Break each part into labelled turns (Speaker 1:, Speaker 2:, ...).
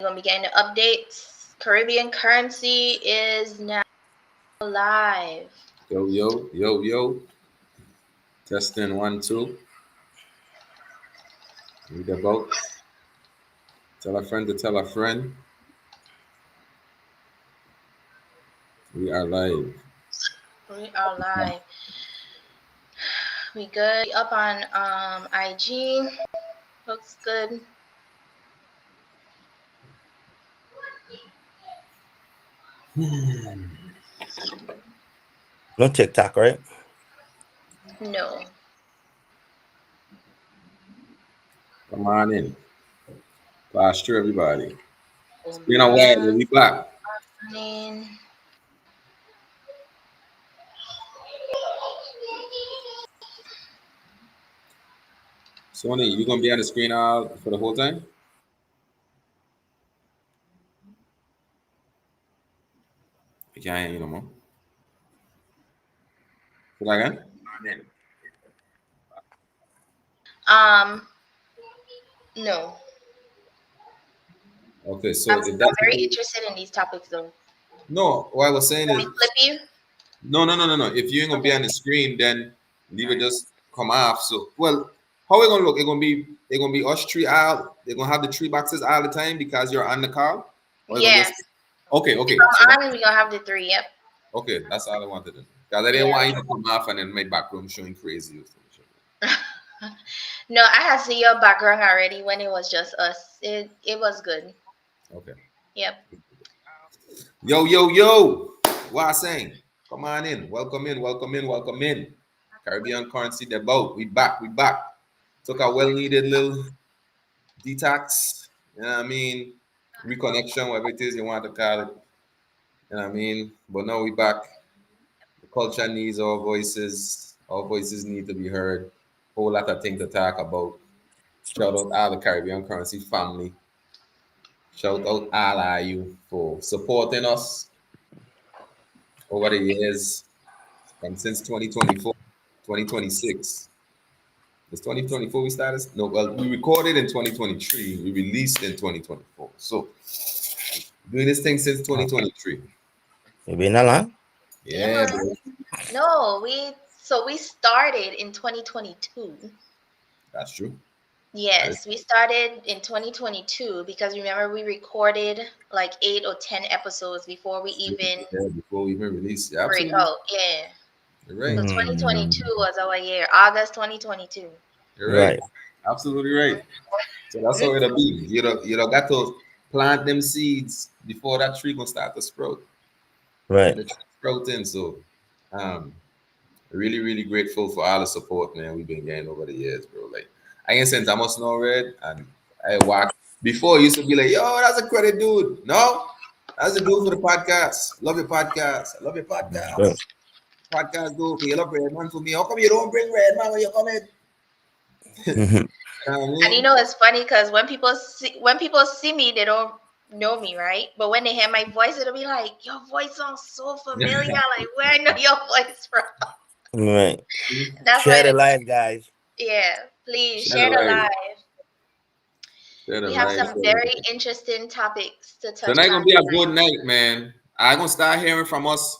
Speaker 1: gonna be getting the updates. Caribbean Currency is now live.
Speaker 2: Yo, yo, yo, yo. Testing 1, 2. Read about. Tell a friend to tell a friend. We are live.
Speaker 1: We are live. We good. We up on IG. Looks good.
Speaker 3: No TikTok, right?
Speaker 1: No.
Speaker 2: Come on in. Pastor, everybody. It's been a while, but we back.
Speaker 1: Morning.
Speaker 2: Sony, you gonna be on the screen for the whole time? I can't hear you no more. Say that again?
Speaker 1: No.
Speaker 2: Okay, so
Speaker 1: I'm
Speaker 2: if that's
Speaker 1: very interested in these topics though.
Speaker 2: no, what I was saying
Speaker 1: Let me
Speaker 2: is
Speaker 1: flip you.
Speaker 2: no. If you ain't gonna be
Speaker 1: Okay.
Speaker 2: on the screen, then leave it just come off. So well, how it gonna look? It gonna be us three out. They're gonna have the three boxes all the time because you're on the call. Or it gonna
Speaker 1: Yes.
Speaker 2: just okay,
Speaker 1: If
Speaker 2: okay. So
Speaker 1: I'm on, we're gonna have the 3. Yep.
Speaker 2: okay, that's all I wanted to do. Because I didn't
Speaker 1: Yeah.
Speaker 2: want you to come off and then my background showing crazy or something.
Speaker 1: No, I had seen your background already when it was just us. It was good.
Speaker 2: Okay.
Speaker 1: Yep.
Speaker 2: Yo, yo, yo. What I saying? Come on in. Welcome in. Welcome in. Welcome in. Caribbean Currency the boat. We back. We back. Took a well needed little detox. You know what I mean? Reconnection, whatever it is you want to call it. You know what I mean? But now we back. The culture needs our voices. Our voices need to be heard. Whole lot of things to talk about. Shout out all the Caribbean Currency family. Shout out all of you for supporting us over the years from since 2024, 2026. It's 2024 we started? No, well, we recorded in 2023. We released in 2024. So doing this thing since 2023.
Speaker 3: You been along?
Speaker 1: Yeah,
Speaker 2: Yeah,
Speaker 1: man.
Speaker 2: bro.
Speaker 1: No, we started in 2022.
Speaker 2: That's true. That is
Speaker 1: Yes, we started in 2022 because remember we recorded like 8 or 10 episodes before we
Speaker 2: true.
Speaker 1: even
Speaker 2: Yeah, before we even released. Yeah,
Speaker 1: break
Speaker 2: absolutely.
Speaker 1: out. Yeah.
Speaker 2: You're right.
Speaker 1: So
Speaker 3: Mm,
Speaker 1: 2022 was our year, August 2022.
Speaker 2: You're right.
Speaker 3: right.
Speaker 2: Absolutely right. So that's how it'll be. You don't got to plant them seeds before that tree gonna start to sprout. And
Speaker 3: Right.
Speaker 2: the tree sprouting. So um really, really grateful for all the support, man, we've been getting over the years, bro. Like I ain't since I must know red and I walk before it used to be like, yo, that's a credit dude. No, that's a dude for the podcast. Love your podcast. I love your
Speaker 3: Right.
Speaker 2: podcast. Podcast dude, you love red man for me. How come you don't bring red man when you come in?
Speaker 3: Mhm.
Speaker 2: You know what I
Speaker 1: And you
Speaker 2: mean?
Speaker 1: know it's funny because when people see me, they don't know me, right? But when they hear my voice, it'll be like, your voice sounds so familiar. Like where I know your voice from.
Speaker 3: Right.
Speaker 1: That's why
Speaker 3: Share the
Speaker 1: the
Speaker 3: live, guys.
Speaker 1: yeah. Please
Speaker 2: Share the
Speaker 1: share the
Speaker 2: light.
Speaker 1: live.
Speaker 2: Share the
Speaker 1: We have
Speaker 2: light.
Speaker 1: some very interesting topics to touch
Speaker 2: Tonight
Speaker 1: on
Speaker 2: gonna be a
Speaker 1: tonight.
Speaker 2: good night, man. I gonna start hearing from us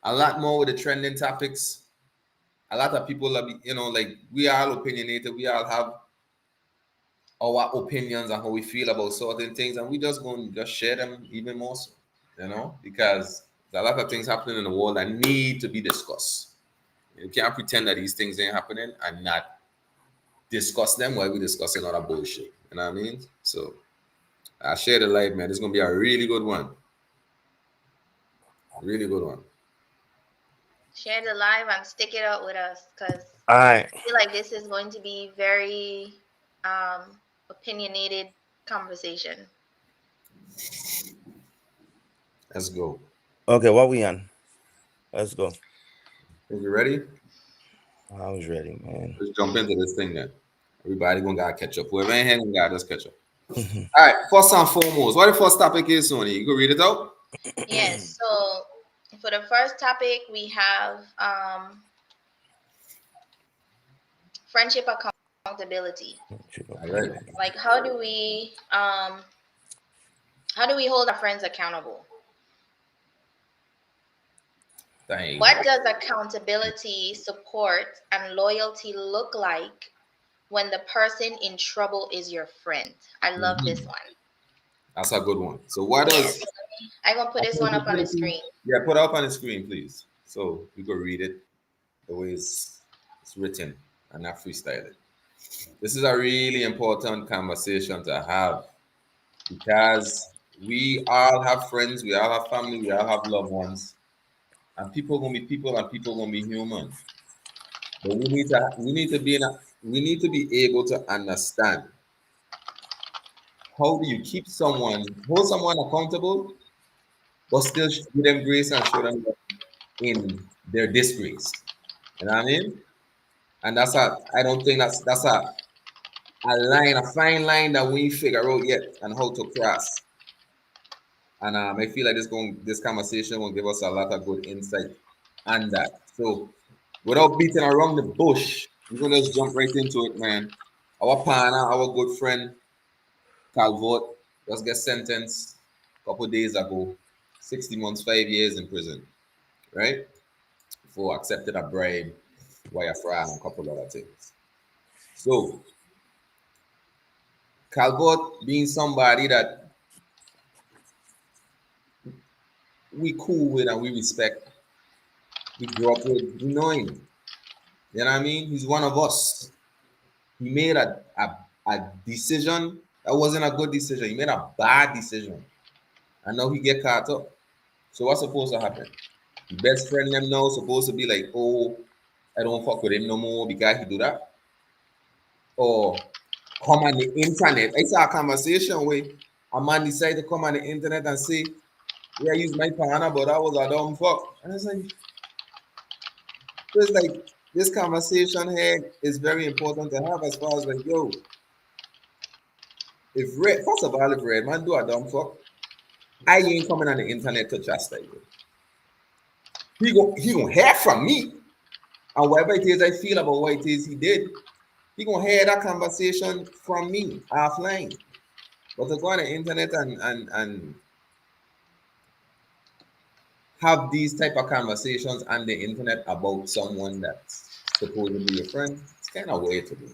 Speaker 2: a lot more with the trending topics. A lot of people are, like we are all opinionated. We all have our opinions on how we feel about certain things, and we just going to just share them even more so, because there's a lot of things happening in the world that need to be discussed. You can't pretend that these things ain't happening and not discuss them while we discussing other bullshit. You know what I mean? So I share the light, man. It's gonna be a really good one. Really good one.
Speaker 1: Share the live and stick it out with us because
Speaker 3: All right.
Speaker 1: I feel like this is going to be very opinionated conversation.
Speaker 2: Let's go.
Speaker 3: Okay, what we on? Let's go.
Speaker 2: Is you ready?
Speaker 3: I was ready, man.
Speaker 2: Let's jump into this thing then. Everybody gonna gotta catch up. Whoever ain't here gonna gotta just catch up.
Speaker 3: Mhm.
Speaker 2: All right, first and foremost, what the first topic is, Sony? You go read it out?
Speaker 1: Yes. So for the first topic, we have friendship accountability.
Speaker 2: All right.
Speaker 1: Like, how do we How do we hold our friends accountable?
Speaker 2: Dang.
Speaker 1: What does accountability, support, and loyalty look like when the person in trouble is your friend? I love this one.
Speaker 2: That's a good one. So what
Speaker 1: Yes.
Speaker 2: does
Speaker 1: I'm going to put this one up on the screen.
Speaker 2: Yeah, put it up on the screen, please. So you can read it the way it's written and not freestyle it. This is a really important conversation to have because we all have friends, we all have family, we all have loved ones, and people gonna be people and people gonna be human. But we need to be able to understand how do you hold someone accountable, but still give them grace and show them in their disgrace. You know what I mean? And I don't think that's a fine line that we figure out yet and how to cross. And I feel like this conversation will give us a lot of good insight on that. So without beating around the bush, we're gonna just jump right into it, man. Our partner, our good friend Calvert just get sentenced a couple days ago, 60 months, 5 years in prison, right? For accepting a bribe, wire fraud, and a couple other things. So Calvert being somebody that we cool with and we respect, we grew up with, we know him. You know what I mean? He's one of us. He made a decision that wasn't a good decision. He made a bad decision. And now he get caught up. So what's supposed to happen? The best friend them now supposed to be like, oh, I don't fuck with him no more because he do that. Or come on the internet. I saw a conversation where a man decided to come on the internet and say, yeah, I used my partner, but that was a dumb fuck. And it's like this conversation here is very important to have as far as like, yo, first of all, if Red man do a dumb fuck, I ain't coming on the internet to chastise you. He gonna hear from me. And whatever it is I feel about what it is he did, he gonna hear that conversation from me offline. But to go on the internet and have these type of conversations on the internet about someone that's supposed to be your friend, it's kind of weird to me.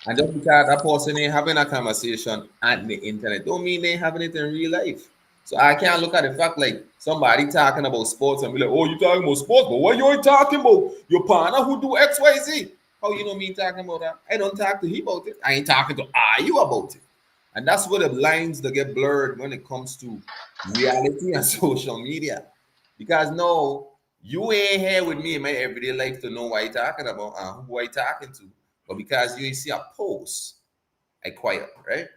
Speaker 2: And just because that person ain't having a conversation on the internet, don't mean they ain't having it in real life. So I can't look at the fact like somebody talking about sports and be like, oh, you talking about sports, but what you ain't talking about? Your partner who do X, Y, Z. How you know me talking about that? I don't talk to him about it. I ain't talking to you about it. And that's where the lines that get blurred when it comes to reality and social media. Because no, you ain't here with me in my everyday life to know what I talking about and who I talking to. But because you ain't see a post, I quiet, right?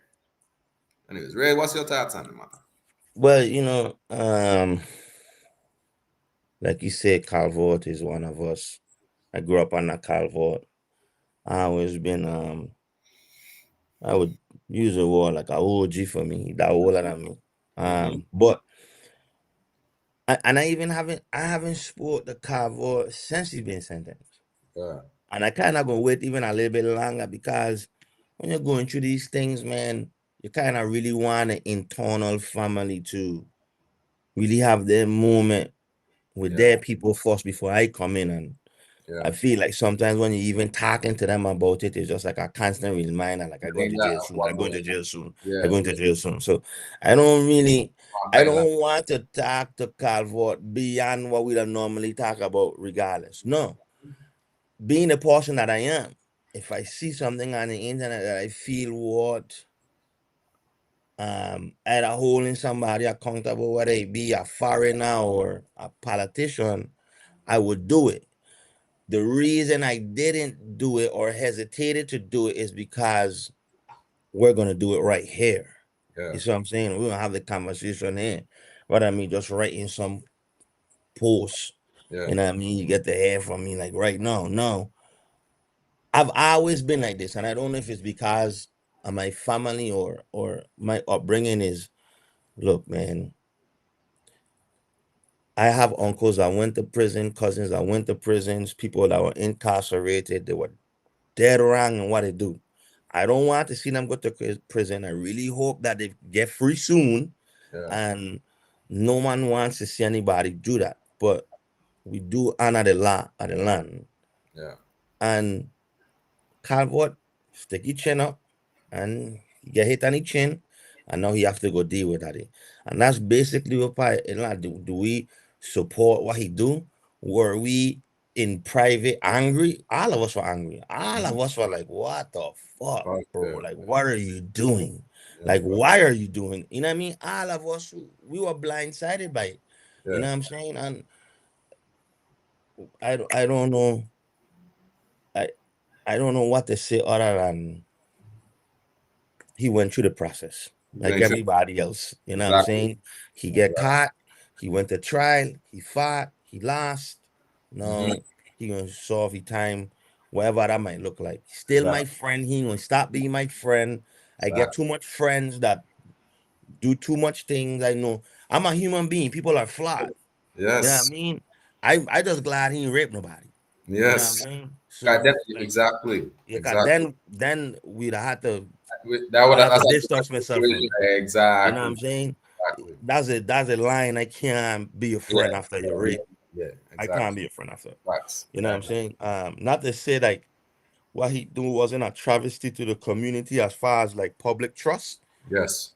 Speaker 2: Anyways, Ray, what's your thoughts on it, man?
Speaker 3: Well, like you said, Calvert is one of us. I grew up on a Calvert. I always been I would use a word like a OG for me, that older than me. But I haven't spoke the Calvert since he's been sentenced.
Speaker 2: Yeah.
Speaker 3: And I kind of gonna wait even a little bit longer because when you're going through these things, man, you kind of really want an internal family to really have their moment with their people first before I come in. And I feel like sometimes when you're even talking to them about it, it's just like a constant reminder, like I'm going to jail soon, I'm going to jail soon, I'm going to jail soon. So I don't want to talk to Calvert beyond what we don't normally talk about regardless. No. Being the person that I am, if I see something on the internet that I feel either holding somebody accountable, whether it be a foreigner or a politician, I would do it. The reason I didn't do it or hesitated to do it is because we're gonna do it right here.
Speaker 2: Yeah.
Speaker 3: You see what I'm saying? We're gonna have the conversation here. Rather than me just writing some post.
Speaker 2: Yeah.
Speaker 3: You know what I mean? You get to hear from me like right now. No. I've always been like this, and I don't know if it's because of my family or my upbringing is, look, man, I have uncles that went to prison, cousins that went to prisons, people that were incarcerated, they were dead wrong in what they do. I don't want to see them go to prison. I really hope that they get free soon,
Speaker 2: Yeah.
Speaker 3: and no one wants to see anybody do that. But we do honor the law of the land.
Speaker 2: Yeah.
Speaker 3: And Calvert stick his chin up, and he get hit on his chin, and now he have to go deal with that. And that's basically what do we support what he do? Were we in private angry? All of us were angry. All of us were like, what the fuck,
Speaker 2: Fuck
Speaker 3: bro?
Speaker 2: them.
Speaker 3: Like, what are you doing?
Speaker 2: Yeah,
Speaker 3: Like,
Speaker 2: bro.
Speaker 3: why are you doing? You know what I mean? All of us, we were blindsided by it. You know
Speaker 2: Yeah.
Speaker 3: what I'm saying? And I don't know. I I don't know what to say other than he went through the process like
Speaker 2: Makes sense.
Speaker 3: everybody else. You know what I'm
Speaker 2: Exactly.
Speaker 3: saying? He get caught, he went to trial, he fought, he lost.
Speaker 2: Mhm.
Speaker 3: No, he gonna solve his time, whatever that might look like. Still my
Speaker 2: Exactly.
Speaker 3: friend, he gonna stop being my friend. I get
Speaker 2: Exactly.
Speaker 3: too much friends that do too much things. I know I'm a human being. People are flawed. You know what I
Speaker 2: Yes.
Speaker 3: mean? I just glad he ain't raped nobody. You know what I'm
Speaker 2: Yes.
Speaker 3: saying? So
Speaker 2: Definitely.
Speaker 3: like,
Speaker 2: Exactly.
Speaker 3: yeah, 'cause
Speaker 2: Exactly.
Speaker 3: then we'd have had to
Speaker 2: That would
Speaker 3: I had to
Speaker 2: that's a
Speaker 3: distance
Speaker 2: different
Speaker 3: myself from
Speaker 2: situation.
Speaker 3: him. You know what
Speaker 2: Exactly.
Speaker 3: I'm saying?
Speaker 2: Exactly.
Speaker 3: That's a line. I can't be a
Speaker 2: Yeah.
Speaker 3: friend after you're raped.
Speaker 2: Yeah.
Speaker 3: I can't
Speaker 2: Exactly.
Speaker 3: be a friend after.
Speaker 2: Facts.
Speaker 3: You know what I'm saying? Not to say like what he do wasn't a travesty to the community as far as like public trust,
Speaker 2: Yes.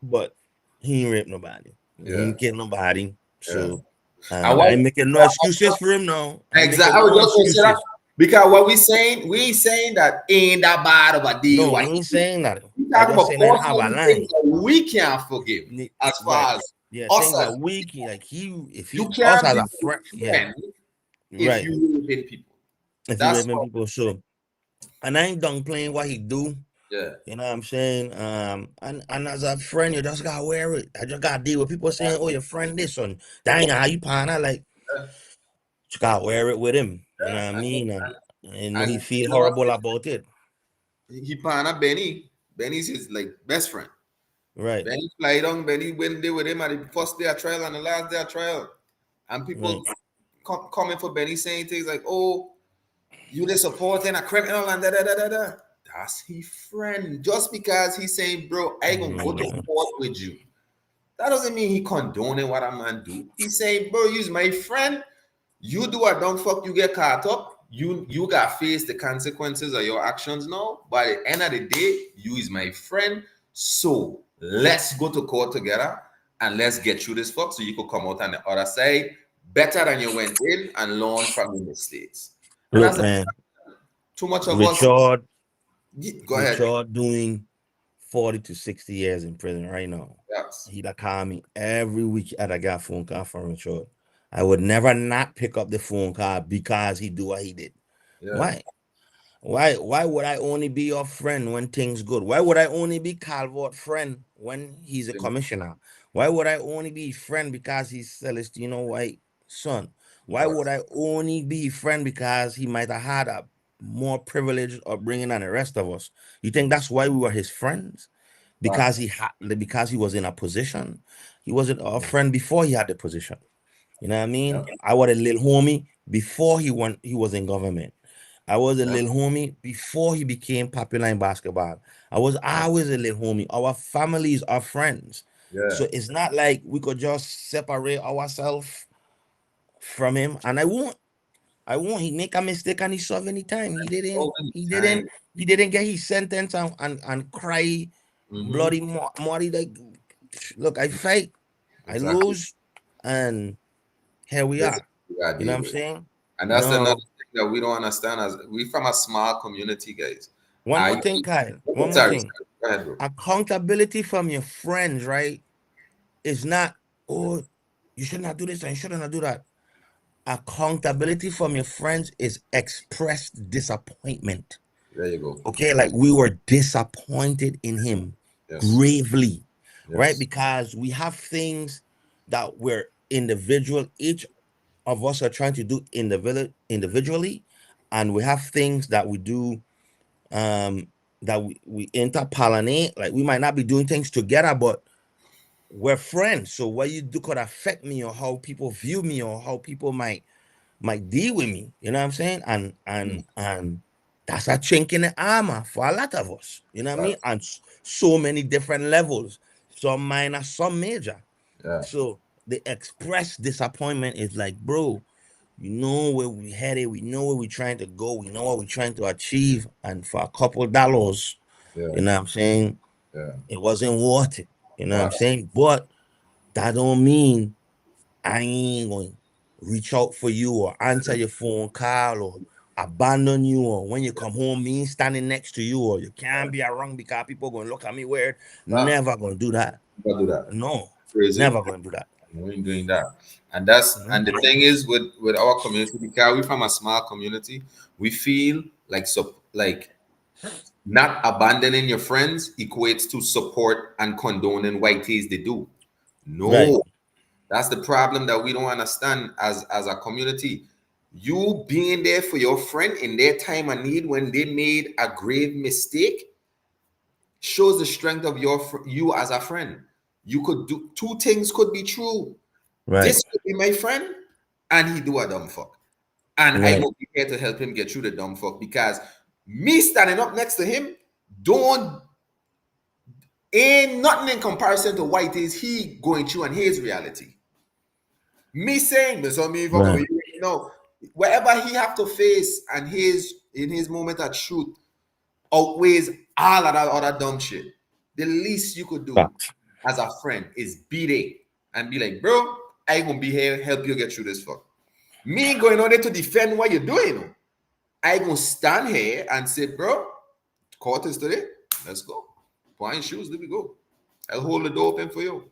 Speaker 3: but he ain't raped nobody. He
Speaker 2: Yeah.
Speaker 3: ain't killed nobody.
Speaker 2: Yeah.
Speaker 3: So
Speaker 2: And
Speaker 3: I
Speaker 2: what
Speaker 3: ain't making no excuses for him now. I ain't
Speaker 2: exactly?
Speaker 3: making
Speaker 2: I was
Speaker 3: no
Speaker 2: just going to say that
Speaker 3: excuses.
Speaker 2: because what we ain't saying that ain't that bad of a deal.
Speaker 3: No, we
Speaker 2: What
Speaker 3: ain't saying that.
Speaker 2: we
Speaker 3: I
Speaker 2: talking
Speaker 3: just
Speaker 2: about
Speaker 3: saying I
Speaker 2: all
Speaker 3: have a
Speaker 2: certain things
Speaker 3: line.
Speaker 2: that we can't forgive as
Speaker 3: Right.
Speaker 2: far as
Speaker 3: Yeah,
Speaker 2: us
Speaker 3: things
Speaker 2: as
Speaker 3: that we can like if
Speaker 2: you
Speaker 3: he us
Speaker 2: can't
Speaker 3: as
Speaker 2: be
Speaker 3: a
Speaker 2: a
Speaker 3: friend, yeah,
Speaker 2: friend if
Speaker 3: right.
Speaker 2: you live in people.
Speaker 3: If you
Speaker 2: That's
Speaker 3: raping
Speaker 2: all.
Speaker 3: people, so and I ain't done playing what he do.
Speaker 2: Yeah.
Speaker 3: You know what I'm saying? And as a friend, you just gotta wear it. I just gotta deal with people saying, "Oh, your friend this one, dang, how you partner?" Like,
Speaker 2: Yeah.
Speaker 3: you gotta wear it with him. You know
Speaker 2: Yeah.
Speaker 3: what I mean? And
Speaker 2: And
Speaker 3: he
Speaker 2: you
Speaker 3: feel
Speaker 2: know what?
Speaker 3: horrible about it.
Speaker 2: He partner Benny. Benny's his like best friend.
Speaker 3: Right,
Speaker 2: Benny fly down. Benny went there with him at the first day of trial and the last day of trial. And people
Speaker 3: right.
Speaker 2: coming for Benny saying things like, "Oh, you the supporting a criminal and da da da da da." That's his friend. Just because he's saying, "Bro, I gonna go to
Speaker 3: Mm,
Speaker 2: court with you," that doesn't mean he condoning what a man do. He's saying, "Bro, you's my friend. You do a dumb fuck, you get caught up. You got face the consequences of your actions now. By the end of the day, you is my friend. So let's go to court together and let's get through this fuck so you could come out on the other side better than you went in and learn from your mistakes." And
Speaker 3: Look,
Speaker 2: that's
Speaker 3: man,
Speaker 2: too much of us.
Speaker 3: Richard,
Speaker 2: Go ahead.
Speaker 3: Richard doing 40 to 60 years in prison right now.
Speaker 2: Yes.
Speaker 3: He da call me every week at I got phone call from Richard. I would never not pick up the phone call because he do what he did.
Speaker 2: Yeah.
Speaker 3: Why? Why would I only be your friend when things good? Why would I only be Calvert friend when he's a commissioner? Why would I only be friend because he's Celestino White son? Why would I only be friend because he might have had a more privilege upbringing than the rest of us? You think that's why we were his friends? Because because he was in a position? He wasn't our friend before he had the position. You know what I mean?
Speaker 2: Yeah.
Speaker 3: I was a little homie before he was in government. I was a
Speaker 2: Yeah.
Speaker 3: little homie before he became popular in basketball. I was always a little homie. Our families are friends.
Speaker 2: Yeah.
Speaker 3: So it's not like we could just separate ourselves from him. And I won't. He make a mistake and he solve any time. He didn't.
Speaker 2: All the
Speaker 3: He
Speaker 2: time.
Speaker 3: didn't. He didn't get his sentence and cry
Speaker 2: Mm-hmm.
Speaker 3: bloody Marty. Like, look, I fight, I
Speaker 2: Exactly.
Speaker 3: lose, and here we
Speaker 2: This
Speaker 3: are.
Speaker 2: we gotta
Speaker 3: You know
Speaker 2: deal
Speaker 3: what I'm
Speaker 2: with.
Speaker 3: saying?
Speaker 2: And that's another
Speaker 3: No.
Speaker 2: thing that we don't understand as we from a small community, guys.
Speaker 3: One more
Speaker 2: I
Speaker 3: thing, Kyle. One more
Speaker 2: sorry,
Speaker 3: thing.
Speaker 2: sorry. Go ahead, bro.
Speaker 3: Accountability from your friends, right? Is not, oh, you should not do this and you should not do that. Accountability from your friends is expressed disappointment.
Speaker 2: There you go.
Speaker 3: Okay, like we were disappointed in him
Speaker 2: Yes.
Speaker 3: gravely, right?
Speaker 2: Yes.
Speaker 3: Because we have things that we're individual, each of us are trying to do individually, and we have things that we do that we interpollinate. Like we might not be doing things together, but we're friends. So what you do could affect me or how people view me or how people might deal with me. You know what I'm saying? And that's a chink in the armor for a lot of us. You know what I mean?
Speaker 2: Facts.
Speaker 3: On so many different levels, some minor, some major.
Speaker 2: Yeah.
Speaker 3: So the express disappointment is like, bro, you know where we headed, we know where we're trying to go, we know what we're trying to achieve, and for a couple dollars,
Speaker 2: Yeah.
Speaker 3: you know what I'm saying,
Speaker 2: Yeah.
Speaker 3: it wasn't worth it. You know what I'm
Speaker 2: Facts.
Speaker 3: saying? But that don't mean I ain't going to reach out for you or answer your phone call or abandon you, or when you come home, me standing next to you, or you can't be around because people going to look at me weird.
Speaker 2: Nah,
Speaker 3: Never going to do that.
Speaker 2: don't do that.
Speaker 3: No,
Speaker 2: Crazy.
Speaker 3: never going to do that.
Speaker 2: We ain't doing that. And that's
Speaker 3: Mhm.
Speaker 2: and the thing is with our community, because we from a small community, we feel like not abandoning your friends equates to support and condoning whiteies they do.
Speaker 3: Right,
Speaker 2: No, that's the problem that we don't understand as a community. You being there for your friend in their time of need when they made a grave mistake shows the strength of you as a friend. You could do two things could be true.
Speaker 3: right,
Speaker 2: This could be my friend, and he do a dumb fuck, and I
Speaker 3: right.
Speaker 2: will be here to help him get through the dumb fuck because me standing up next to him don't ain't nothing in comparison to what it is he going through and his reality. Me saying this on me fuck
Speaker 3: Right.
Speaker 2: with you know whatever he have to face and his in his moment of truth outweighs all of that other dumb shit. The least you could do
Speaker 3: Facts.
Speaker 2: as a friend is be there and be like, bro, I gonna be here, help you get through this fuck. Me ain't going on there to defend what you're doing. I gonna stand here and say, bro, court is today. Let's go. Put on shoes, let me go. I'll hold the door open for you.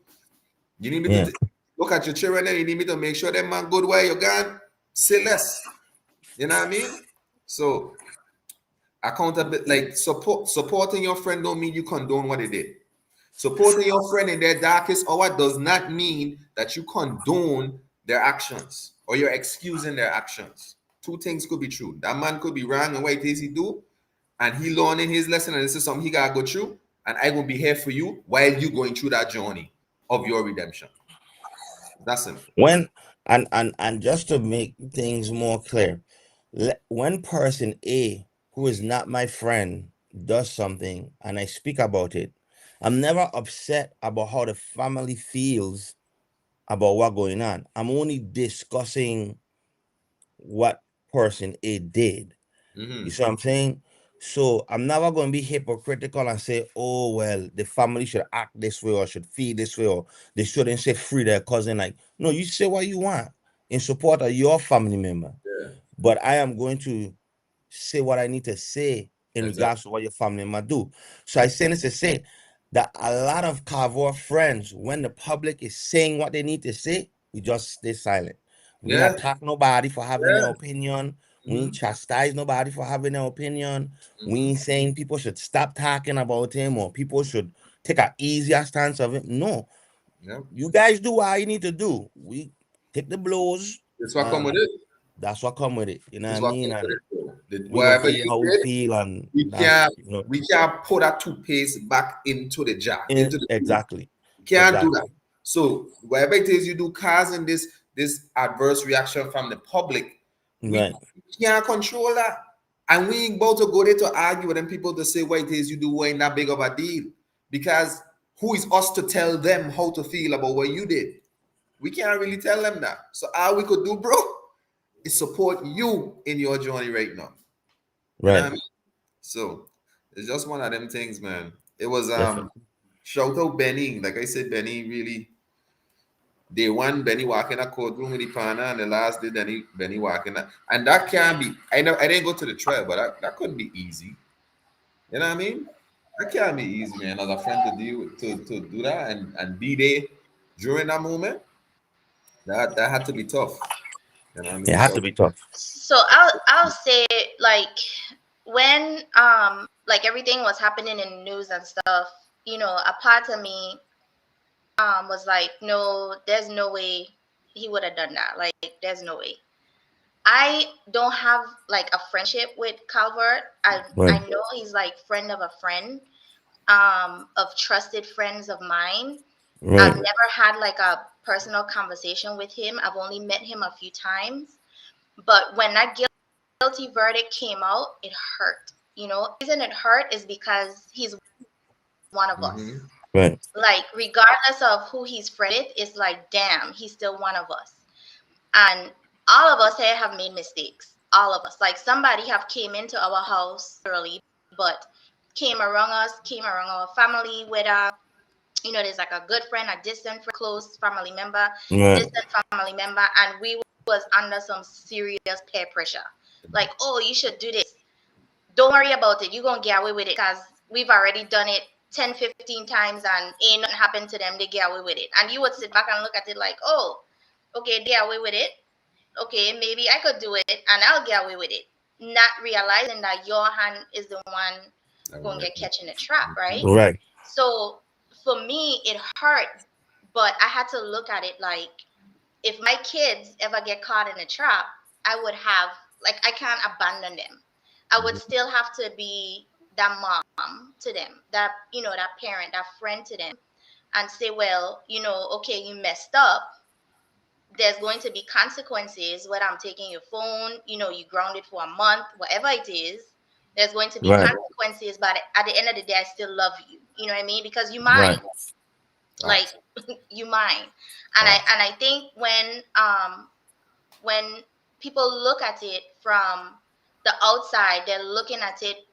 Speaker 2: You need me
Speaker 3: Yeah.
Speaker 2: to look at your children and you need me to make sure that man good where you're gone. Say less. You know what I mean? So accountability, like supporting your friend don't mean you condone what they did. Supporting your friend in their darkest hour does not mean that you condone their actions or you're excusing their actions. Two things could be true. That man could be wrong in what it is he do, and he learning his lesson, and this is something he gotta go through. And I will be here for you while you going through that journey of your redemption. That's simple.
Speaker 3: When and just to make things more clear, when person A, who is not my friend, does something and I speak about it, I'm never upset about how the family feels about what going on. I'm only discussing what person A did. You see what I'm saying? So I'm never going to be hypocritical and say, oh, well, the family should act this way or should feel this way or they shouldn't say free their cousin. Like, no, you say what you want in support of your family member.
Speaker 2: Yeah,
Speaker 3: But I am going to say what I need to say in
Speaker 2: exactly.
Speaker 3: regards to what your family member do. So I say this to say that a lot of Carver friends, when the public is saying what they need to say, we just stay silent. We
Speaker 2: Yeah,
Speaker 3: not attack nobody for having their
Speaker 2: yeah.
Speaker 3: opinion. We ain't
Speaker 2: Mhm,
Speaker 3: chastise nobody for having their opinion. We
Speaker 2: mhm.
Speaker 3: ain't saying people should stop talking about him or people should take an easier stance of him. No,
Speaker 2: Yeah.
Speaker 3: you guys do what you need to do. We take the blows,
Speaker 2: That's what come with
Speaker 3: and
Speaker 2: it.
Speaker 3: that's what come with it. You know what
Speaker 2: That's
Speaker 3: I
Speaker 2: what
Speaker 3: mean?
Speaker 2: come with
Speaker 3: And
Speaker 2: it. Bro.
Speaker 3: we gonna
Speaker 2: Whatever
Speaker 3: feel
Speaker 2: you
Speaker 3: how we
Speaker 2: did,
Speaker 3: feel, and
Speaker 2: we
Speaker 3: that's
Speaker 2: can't we can't pour that toothpaste back into the jar, into the tube.
Speaker 3: exactly,
Speaker 2: Can't do that.
Speaker 3: exactly.
Speaker 2: So whatever it is you do causing this adverse reaction from the public, we
Speaker 3: Right,
Speaker 2: can't control that. And we ain't about to go there to argue with them people to say what it is you do ain't that big of a deal. Because who is us to tell them how to feel about what you did? We can't really tell them that. So all we could do, bro, is support you in your journey right now. You know what
Speaker 3: right,
Speaker 2: I mean? So it's just one of them things, man. It was
Speaker 3: definitely.
Speaker 2: shout out Benny. Like I said, Benny really day one, Benny walking a courtroom with the partner, and the last day Benny walking and that can't be I didn't go to the trial, but that couldn't be easy. You know what I mean? That can't be easy, man, as a friend to deal with to do that and be there during that moment. That had to be tough. You know what I
Speaker 3: It
Speaker 2: mean?
Speaker 3: had to
Speaker 2: So
Speaker 3: be tough.
Speaker 1: So I'll say like when like everything was happening in the news and stuff, you know, a part of me was like, no, there's no way he would have done that. Like there's no way. I don't have like a friendship with Calvert. I
Speaker 3: Right,
Speaker 1: know he's like friend of a friend, of trusted friends of mine. I've
Speaker 3: right,
Speaker 1: never had like a personal conversation with him. I've only met him a few times. But when that guilt guilty verdict came out, it hurt. You know, the reason it hurt is because he's one of us.
Speaker 2: Mm-hmm.
Speaker 3: Right.
Speaker 1: Like, regardless of who he's friended, it's like, damn, he's still one of us. And all of us here have made mistakes. All of us. Like, somebody have came into our house early, but came around us, came around our family with a, you know, there's like a good friend, a distant friend, close family member,
Speaker 3: Right.
Speaker 1: distant family member, and we was under some serious peer pressure. Like, oh, you should do this. Don't worry about it. You're going to get away with it because we've already done it 10, 15 times and ain't nothing happened to them. They get away with it. And you would sit back and look at it like, oh, okay, they get away with it. Okay, maybe I could do it and I'll get away with it. Not realizing that your hand is the one going to get catch in the trap, right?
Speaker 3: Right.
Speaker 1: So for me, it hurt, but I had to look at it like, if my kids ever get caught in a trap, I would have, like, I can't abandon them. I would still have to be that mom to them, that, you know, that parent, that friend to them, and say, well, you know, okay, you messed up. There's going to be consequences, whether I'm taking your phone, you know, you grounded for a month, whatever it is. There's going to be
Speaker 3: Right.
Speaker 1: consequences, but at the end of the day, I still love you. You know what I mean? Because you mine.
Speaker 3: Right.
Speaker 1: Like, you mine. And I think when people look at it from the outside, they're looking at it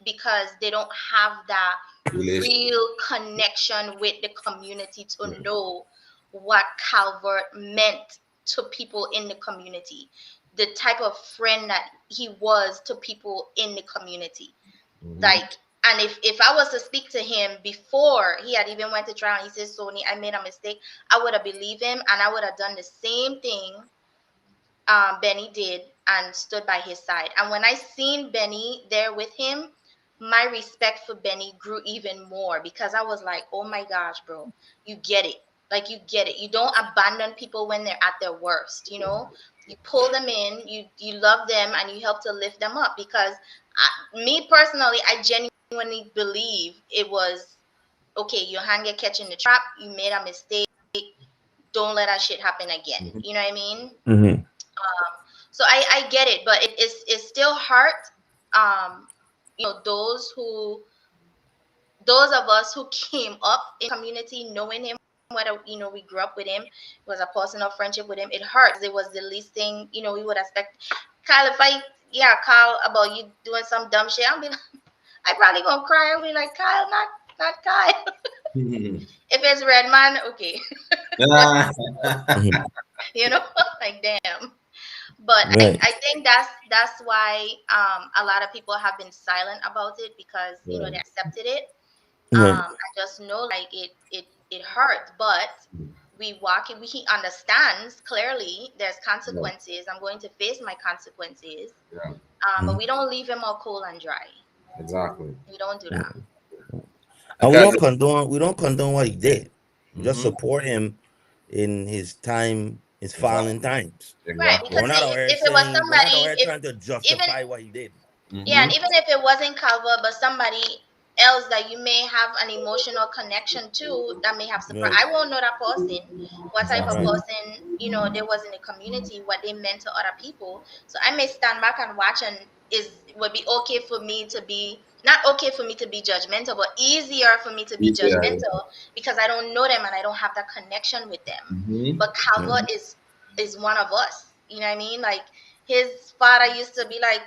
Speaker 1: because they don't have that real connection with the community to know what Calvert meant to people in the community, the type of friend that he was to people in the community. Like, and if I was to speak to him before he had even went to trial and he says, Sony, I made a mistake, I would have believed him and I would have done the same thing Benny did and stood by his side. And when I seen Benny there with him, my respect for Benny grew even more because I was like, oh my gosh, bro, you get it. Like, you get it. You don't abandon people when they're at their worst, you know? You pull them in, you love them, and you help to lift them up. Because me personally, I genuinely believe it was, okay, your hand get catch in the trap, you made a mistake, don't let that shit happen again. You know what I mean?
Speaker 3: Mm-hmm.
Speaker 1: So I get it, but it's still hurt. You know, those of us who came up in community knowing him, whether, you know, we grew up with him, it was a personal friendship with him, it hurts. It was the least thing, you know, we would expect. Kyle, if I call about you doing some dumb shit, I'll be like, I probably gonna cry. I'll be like, Kyle, not Kyle. If it's Redman, okay. You know, like, damn. But
Speaker 3: Right.
Speaker 1: I think that's why a lot of people have been silent about it because, you know, they accepted it. I just know, like, it hurts, but we walk it. He understands clearly there's consequences. I'm going to face my consequences. But we don't leave him all cold and dry.
Speaker 2: Exactly.
Speaker 1: We don't do that.
Speaker 3: And we don't condone what he did. We just support him in his time, his fallen times.
Speaker 1: Right, because
Speaker 3: We're not out here
Speaker 1: if it was somebody,
Speaker 3: trying to justify what he did.
Speaker 1: Yeah, and even if it wasn't Calvert, but somebody else that you may have an emotional connection to, that may have support. I won't know that person, what type of person, you know, there was in the community, what they meant to other people. So I may stand back and watch, and would be okay for me to be, not okay for me to be judgmental, but easier for me to be judgmental because I don't know them and I don't have that connection with them. But Calvert is one of us. You know what I mean? Like, his father used to be like,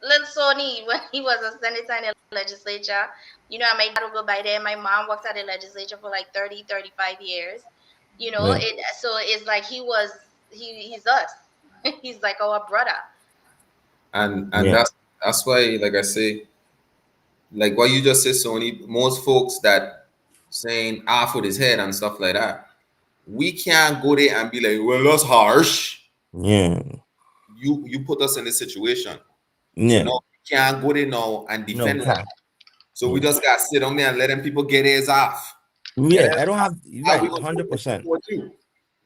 Speaker 1: little Sony, when he was a senator in the legislature. You know, my dad would go by there. My mom worked at the legislature for like 30, 35 years. You know, so it's like he's us. He's like our brother.
Speaker 2: And that's why, like I say, like what you just said, Sony, most folks that saying off with his head and stuff like that, we can't go there and be like, well, that's harsh.
Speaker 3: Yeah.
Speaker 2: You put us in this situation.
Speaker 3: Yeah.
Speaker 2: So now we can't go there now and defend that. So we just gotta sit on there and let them people get theirs off.
Speaker 3: Yeah, I don't have 100%.
Speaker 2: You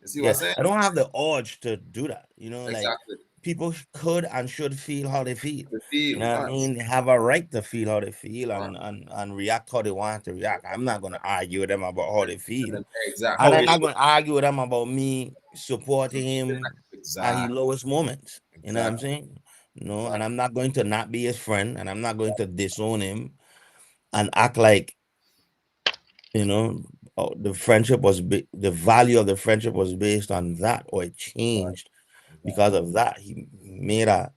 Speaker 2: see what I'm saying?
Speaker 3: I don't have the urge to do that. You know,
Speaker 2: exactly.
Speaker 3: Like, people could and should feel how they feel.
Speaker 2: You
Speaker 3: know what I mean? They have a right to feel how they feel and react how they want to react. I'm not going to argue with them about how they feel.
Speaker 2: Exactly.
Speaker 3: And I'm not going to argue with them about me supporting him at his lowest moments. You know what I'm saying? No, and I'm not going to not be his friend, and I'm not going to disown him and act like, you know, the friendship was the value of the friendship was based on that, or it changed because of that. He made a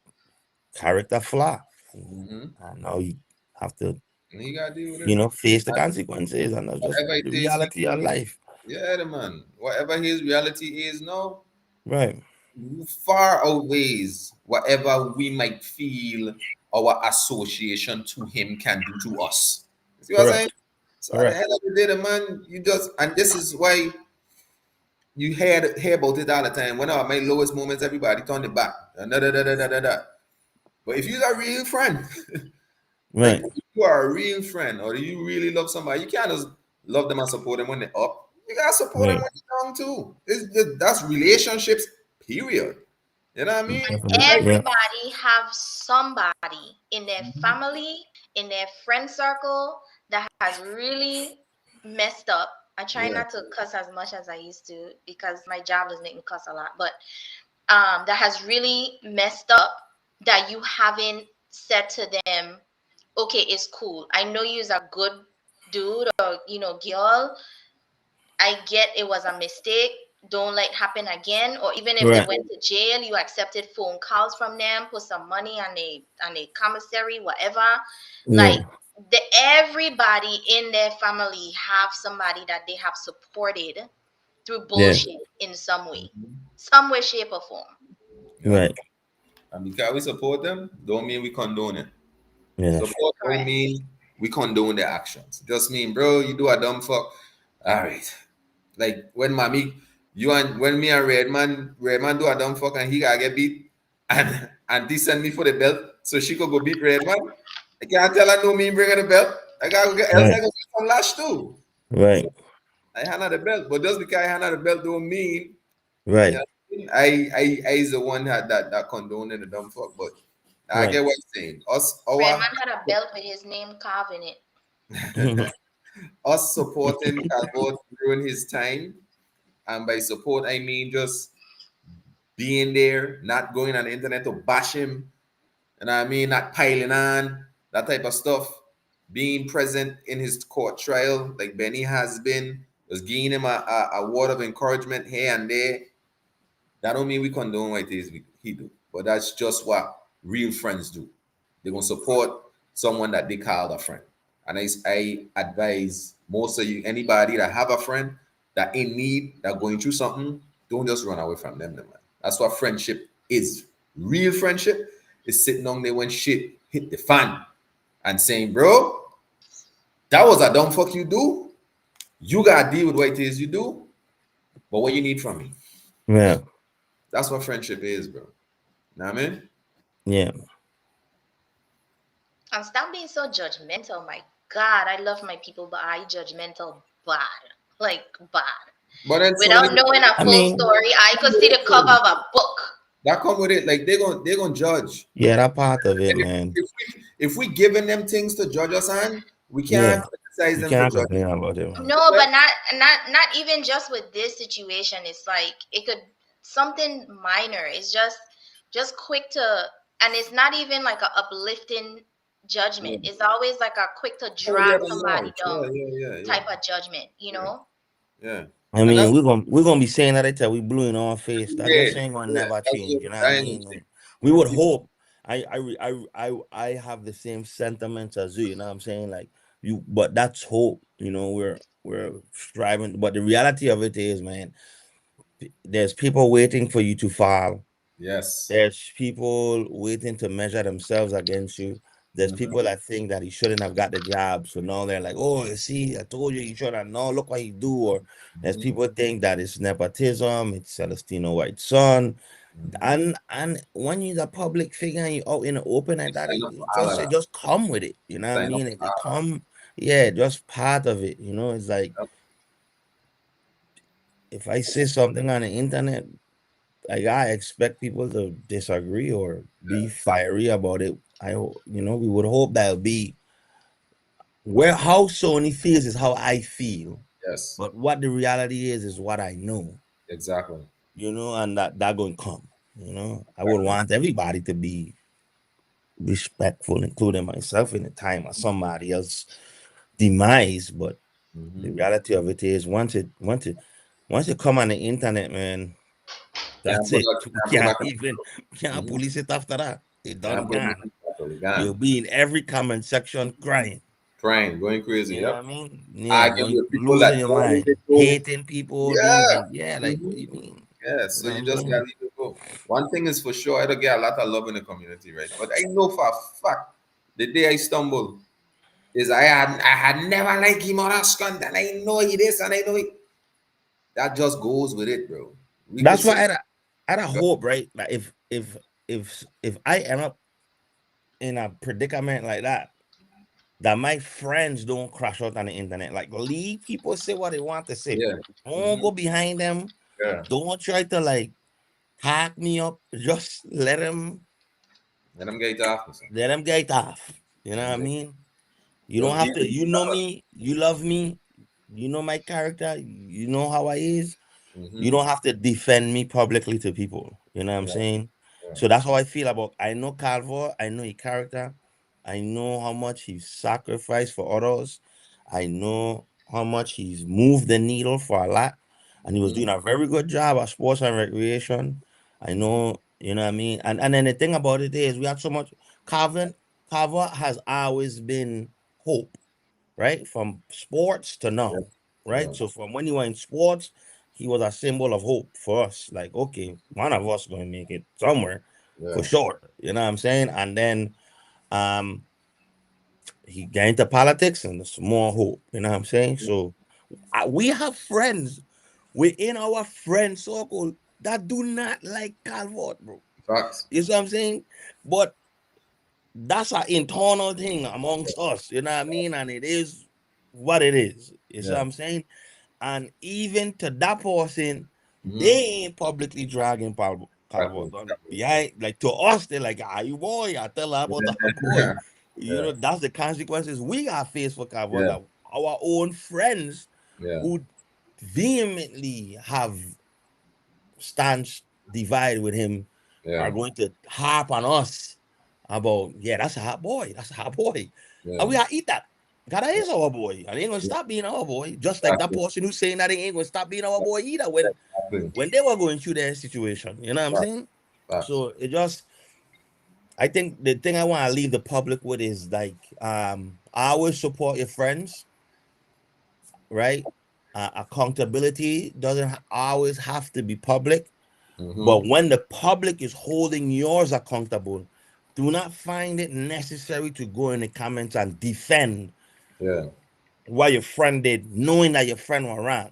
Speaker 3: character flaw,
Speaker 2: Mm-hmm.
Speaker 3: and now you have to,
Speaker 2: And you gotta deal with
Speaker 3: you
Speaker 2: it.
Speaker 3: know, face the consequences, and that's just
Speaker 2: Whatever it
Speaker 3: the
Speaker 2: takes.
Speaker 3: reality of life.
Speaker 2: Yeah, the man. Whatever his reality is now,
Speaker 3: Right,
Speaker 2: far outweighs whatever we might feel our association to him can do to us. You see what I'm saying?
Speaker 3: correct,
Speaker 2: So at the
Speaker 3: correct.
Speaker 2: end of the day, the man, you just, and this is why you hear about it all the time. One of my lowest moments, everybody turn it back. Da, da, da, da, da, da, da. But if you're a real friend, like
Speaker 3: Right,
Speaker 2: if you are a real friend, or you really love somebody, you can't just love them and support them when they're up. You gotta support them
Speaker 3: right.
Speaker 2: when they're down too. That's relationships, period. You know what I mean?
Speaker 3: Definitely.
Speaker 2: Like,
Speaker 3: Yeah,
Speaker 1: Everybody have somebody in their family, in their friend circle that has really messed up. I try
Speaker 2: yeah,
Speaker 1: not to cuss as much as I used to because my job does make me cuss a lot, but that has really messed up that you haven't said to them, okay, it's cool. I know you're a good dude or girl. I get it was a mistake. Don't let it happen again. Or even if they
Speaker 3: right.
Speaker 1: went to jail, you accepted phone calls from them, put some money on a commissary, whatever. Like
Speaker 3: Yeah,
Speaker 1: everybody in their family have somebody that they have supported through
Speaker 3: yeah,
Speaker 1: bullshit in some way, shape, or form.
Speaker 2: yeah.
Speaker 3: right.
Speaker 2: And because we support them, don't mean we condone it.
Speaker 3: Yeah,
Speaker 2: Support don't
Speaker 1: Correct.
Speaker 2: mean we condone their actions. Just mean, bro, you do a dumb fuck. All right. Like when mommy, you and when me and Redman do a dumb fuck and he gotta get beat, and auntie send me for the belt so she could go beat Redman. I can't tell her no me bring her the belt. I gotta go get else I
Speaker 3: right,
Speaker 2: go get some lash too.
Speaker 3: right,
Speaker 2: I hand her the belt, but just because I hand her the belt don't mean
Speaker 3: right,
Speaker 2: yeah, I is the one that condoning the dumb fuck. But I
Speaker 3: right.
Speaker 2: get what you're saying.
Speaker 1: Redman had a belt with his name carved in it.
Speaker 2: Us supporting Calvert during his time, and by support I mean just being there, not going on the internet to bash him, and I mean not piling on that type of stuff. Being present in his court trial, like Benny has been, was giving him a word of encouragement here and there. That don't mean we condone what it is he do, but that's just what real friends do. They're gonna support someone that they call a friend. And I advise most of you, anybody that have a friend that in need, that going through something, don't just run away from them, man. That's what friendship is. Real friendship is sitting on there when shit hit the fan and saying, bro, that was a dumb fuck you do. You gotta deal with what it is you do, but what you need from me.
Speaker 3: Yeah,
Speaker 2: That's what friendship is, bro. Know what I mean?
Speaker 3: yeah.
Speaker 1: And stop being so judgmental. My God, I love my people, but I judgmental bad. Like bad.
Speaker 2: But then so many
Speaker 1: Without knowing a
Speaker 3: I
Speaker 1: full
Speaker 3: mean,
Speaker 1: story, I could see the cover of a book.
Speaker 2: that come with it. Like they're gonna judge.
Speaker 3: yeah, that part of it,
Speaker 2: And
Speaker 3: man.
Speaker 2: if we giving them things to judge us on, we
Speaker 3: Yeah,
Speaker 2: can't criticize
Speaker 3: you
Speaker 2: them for
Speaker 3: can't
Speaker 2: judging.
Speaker 3: complain about it, man.
Speaker 1: No, but not even just with this situation. It's like it could something minor. It's just quick to, and it's not even like a uplifting judgment. It's always like a quick to
Speaker 2: Oh yeah,
Speaker 1: drag
Speaker 2: the
Speaker 1: somebody
Speaker 2: launch.
Speaker 1: down
Speaker 2: Yeah.
Speaker 1: type of judgment,
Speaker 2: Yeah. Yeah.
Speaker 3: I
Speaker 2: And that's
Speaker 3: mean, we're gonna be saying that until we blue in our face. That
Speaker 2: yeah,
Speaker 3: just ain't gonna
Speaker 2: yeah.
Speaker 3: never
Speaker 2: That's
Speaker 3: change.
Speaker 2: what
Speaker 3: You know what I
Speaker 2: I ain't
Speaker 3: mean?
Speaker 2: gonna say.
Speaker 3: We would hope. I have the same sentiments as you. You know what I'm saying? Like you, but that's hope. You know, we're striving. But the reality of it is, man, there's people waiting for you to fall.
Speaker 2: Yes.
Speaker 3: There's people waiting to measure themselves against you. There's
Speaker 2: Mhm.
Speaker 3: people that think that he shouldn't have got the job. So now they're like, oh, you see, I told you he should have. No, look what he do. Or there's
Speaker 2: Mhm.
Speaker 3: people think that it's nepotism, it's Celestino White son.
Speaker 2: Mhm.
Speaker 3: And when you're a public figure and you're out in the open like that,
Speaker 2: Sign
Speaker 3: it,
Speaker 2: up for
Speaker 3: it
Speaker 2: all of
Speaker 3: just it
Speaker 2: that.
Speaker 3: just come with it. You know what I
Speaker 2: Sign up
Speaker 3: mean?
Speaker 2: for
Speaker 3: It
Speaker 2: all
Speaker 3: come, yeah, just part of it. You know, it's like
Speaker 2: of
Speaker 3: if I say something on the internet, like I expect people to disagree or be fiery about it. We would hope that'll be where how Sony feels is how I feel,
Speaker 2: that. Yes.
Speaker 3: but what the reality is what I know.
Speaker 2: Exactly.
Speaker 3: And that going to come. I would want everybody to be. respectful, including myself, in the time of somebody else's demise. But the reality of it is, once you come on the internet, man, that's it. We can't police it after that. It done gone. You'll be in every comment section crying.
Speaker 2: Going crazy.
Speaker 3: You know
Speaker 2: Yep.
Speaker 3: what I mean? Yeah,
Speaker 2: Arguing with people
Speaker 3: losing
Speaker 2: that
Speaker 3: your
Speaker 2: don't
Speaker 3: mind,
Speaker 2: even go.
Speaker 3: hating people,
Speaker 2: Yeah.
Speaker 3: like what do you mean?
Speaker 2: Yeah. So
Speaker 3: You know
Speaker 2: you
Speaker 3: what I'm
Speaker 2: just
Speaker 3: saying?
Speaker 2: gotta leave it go. One thing is for sure, I don't get a lot of love in the community, right? But I know for a fact the day I stumbled is I had never liked him on that scunt, and I know he this and I know he that just goes with it, bro. We could
Speaker 3: That's why
Speaker 2: sit.
Speaker 3: I had a hope, right? Like if I end up in a predicament like that, that my friends don't crash out on the internet. Like, leave people say what they want to say.
Speaker 2: Yeah.
Speaker 3: Don't go behind them.
Speaker 2: Yeah.
Speaker 3: Don't try to like hack me up. Just let them
Speaker 2: Let them get it off.
Speaker 3: get off. You know what I mean? You don't have to. You know me. You love me. You know my character. You know how I is. You don't have to defend me publicly to people. You know what I'm saying?
Speaker 2: Yeah.
Speaker 3: So that's how I feel about. I know Calvo. I know his character. I know how much he's sacrificed for others. I know how much he's moved the needle for a lot, and he was doing a very good job at sports and recreation. I know, you know what I mean. And then the thing about it is, we had so much. Carver has always been hope, right? From sports to now, right?
Speaker 2: Yeah.
Speaker 3: So from when you were in sports, he was a symbol of hope for us. Like, okay, one of us going to make it somewhere for sure. You know what I'm saying? And then um he got into politics and there's more hope. You know what I'm saying? So we have friends within our friend circle that do not like Calvert, bro.
Speaker 2: Facts.
Speaker 3: You see what I'm saying? But that's an internal thing amongst us. You know what I mean? And it is what it is. You see what I'm saying? And even to that person, they ain't publicly dragging Calvert behind. Like, to us, they're like, "Ah, you boy, I tell her about that boy." You know, that's the consequences we got faced for Calvert. That our own friends who vehemently have stance divide with him are going to harp on us about, yeah, that's a hot boy. That's a hot boy. And we gotta eat that. Gotta is our boy. And they ain't gonna stop being our boy. Just like that person who's saying that they ain't gonna stop being our boy either when they were going through their situation. You know what I'm saying? So it just, I think the thing I want to leave the public with is like, always support your friends, right? Accountability doesn't always have to be public. But when the public is holding yours accountable, do not find it necessary to go in the comments and defend what your friend did, knowing that your friend was wrong.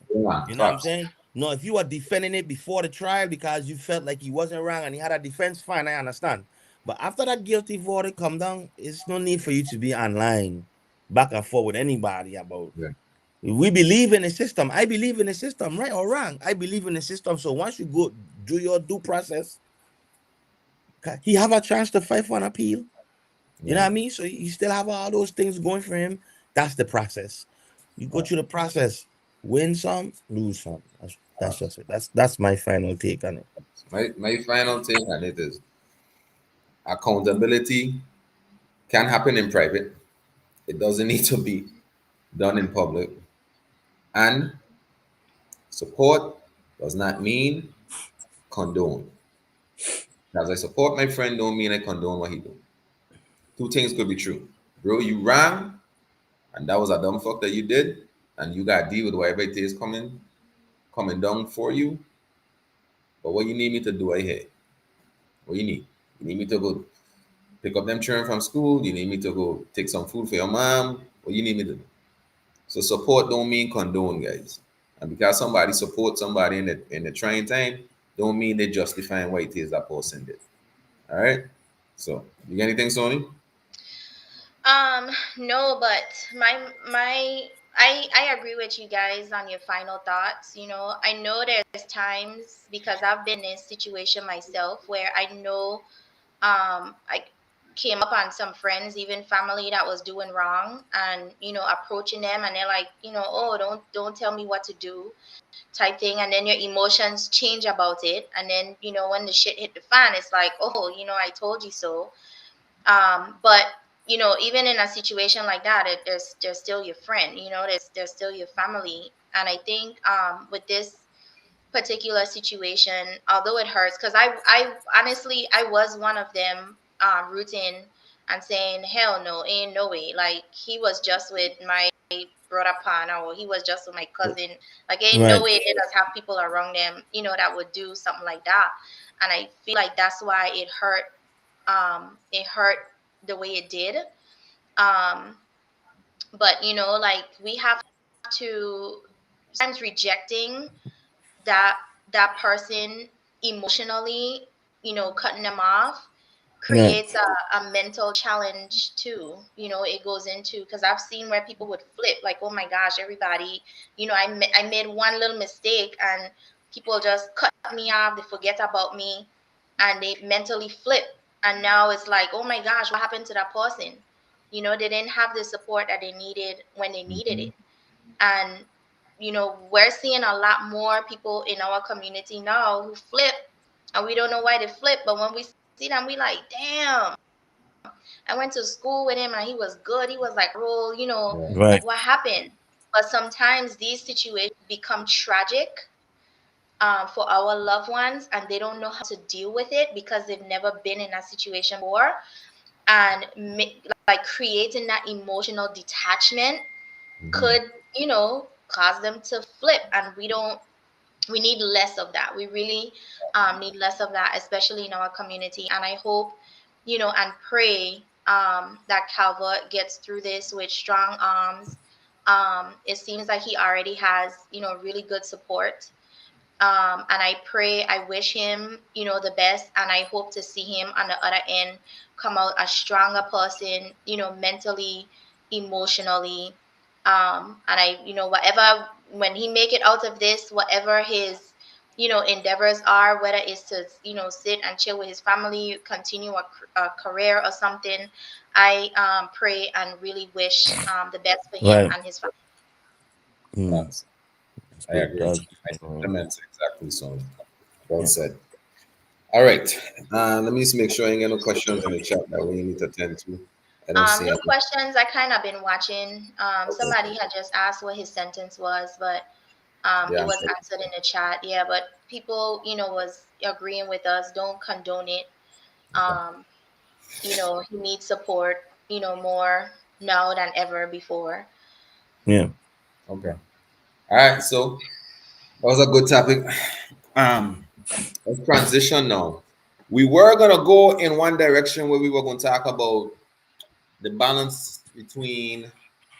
Speaker 3: You know what I'm saying? No, if you are defending it before the trial because you felt like he wasn't wrong and he had a defense, fine, I understand. But after that guilty verdict come down, it's no need for you to be online back and forth with anybody about. We believe in the system. I believe in the system, right or wrong. I believe in the system. So once you go do your due process, he have a chance to fight for an appeal. You know what I mean? So you still have all those things going for him. That's the process. You go through the process, win some, lose some. That's just it. That's my final take on it.
Speaker 2: My final take on it is accountability can happen in private. It doesn't need to be done in public. And support does not mean condone. As I support my friend, don't mean I condone what he do. Two things could be true. Bro, you ran, and that was a dumb fuck that you did, and you gotta deal with whatever it is coming down for you. But what you need me to do, I hear. What you need? You need me to go pick up them children from school. You need me to go take some food for your mom. What you need me to do? So support don't mean condone, guys. And because somebody supports somebody in the trying time, don't mean they justifying what it is that person did. All right. So you got anything, Sony?
Speaker 1: No, but I agree with you guys on your final thoughts. You know, I know there's times, because I've been in a situation myself where I know I came up on some friends, even family, that was doing wrong, and approaching them, and they're like, oh, don't tell me what to do, type thing. And then your emotions change about it, and then when the shit hit the fan, it's like, oh, I told you so. But you know, even in a situation like that, there's still your friend. You know, there's still your family. And I think with this particular situation, although it hurts, because I honestly I was one of them rooting and saying, hell no, ain't no way. Like he was just with my brother partner, or he was just with my cousin. Like ain't no
Speaker 3: Right.
Speaker 1: way they just have people around them, you know, that would do something like that. And I feel like that's why it hurt. It hurt the way it did. Um, but you know, like we have to sometimes rejecting that person emotionally, you know, cutting them off
Speaker 3: Right.
Speaker 1: creates a mental challenge too. You know, it goes into, because I've seen where people would flip like, oh my gosh, everybody, you know, I made one little mistake and people just cut me off, they forget about me, and they mentally flip. And now it's like, oh my gosh, what happened to that person? You know, they didn't have the support that they needed when they needed
Speaker 2: Mhm.
Speaker 1: it. And you know, we're seeing a lot more people in our community now who flip, and we don't know why they flip. But when we see them, we like, damn, I went to school with him and he was good. He was like, roll, you know,
Speaker 2: Yeah.
Speaker 3: Right.
Speaker 1: like what happened? But sometimes these situations become tragic for our loved ones, and they don't know how to deal with it because they've never been in that situation before. And like creating that emotional detachment
Speaker 2: Mhm.
Speaker 1: could, you know, cause them to flip. And we need less of that. We really need less of that, especially in our community. And I hope, you know, and pray that Calvert gets through this with strong arms. It seems like he already has, you know, really good support. And I pray, I wish him, you know, the best. And I hope to see him on the other end come out a stronger person, you know, mentally, emotionally. And I, you know, whatever, when he make it out of this, whatever his, you know, endeavors are, whether it's to, you know, sit and chill with his family, continue a career or something, I pray and really wish the best for him
Speaker 3: Right.
Speaker 1: and his family.
Speaker 3: Mm.
Speaker 2: Facts.
Speaker 3: That's
Speaker 2: I
Speaker 3: good.
Speaker 2: agree.
Speaker 3: Doug.
Speaker 2: I sentiments exactly so. Well
Speaker 3: Yeah.
Speaker 2: said. All right. Let me just make sure I ain't got no questions in the chat that we need to attend to. I don't see
Speaker 1: No
Speaker 2: any.
Speaker 1: questions. I kind of been watching.
Speaker 2: Okay.
Speaker 1: Somebody had just asked what his sentence was, but it
Speaker 2: Yeah.
Speaker 1: was answered in the chat. Yeah, but people, you know, was agreeing with us. Don't condone it.
Speaker 2: Okay.
Speaker 1: Um, you know, he needs support, you know, more now than ever before.
Speaker 3: Yeah.
Speaker 2: Okay. All right. So that was a good topic. Um, let's transition now. We were gonna go in one direction where we were going to talk about the balance between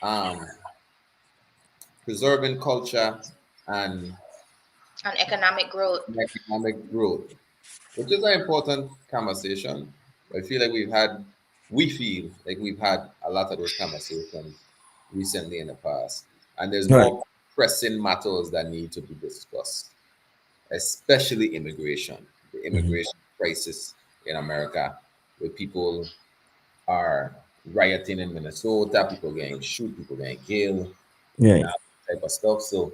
Speaker 2: um, preserving culture and
Speaker 1: And economic growth.
Speaker 2: economic growth, which is an important conversation. I feel like we feel like we've had a lot of those conversations recently in the past, and there's
Speaker 3: Right.
Speaker 2: more pressing matters that need to be discussed, especially immigration, the
Speaker 3: Hmm.
Speaker 2: immigration crisis in America, where people are rioting in Minnesota, people getting shot, people getting killed, and
Speaker 3: Yeah.
Speaker 2: all that type of stuff. So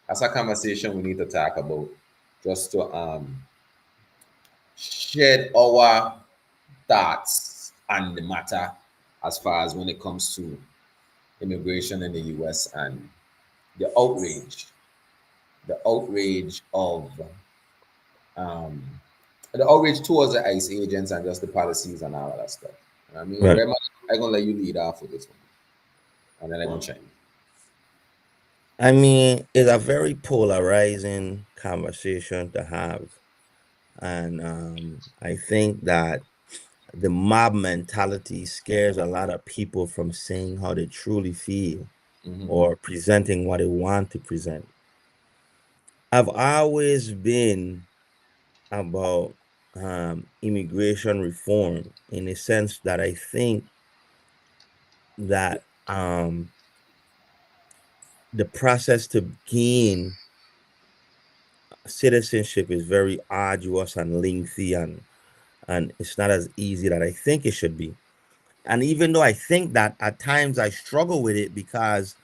Speaker 2: that's a conversation we need to talk about, just to shed our thoughts on the matter as far as when it comes to immigration in the US and the outrage of um, the outrage towards the ICE agents and just the policies and all of that stuff. I mean,
Speaker 3: Right.
Speaker 2: Rema, I'm gonna let you lead off with this one, and then I'm gonna change.
Speaker 3: I mean, it's a very polarizing conversation to have. And I think that the mob mentality scares a lot of people from saying how they truly feel
Speaker 2: Mm-hmm.
Speaker 3: or presenting what they want to present. I've always been about immigration reform in the sense that I think that the process to gain citizenship is very arduous and lengthy, and it's not as easy that I think it should be. And even though I think that at times I struggle with it because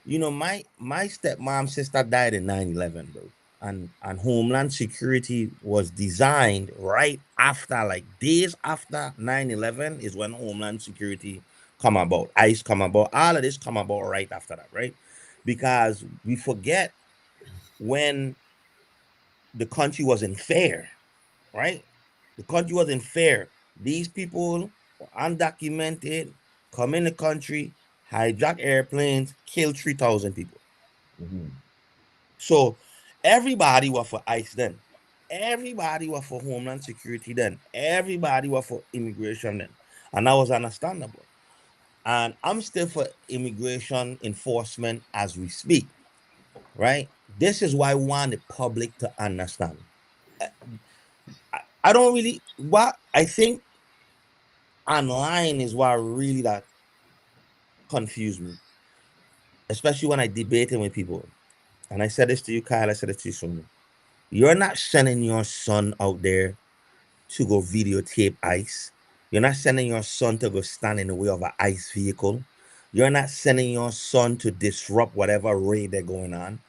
Speaker 3: my stepmom sister died in 9/11, bro. and Homeland Security was designed right after, like days after 9/11 is when Homeland Security come about, ICE come about, all of this come about right after that, right? Because we forget when the country wasn't fair, right? The country wasn't fair. These people were undocumented, come in the country, hijack airplanes, kill 3,000 people.
Speaker 2: Mhm.
Speaker 3: So everybody was for ICE then. Everybody was for Homeland Security then. Everybody was for immigration then. And that was understandable. And I'm still for immigration enforcement as we speak, right? This is why I want the public to understand. I don't really, what I think online is what really that confused me, especially when I debating with people. And I said this to you, Kyle, I said it to you, Sonia. You're not sending your son out there to go videotape ICE. You're not sending your son to go stand in the way of an ICE vehicle. You're not sending your son to disrupt whatever raid they're going on.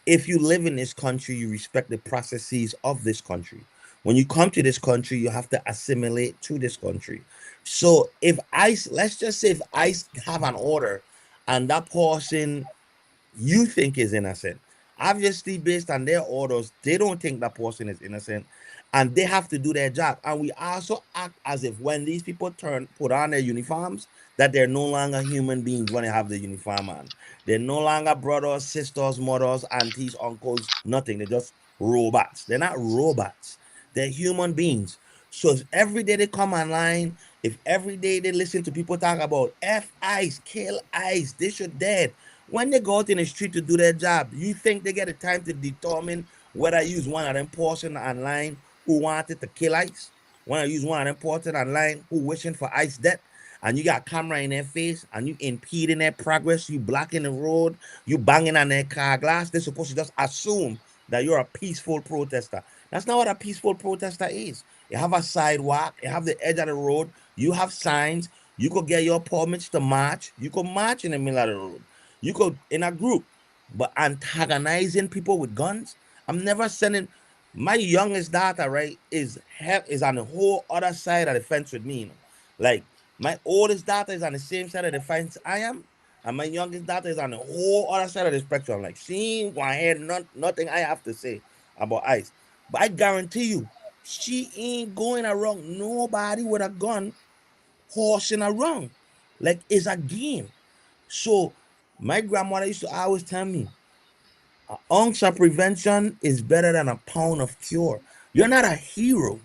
Speaker 3: If you live in this country, you respect the processes of this country. When you come to this country, you have to assimilate to this country. So if ICE, let's just say if ICE have an order and that person you think is innocent. Obviously, based on their orders, they don't think that person is innocent, and they have to do their job. And we also act as if when these people put on their uniforms, that they're no longer human beings when they have the uniform on. They're no longer brothers, sisters, mothers, aunties, uncles, nothing. They're just robots. They're not robots. They're human beings. So if every day they come online, if every day they listen to people talk about F ICE, kill ICE, they should dead. When they go out in the street to do their job, you think they get the time to determine whether use one of them person online who wanted to kill ICE? When I use one of them person online who wishing for ICE death? And you got camera in their face and you impeding their progress, you blocking the road, you banging on their car glass, they're supposed to just assume that you're a peaceful protester. That's not what a peaceful protester is. You have a sidewalk, you have the edge of the road, you have signs, you could get your permits to march, you could march in the middle of the road. You could in a group, but antagonizing people with guns. I'm never sending my youngest daughter, right, is on the whole other side of the fence with me. Like my oldest daughter is on the same side of the fence I am, and my youngest daughter is on the whole other side of the spectrum. Like she ain't gonna hear nothing I have to say about ICE. But I guarantee you, she ain't going around nobody with a gun horsing around. Like it's a game. So my grandmother used to always tell me, an ounce of prevention is better than a pound of cure. You're not a hero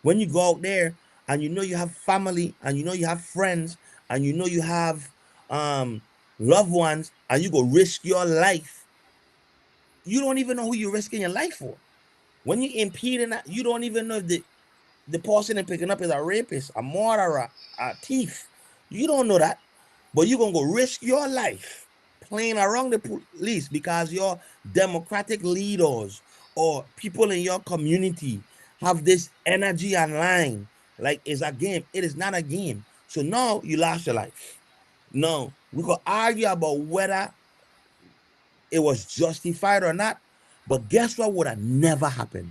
Speaker 3: when you go out there and you know you have family and you know you have friends and you know you have um loved ones and you go risk your life. You don't even know who you're risking your life for. When you impeding that, you don't even know if the person they're picking up is a rapist, a murderer, a thief. You don't know that, but you're gonna go risk your life playing around the police because your democratic leaders or people in your community have this energy online. Like it's a game. It is not a game. So now you lost your life. No, we could argue about whether it was justified or not, but guess what would have never happened?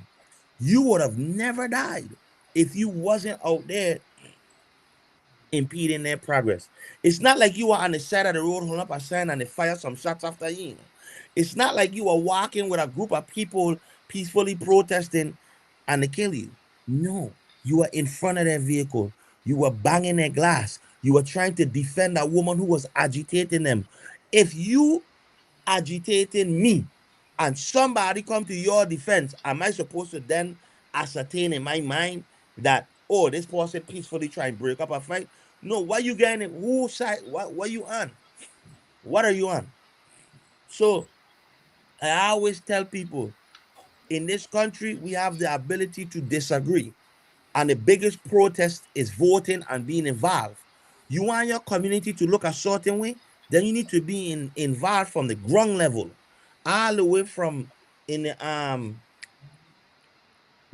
Speaker 3: You would have never died if you wasn't out there impeding their progress. It's not like you were on the side of the road holding up a sign and they fire some shots after you. It's not like you were walking with a group of people peacefully protesting and they kill you. No, you were in front of their vehicle. You were banging their glass. You were trying to defend a woman who was agitating them. If you agitating me and somebody come to your defense, am I supposed to then ascertain in my mind that, oh, this person peacefully try and break up a fight? No, what you getting? Who side? What you on? What are you on? So I always tell people in this country we have the ability to disagree, and the biggest protest is voting and being involved. You want your community to look a certain way, then you need to be involved from the ground level, all the way from in the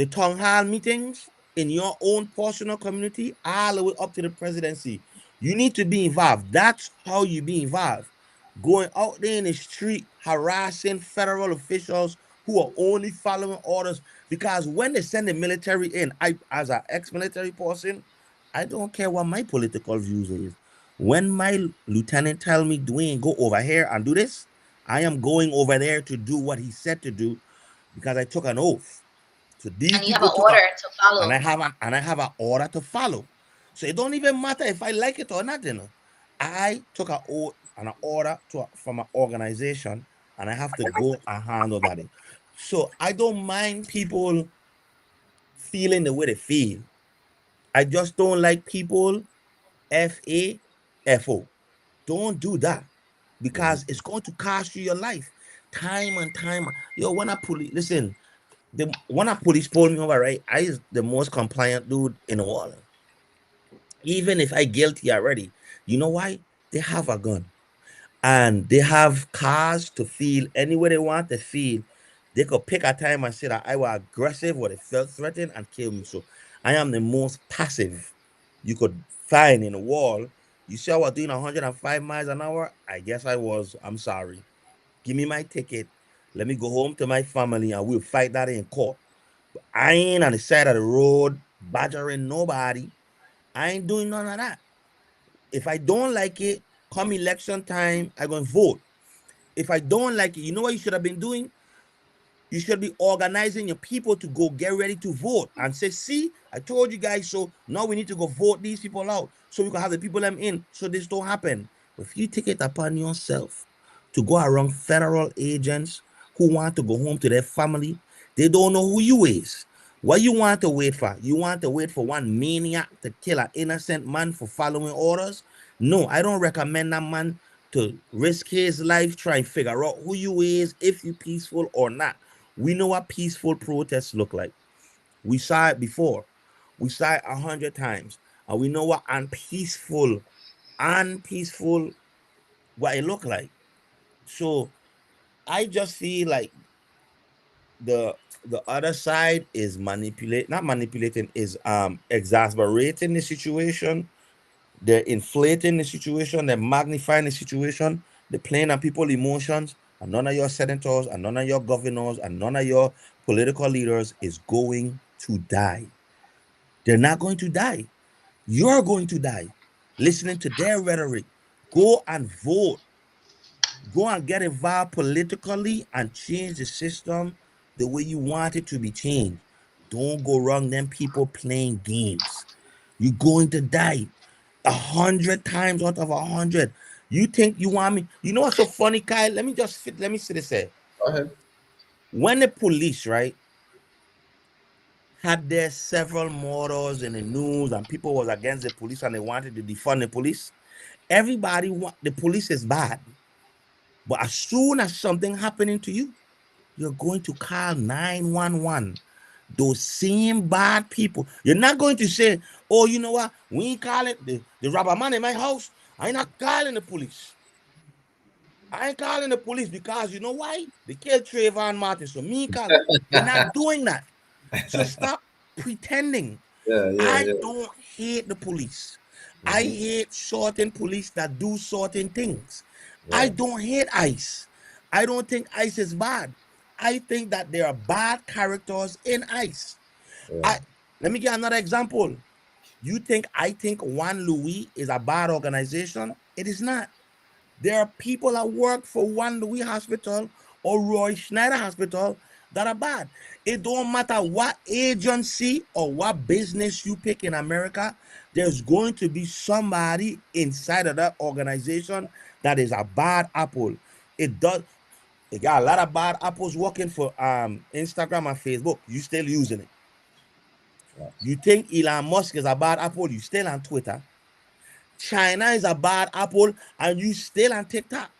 Speaker 3: town hall meetings in your own personal community, all the way up to the presidency. You need to be involved. That's how you be involved. Going out there in the street harassing federal officials who are only following orders. Because when they send the military in, I, as an ex-military person, I don't care what my political views is. When my lieutenant tell me, Dwayne, go over here and do this, I am going over there to do what he said to do because I took an oath. So these
Speaker 1: And you have
Speaker 3: people
Speaker 1: an
Speaker 3: took a,
Speaker 1: order to follow.
Speaker 3: and I have an order to follow. So it don't even matter if I like it or not. You know, I took an oath and an order from an organization, and I have to go and handle that. So I don't mind people feeling the way they feel. I just don't like people FAFO. Don't do that because it's going to cost you your life, time and time. Yo, when I police listen, when a police pull me over, right, I is the most compliant dude in the world. Even if I guilty already, you know why? They have a gun and they have cars to feel anywhere they want to feel. They could pick a time and say that I was aggressive or they felt threatened and kill me. So I am the most passive you could find in the wall. You see I was doing 105 miles an hour? I guess I was. I'm sorry. Give me my ticket. Let me go home to my family and we'll fight that in court. I ain't on the side of the road badgering nobody. I ain't doing none of that. If I don't like it, come election time, I gonna vote. If I don't like it, you know what you should have been doing? You should be organizing your people to go get ready to vote and say, see, I told you guys so. Now we need to go vote these people out so we can have the people them in so this don't happen. But if you take it upon yourself to go around federal agents who want to go home to their family, they don't know who you is. What you want to wait for? You want to wait for one maniac to kill an innocent man for following orders? No, I don't recommend that man to risk his life trying to figure out who you is, if you peaceful or not. We know what peaceful protests look like. We saw it before. We saw it 100 times. And we know what unpeaceful what it look like. So I just feel like the the other side is not manipulating, is exasperating the situation. They're inflating the situation, they're magnifying the situation, they're playing on people's emotions, and none of your senators, and none of your governors, and none of your political leaders is going to die. They're not going to die. You're going to die listening to their rhetoric. Go and vote. Go and get involved politically and change the system the way you want it to be changed. Don't go wrong them people playing games. You're going to die 100 times out of 100. You think you want me? You know what's so funny, Kyle? Let me see this here.
Speaker 2: Go ahead.
Speaker 3: When the police, right, had their several murders in the news and people was against the police and they wanted to defund the police, everybody want the police is bad. But as soon as something happening to you, you're going to call 911. Those same bad people. You're not going to say, oh, you know what? We ain't calling the robber man in my house. I ain't not calling the police. I ain't calling the police because you know why? They killed Trayvon Martin. So me calling. You're not doing that. So stop pretending. I don't hate the police. I hate certain police that do certain things. I don't hate ICE. I don't think ICE is bad. I think that there are bad characters in ICE. Let me give another example. I think Juan Louis is a bad organization? It is not. There are people that work for Juan Louis Hospital or Roy Schneider Hospital that are bad. It don't matter what agency or what business you pick in America, there's going to be somebody inside of that organization that is a bad apple. It got a lot of bad apples working for Instagram and Facebook. You still using it. You think Elon Musk is a bad apple, you still on Twitter. China is a bad apple and you still on TikTok.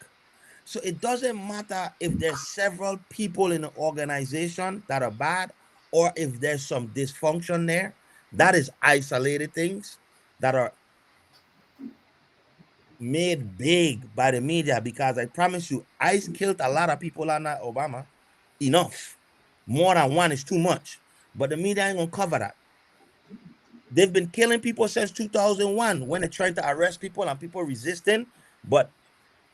Speaker 3: So it doesn't matter if there's several people in the organization that are bad or if there's some dysfunction there. That is isolated things that are made big by the media, because I promise you, ICE killed a lot of people under Obama. Enough. More than one is too much. But the media ain't gonna cover that. They've been killing people since 2001 when they tried to arrest people and people resisting, but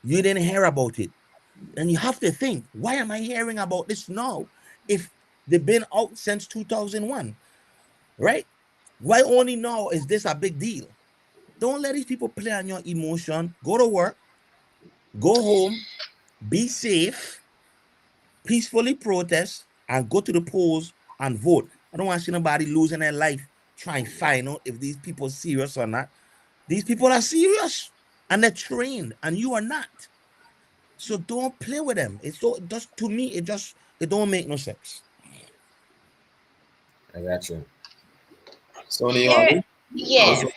Speaker 3: you didn't hear about it. And you have to think, why am I hearing about this now? if they've been out since 2001, right? Why only now is this a big deal? Don't let these people play on your emotion. Go to work, go home, be safe, peacefully protest, and go to the polls and vote. I don't want to see nobody losing their life trying to find out if these people are serious or not. These people are serious and they're trained, and you are not. So don't play with them. It's so just to me, it don't make no sense.
Speaker 2: I got you. Sony, you want
Speaker 1: Here,
Speaker 2: me?
Speaker 1: yeah,
Speaker 2: Also,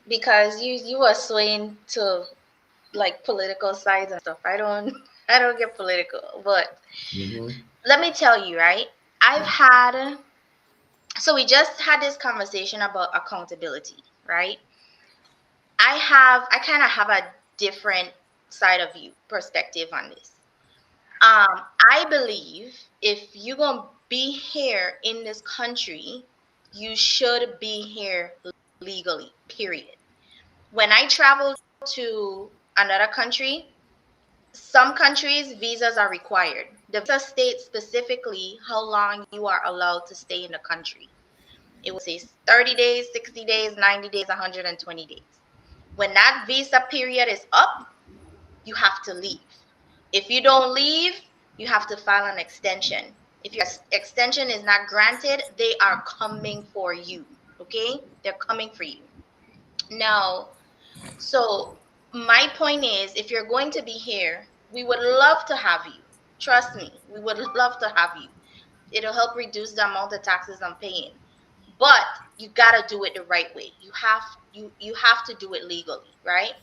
Speaker 1: because you are swaying to like political sides and stuff. I don't I don't get political, but
Speaker 2: mhm.
Speaker 1: let me tell you, right? I've had so we just had this conversation about accountability, right? I kind of have a different side of view perspective on this. I believe if you're gonna be here in this country, you should be here legally. Period. When I travel to another country, some countries visas are required. The visa states specifically how long you are allowed to stay in the country. It will say 30 days, 60 days, 90 days, 120 days. When that visa period is up, you have to leave. If you don't leave, you have to file an extension. If your extension is not granted, they are coming for you. Okay? They're coming for you. Now, so my point is if you're going to be here, we would love to have you. Trust me, we would love to have you. It'll help reduce the amount of taxes I'm paying. But you gotta do it the right way. You have to do it legally, right?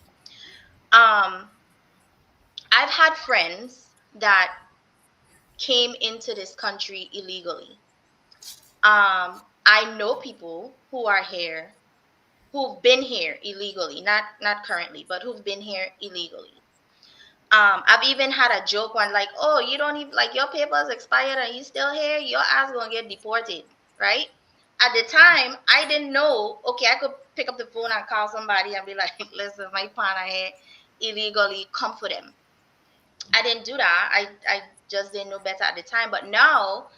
Speaker 1: Um, I've had friends that came into this country illegally. I know people who are here who've been here illegally, not currently, but who've been here illegally. I've even had a joke one like, "Oh, you don't even like your papers expired and you still here? Your ass gonna get deported, right?" At the time, I didn't know. Okay, I could pick up the phone and call somebody and be like, "Listen, my partner here illegally, come for them." I didn't do that. I just didn't know better at the time. But now,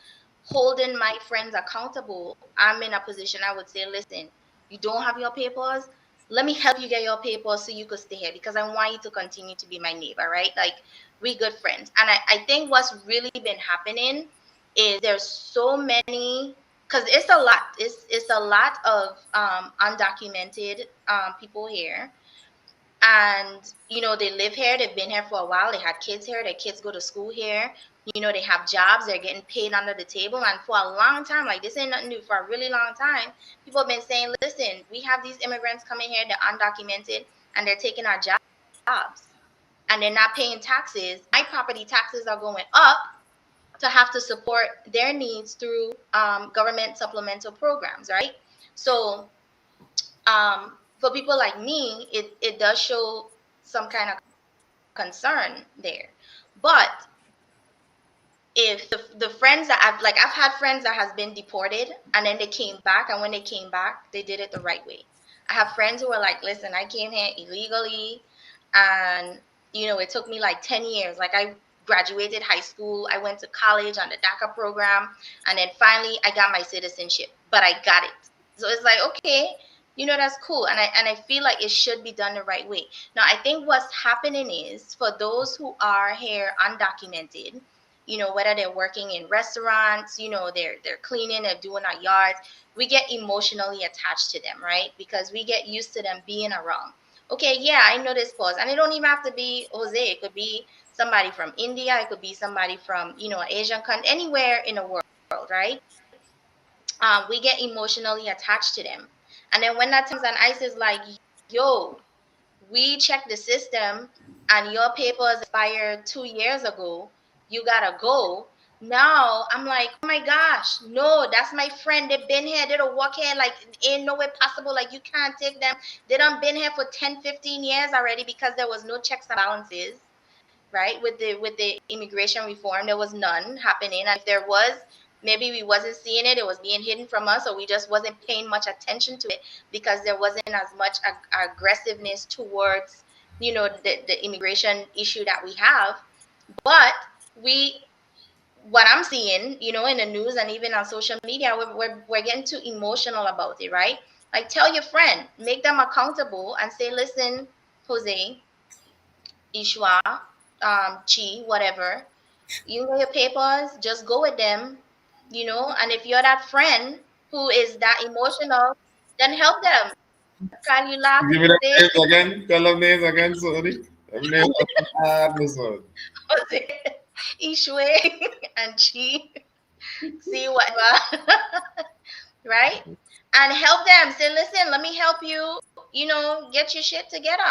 Speaker 1: holding my friends accountable, I'm in a position I would say, listen, you don't have your papers. Let me help you get your papers so you could stay here because I want you to continue to be my neighbor, right? Like we good friends. And I think what's really been happening is there's so many because it's a lot. It's a lot of undocumented people here, and they live here, they've been here for a while, they had kids here, their kids go to school here, they have jobs, they're getting paid under the table. And for a long time, like this ain't nothing new, for a really long time, people have been saying, listen, we have these immigrants coming here, they're undocumented, and they're taking our jobs and they're not paying taxes. My property taxes are going up to have to support their needs through government supplemental programs, right? So for people like me, it does show some kind of concern there. But if the friends that I've had friends that has been deported and then they came back, and when they came back, they did it the right way. I have friends who are like, listen, I came here illegally, and it took me like 10 years. Like I graduated high school, I went to college on the DACA program, and then finally I got my citizenship, but I got it. So it's like, okay, that's cool. And I feel like it should be done the right way. Now, I think what's happening is for those who are here undocumented, whether they're working in restaurants, they're cleaning, they're doing our yards, we get emotionally attached to them, right? Because we get used to them being around. Okay, yeah, I know this pause. And it don't even have to be Jose. It could be somebody from India. It could be somebody from, an Asian country, anywhere in the world, right? We get emotionally attached to them. And then when that comes and ICE is like, yo, we checked the system and your papers expired 2 years ago, you gotta go. Now I'm like, oh my gosh, no, that's my friend. They've been here, they don't work here, like ain't no way possible. Like you can't take them. They done been here for 10, 15 years already because there was no checks and balances, right? With the immigration reform, there was none happening. And if there was, maybe we wasn't seeing it, it was being hidden from us, or we just wasn't paying much attention to it because there wasn't as much aggressiveness towards the immigration issue that we have. But we what I'm seeing, you know, in the news and even on social media, we're getting too emotional about it, right? Like, tell your friend, make them accountable, and say, listen, Jose, Ishwa, Chi, whatever, you know your papers, just go with them, you know. And if you're that friend who is that emotional, then help them. Can you laugh
Speaker 2: Give
Speaker 1: and
Speaker 2: me that
Speaker 1: say,
Speaker 2: names again. Tell them names again, sorry. Them names are episode.
Speaker 1: Jose, Ishwe, and Chi, see whatever, right? And help them. Say, listen, let me help you, you know, get your shit together.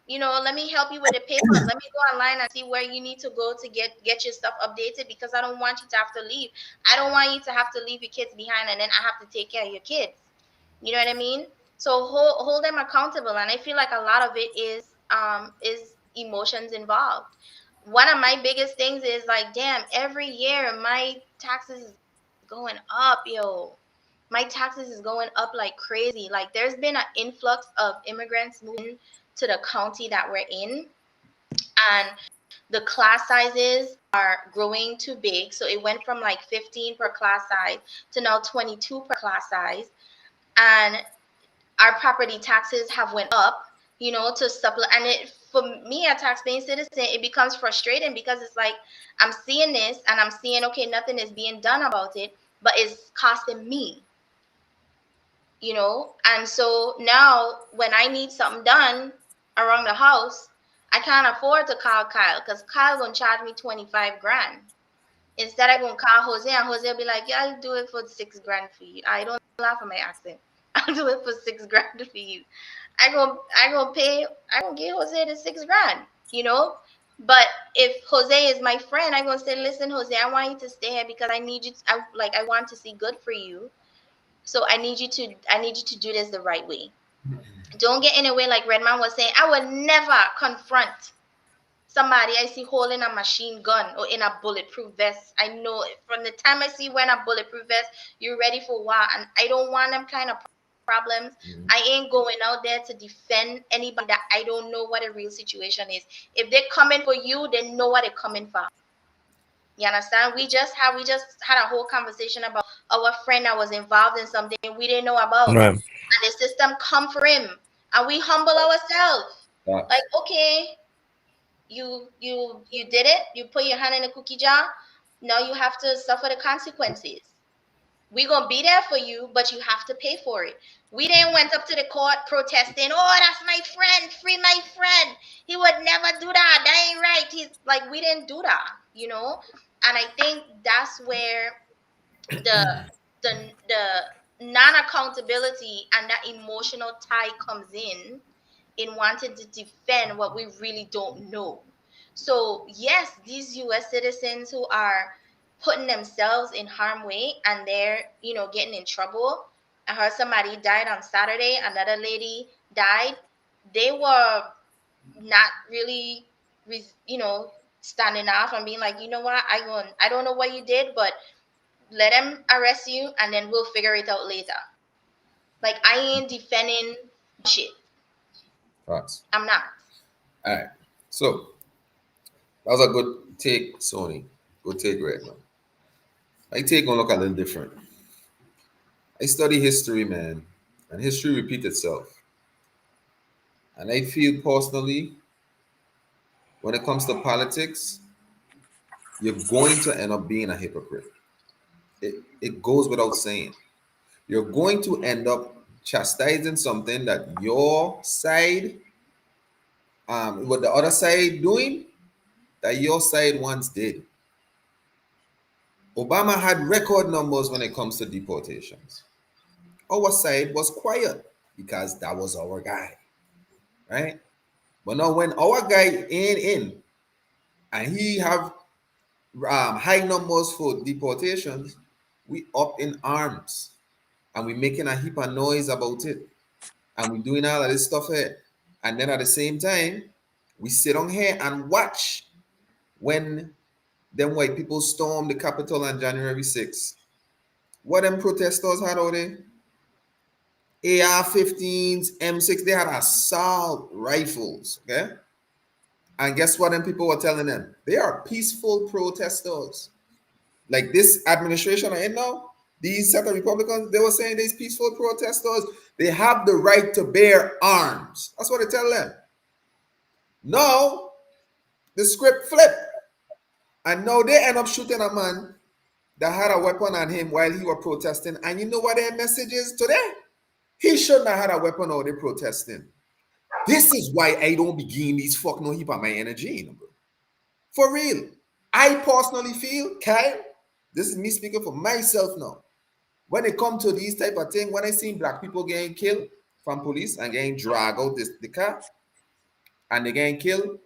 Speaker 1: You know, let me help you with the papers. Let me go online and see where you need to go to get your stuff updated, because I don't want you to have to leave. I don't want you to have to leave your kids behind and then I have to take care of your kids. You know what I mean? So hold them accountable. And I feel like a lot of it is emotions involved. One of my biggest things is like, damn, every year my taxes is going up, yo. My taxes is going up like crazy. Like, there's been an influx of immigrants moving to the county that we're in, and the class sizes are growing too big. So it went from like 15 per class size to now 22 per class size. And our property taxes have went up, you know, to supplement. And it, for me, a tax-paying citizen, it becomes frustrating, because it's like, I'm seeing this and I'm seeing, okay, nothing is being done about it, but it's costing me, you know. And so now when I need something done around the house, I can't afford to call Kyle, because Kyle gonna charge me 25 grand. Instead, I gonna call Jose, and Jose will be like, yeah, I'll do it for 6 grand for you. I don't laugh at my accent. I'll do it for 6 grand for you. I gonna give Jose the 6 grand, you know. But if Jose is my friend, I'm gonna say, listen, Jose, I want you to stay here because I need you to, I want to see good for you. So I need you to do this the right way. Don't get in the way, like Redman was saying. I would never confront somebody I see holding a machine gun or in a bulletproof vest. I know from the time I see wearing a bulletproof vest, you're ready for war. And I don't want them kind of problems. I ain't going out there to defend anybody that I don't know what a real situation is. If they're coming for you, they know what they're coming for. You understand? We just had a whole conversation about our friend that was involved in something we didn't know about.
Speaker 3: Right.
Speaker 1: And the system come for him. And we humble ourselves. Like, okay, you did it, you put your hand in the cookie jar, now you have to suffer the consequences. We're gonna be there for you, but you have to pay for it. We then went up to the court protesting, oh, that's my friend, free my friend, he would never do that ain't right. He's like, we didn't do that, you know. And I think that's where the non-accountability and that emotional tie comes in wanting to defend what we really don't know. So yes, these US citizens who are putting themselves in harm's way and they're, you know, getting in trouble. I heard somebody died on Saturday, another lady died. They were not really, you know, standing off and being like, you know what, I don't know what you did, but let them arrest you and then we'll figure it out later. Like, I ain't defending shit.
Speaker 2: Thoughts.
Speaker 1: I'm not.
Speaker 2: All right. So that was a good take, Sony. Good take, Redman. My take gonna look a little different. I study history, man, and history repeats itself. And I feel personally, when it comes to politics, you're going to end up being a hypocrite. It goes without saying. You're going to end up chastising something that your side, what the other side doing, that your side once did. Obama had record numbers when it comes to deportations. Our side was quiet because that was our guy, right? But now when our guy ain't in and he have high numbers for deportations, we up in arms and we making a heap of noise about it and we doing all of this stuff here. And then at the same time, we sit on here and watch when them white people storm the Capitol on January 6th. What them protesters had out there? AR-15s, M6, they had assault rifles, okay? And guess what? Them people were telling them they are peaceful protesters. Like this administration are in now, these set of Republicans, they were saying these peaceful protesters, they have the right to bear arms. That's what they tell them. No, the script flipped. And now they end up shooting a man that had a weapon on him while he was protesting. And you know what their message is today? He shouldn't have had a weapon while they protesting. This is why I don't begin these fuck no heap of my energy in, bro. For real. I personally feel, Kyle, this is me speaking for myself now. When it comes to these type of things, when I see black people getting killed from police and getting dragged out the car and they getting killed,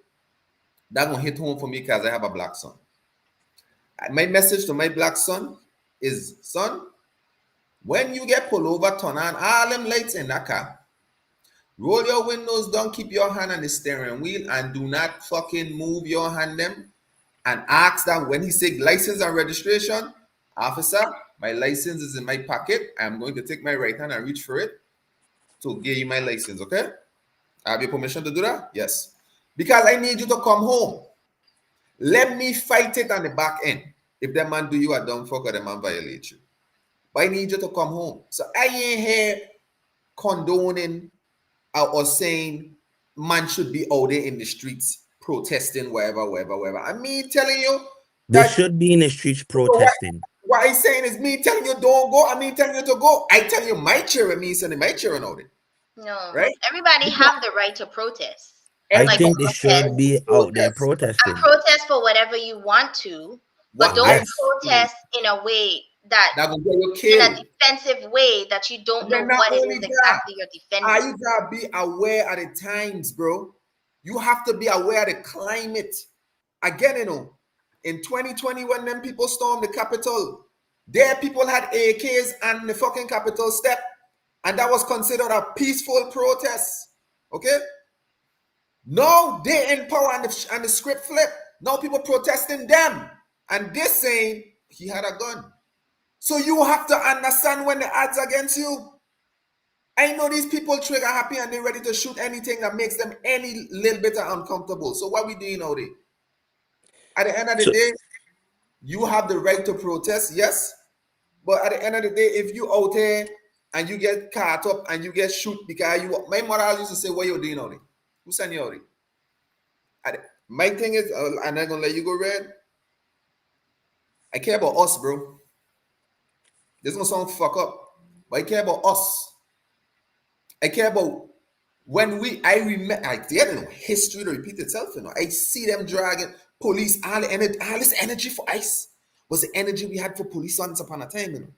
Speaker 2: that gonna hit home for me because I have a black son. My message to my black son is, son, when you get pulled over, turn on all them lights in that car. Roll your windows down, keep your hand on the steering wheel, and do not fucking move your hand them. And ask them when he say license and registration, officer, my license is in my pocket. I'm going to take my right hand and reach for it to give you my license, okay? I have your permission to do that? Yes. Because I need you to come home. Let me fight it on the back end. If that man do you a dumb fuck or the man violate you. But I need you to come home. So I ain't here condoning or saying man should be out there in the streets protesting, wherever. I mean, telling you
Speaker 3: They should be in the streets protesting.
Speaker 2: What he's saying is me telling you don't go. I mean, telling you to go. I tell you my children, me sending my children out there.
Speaker 1: No,
Speaker 2: right?
Speaker 1: Everybody have the right to protest.
Speaker 3: I think they should be out there protesting.
Speaker 1: And protest for whatever you want to, but don't protest in a way that
Speaker 2: will get you killed.
Speaker 1: In a defensive way that you don't know what it is exactly you're defending.
Speaker 2: You gotta be aware of the times, bro. You have to be aware of the climate. Again, you know, in 2020, when them people stormed the Capitol, there people had AKs on the fucking Capitol step, and that was considered a peaceful protest. Okay? Now they in power and the script flip. Now people protesting them. And this saying he had a gun. So you have to understand when the odds against you. I know these people trigger happy and they're ready to shoot anything that makes them any little bit uncomfortable. So what we doing out there? At the end of the day, you have the right to protest, yes. But at the end of the day, if you out there and you get caught up and you get shoot because you, my mother used to say, what you doing out there? Who sent you out there? My thing is, I'm not gonna let you go, Red. I care about us, bro. This is gonna sound fuck up, but I care about us. I care about when I remember, history to repeat itself, you know. I see them dragging police, all this energy for ICE was the energy we had for police once upon a time, you know.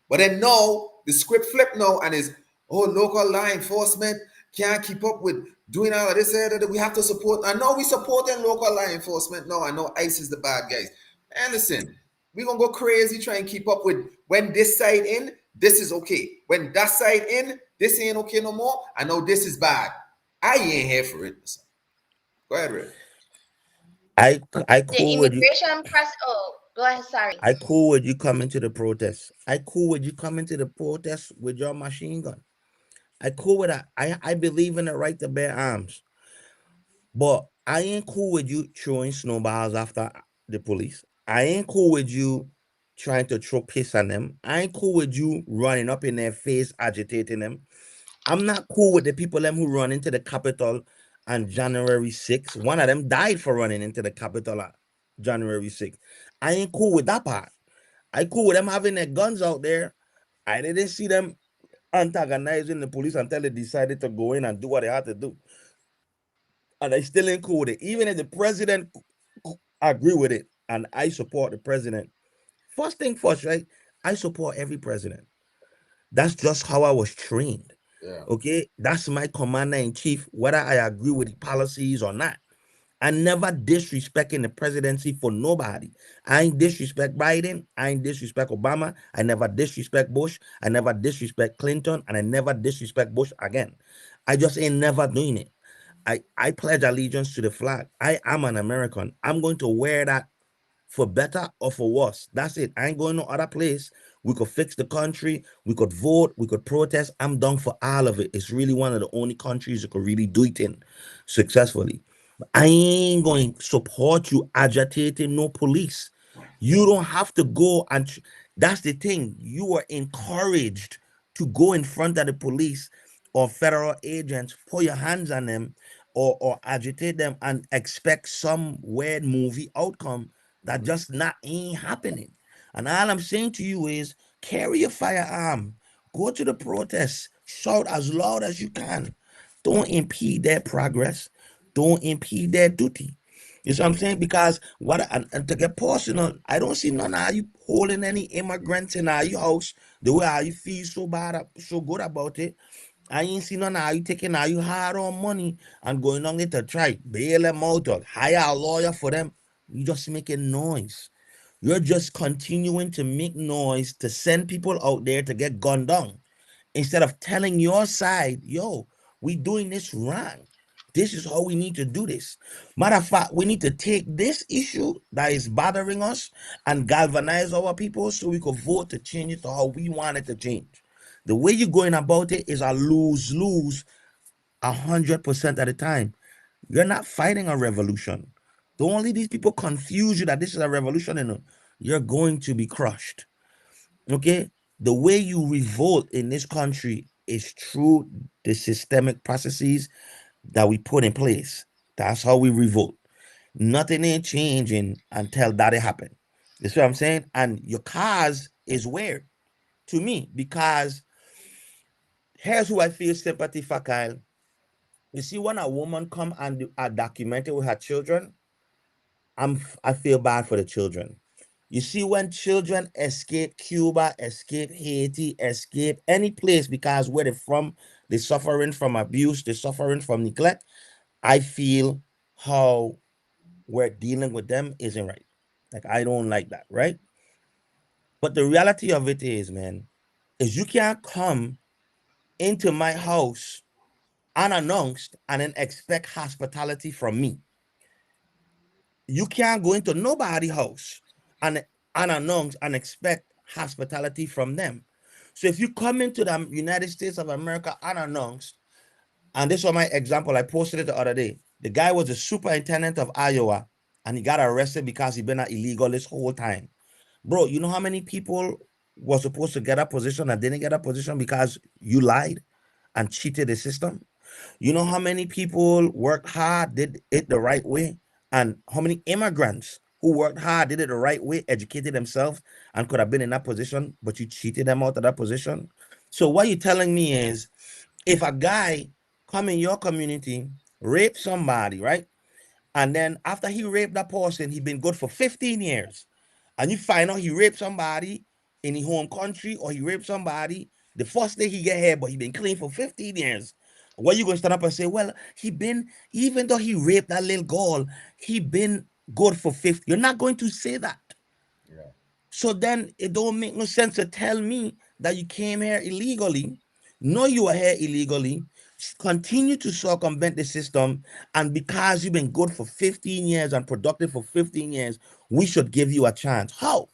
Speaker 2: But then now, the script flip now and is, local law enforcement can't keep up with doing all of this, we have to support. I know we supporting local law enforcement. No, I know ICE is the bad guys. And listen, we're going to go crazy trying to keep up with when this side in, this is okay. When that side in, this ain't okay no more. I know this is bad. I ain't here for it. Go ahead, Red.
Speaker 3: I
Speaker 1: cool the immigration press. Oh, go ahead. Sorry.
Speaker 3: I cool with you coming to the protest. I cool with you coming to the protest with your machine gun. I cool with that. I believe in the right to bear arms. But I ain't cool with you throwing snowballs after the police. I ain't cool with you trying to throw piss on them. I ain't cool with you running up in their face, agitating them. I'm not cool with the people them who run into the Capitol on January 6th. One of them died for running into the Capitol on January 6th. I ain't cool with that part. I cool with them having their guns out there. I didn't see them antagonizing the police until they decided to go in and do what they had to do. And I still ain't cool with it. Even if the president agree with it, and I support the president. First thing first, right? I support every president. That's just how I was trained.
Speaker 2: Yeah.
Speaker 3: Okay? That's my commander-in-chief, whether I agree with the policies or not. I never disrespecting the presidency for nobody. I ain't disrespect Biden. I ain't disrespect Obama. I never disrespect Bush. I never disrespect Clinton. And I never disrespect Bush again. I just ain't never doing it. I pledge allegiance to the flag. I am an American. I'm going to wear that for better or for worse. That's it. I ain't going no other place. We could fix the country. We could vote. We could protest. I'm down for all of it. It's really one of the only countries that could really do it in successfully. I ain't going to support you agitating no police. You don't have to go and that's the thing. You are encouraged to go in front of the police or federal agents, put your hands on them or agitate them and expect some weird movie outcome that just not ain't happening. And all I'm saying to you is carry your firearm, go to the protests, shout as loud as you can. Don't impede their progress. Don't impede their duty. You see what I'm saying? Because and to get personal, I don't see none of you holding any immigrants in your house the way how you feel so good about it. I ain't seen none of you taking all you hard on money and going on it to try bail them out or hire a lawyer for them. You just making noise. You're just continuing to make noise to send people out there to get gunned down instead of telling your side, yo, we doing this wrong. This is how we need to do this. Matter of fact, we need to take this issue that is bothering us and galvanize our people so we could vote to change it to how we want it to change. The way you're going about it is a lose-lose 100% of the time. You're not fighting a revolution. Don't let these people confuse you that this is a revolution and you're going to be crushed. Okay, the way you revolt in this country is through the systemic processes that we put in place. That's how we revolt. Nothing ain't changing until that happen. You see what I'm saying? And your cause is weird to me because here's who I feel sympathy for, Kyle. You see, when a woman come and documented with her children, I feel bad for the children. You see, when children escape Cuba, escape Haiti, escape any place because where they're from, they're suffering from abuse, they're suffering from neglect. I feel how we're dealing with them isn't right. Like I don't like that, right? But the reality of it is, man, is you can't come into my house unannounced and then expect hospitality from me. You can't go into nobody's house and unannounced and expect hospitality from them. So if you come into the United States of America unannounced, and this was my example, I posted it the other day. The guy was the superintendent of Iowa, and he got arrested because he been an illegal this whole time. Bro, you know how many people were supposed to get a position and didn't get a position because you lied and cheated the system? You know how many people worked hard, did it the right way, and how many immigrants who worked hard, did it the right way, educated themselves, and could have been in that position, but you cheated them out of that position? So what you're telling me is, if a guy come in your community, rape somebody, right? And then after he raped that person, he been good for 15 years. And you find out he raped somebody in his home country or he raped somebody the first day he get here, but he been clean for 15 years. What you gonna stand up and say, well, he been, even though he raped that little girl, he been good for 50. You're not going to say that.
Speaker 2: Yeah.
Speaker 3: So then it don't make no sense to tell me that you came here illegally. No, you are here illegally. Continue to circumvent the system. And because you've been good for 15 years and productive for 15 years, we should give you a chance. How?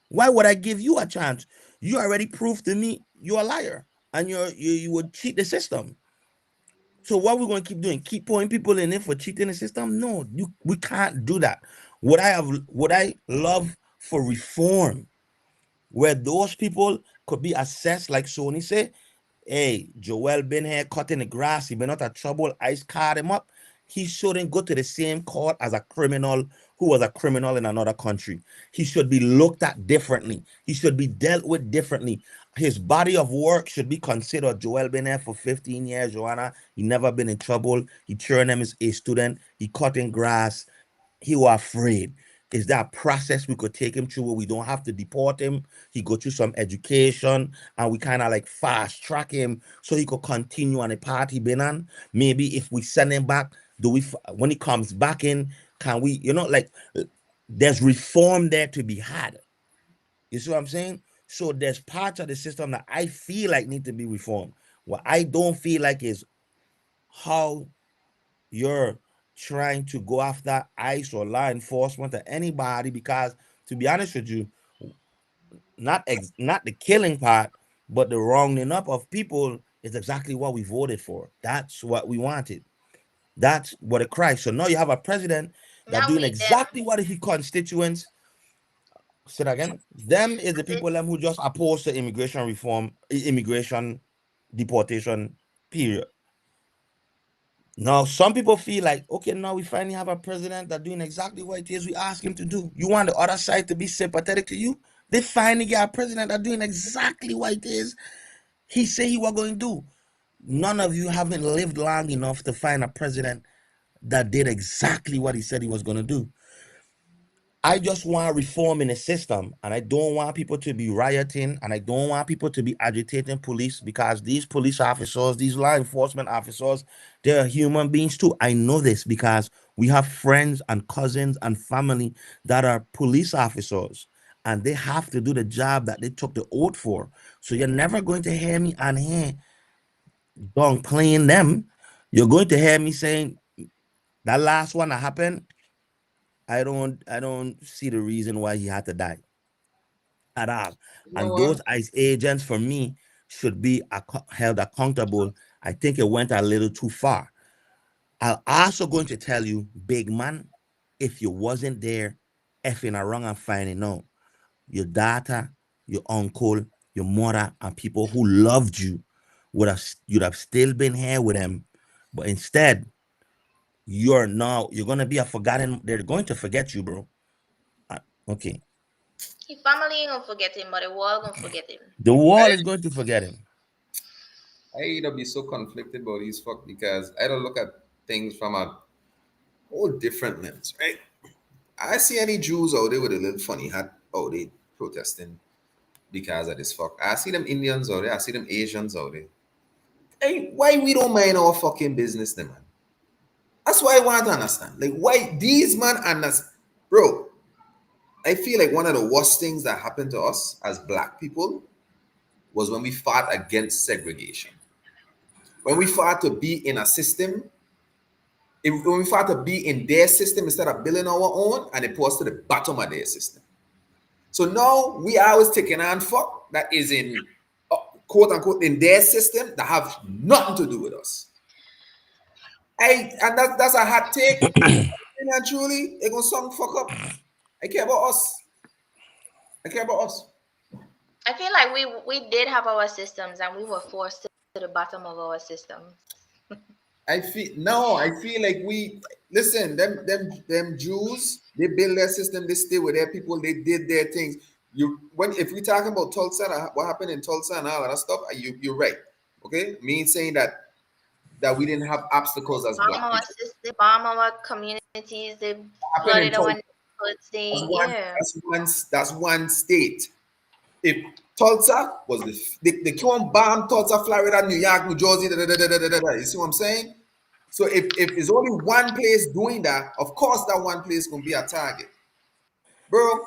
Speaker 3: Why would I give you a chance? You already proved to me you're a liar and you would cheat the system. So what we're going to keep doing? Keep putting people in it for cheating the system? No, we can't do that. What I love for reform, where those people could be assessed, like Sony said, hey, Joel been here cutting the grass, he been out of trouble, ICE caught him up. He shouldn't go to the same court as a criminal who was a criminal in another country. He should be looked at differently. He should be dealt with differently. His body of work should be considered. Joel been here for 15 years, Joanna. He never been in trouble. He turned him as a student. He cutting grass. He was afraid. Is that a process we could take him through where we don't have to deport him? He go through some education and we kind of like fast track him so he could continue on the path he been on. Maybe if we send him back, when he comes back in, can we, like there's reform there to be had. You see what I'm saying? So there's parts of the system that I feel like need to be reformed. What I don't feel like is how you're trying to go after ICE or law enforcement or anybody, because to be honest with you, not the killing part, but the rounding up of people is exactly what we voted for. That's what we wanted. That's what it cries. So now you have a president that
Speaker 1: Now
Speaker 3: doing
Speaker 1: we them.
Speaker 3: exactly what his constituents. Say that again. Them is the people them who just oppose the immigration reform, immigration deportation period. Now, some people feel like, okay, now we finally have a president that doing exactly what it is we ask him to do. You want the other side to be sympathetic to you? They finally get a president that doing exactly what it is he said he was going to do. None of you haven't lived long enough to find a president that did exactly what he said he was going to do. I just want reform in the system, and I don't want people to be rioting, and I don't want people to be agitating police, because these police officers, these law enforcement officers, they're human beings too. I know this because we have friends and cousins and family that are police officers, and they have to do the job that they took the oath for. So you're never going to hear me on here playing them. You're going to hear me saying that last one that happened. I don't see the reason why he had to die at all.
Speaker 2: You know
Speaker 3: And
Speaker 2: what?
Speaker 3: those ICE agents for me should be held accountable. I think it went a little too far. I'm also going to tell you, big man, if you wasn't there effing around and finding out, your daughter, your uncle, your mother, and people who loved you you'd have still been here with them. But instead, you're gonna be a forgotten. They're going to forget you, bro. Okay.
Speaker 1: His family ain't gonna forget him, but the world gonna forget him.
Speaker 3: The world is going to forget him.
Speaker 2: I either be so conflicted about these fuck because I don't look at things from a whole different lens, right? I see any Jews out there with a little funny hat out there protesting because of this fuck. I see them Indians out there, I see them Asians out there. Hey, why we don't mind our fucking business, then, man? That's why I want to understand. Like, why these man understand, bro? I feel like one of the worst things that happened to us as black people was when we fought against segregation. When we fought to be in a system, when we fought to be in their system instead of building our own, and it put us to the bottom of their system. So now we are always taking on fuck that is in quote unquote in their system that have nothing to do with us. And that's a hot take. And truly, it gonna sum fuck up. I care about us. I care about us.
Speaker 1: I feel like we did have our systems and we were forced to the bottom of our systems.
Speaker 2: I feel like we listen, them Jews, they build their system, they stay with their people, they did their things. If we're talking about Tulsa, what happened in Tulsa and all of that stuff, you're right. Okay? Me saying that we didn't have obstacles as black people.
Speaker 1: They bomb our communities, they flooded our neighborhoods.
Speaker 2: That's one state. If Tulsa was they can't bomb Tulsa, Florida, New York, New Jersey, you see what I'm saying? So if there's only one place doing that, of course that one place gonna be a target. Bro,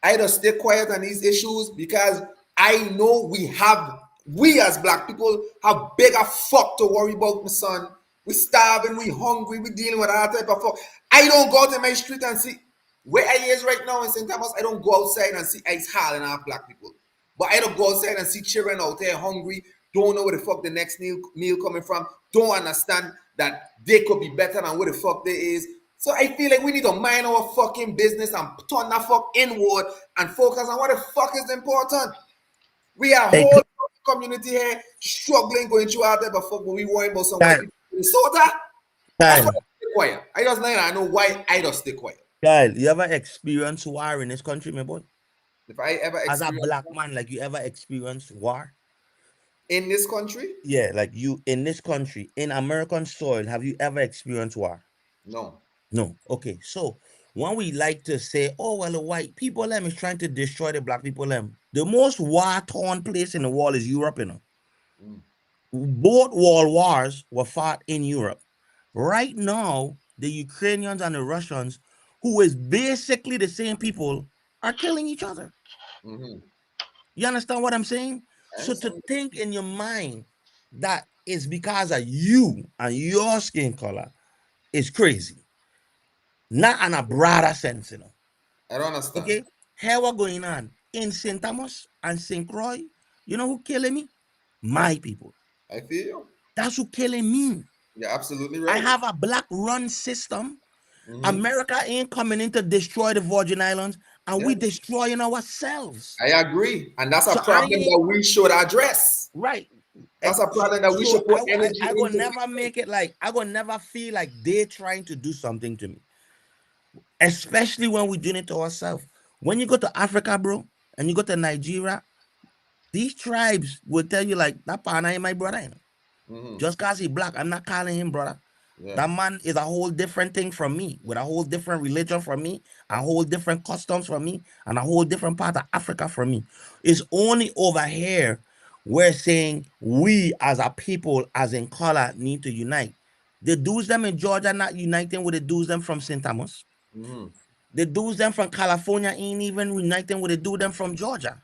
Speaker 2: I just stay quiet on these issues because I know we as black people have bigger fuck to worry about, my son. We starving, we hungry, we dealing with all type of fuck. I don't go out in my street and see where I is right now in St. Thomas. I don't go outside and see ice hauling our black people. But I don't go outside and see children out there hungry, don't know where the fuck the next meal coming from, don't understand that they could be better than where the fuck they is. So I feel like we need to mind our fucking business and turn that fuck inward and focus on what the fuck is important. We are whole community here struggling, going through out there, but fuck, we worrying about some white people in Minnesota. That's why I stay quiet. I know why I just stay quiet.
Speaker 3: Kyle, you ever experience war in this country, my boy?
Speaker 2: If I ever
Speaker 3: as a black man, like you ever experienced war
Speaker 2: in this country?
Speaker 3: Yeah, like you in this country, in American soil, have you ever experienced war?
Speaker 2: No.
Speaker 3: Okay, so when we like to say, oh well, the white people them is trying to destroy the black people them, the most war-torn place in the world is Europe, you know. Both world wars were fought in Europe. Right now, the Ukrainians and the Russians, who is basically the same people, are killing each other. You understand what I'm saying? So to think in your mind that it's because of you and your skin color is crazy. Not in a broader sense, you know.
Speaker 2: I don't understand.
Speaker 3: Okay, here what going on in St. Thomas and St. Croix? You know who killing me? My people.
Speaker 2: I feel you.
Speaker 3: That's who killing me.
Speaker 2: You're absolutely
Speaker 3: I
Speaker 2: right.
Speaker 3: have a black run system.
Speaker 2: Mhm.
Speaker 3: America ain't coming in to destroy the Virgin Islands, and we
Speaker 2: Yeah.
Speaker 3: destroying ourselves.
Speaker 2: I agree, and that's a
Speaker 3: So I
Speaker 2: problem
Speaker 3: ain't
Speaker 2: that we should address.
Speaker 3: right.
Speaker 2: That's a problem that we
Speaker 3: So
Speaker 2: should put energy
Speaker 3: I will
Speaker 2: into.
Speaker 3: never make it like I will never feel like they're trying to do something to me, especially when we're doing it to ourselves. When you go to Africa, bro, and you go to Nigeria, these tribes will tell you like that partner ain't my brother. You know?
Speaker 2: Mhm.
Speaker 3: Just cause he black, I'm not calling him brother.
Speaker 2: Yeah.
Speaker 3: That man is a whole different thing from me, with a whole different religion from me, a whole different customs from me, and a whole different part of Africa from me. It's only over here we're saying we as a people, as in color, need to unite. The dudes them in Georgia not uniting with the dudes them from St. Thomas.
Speaker 2: Mhm.
Speaker 3: The dudes them from California ain't even uniting with the dude them from Georgia.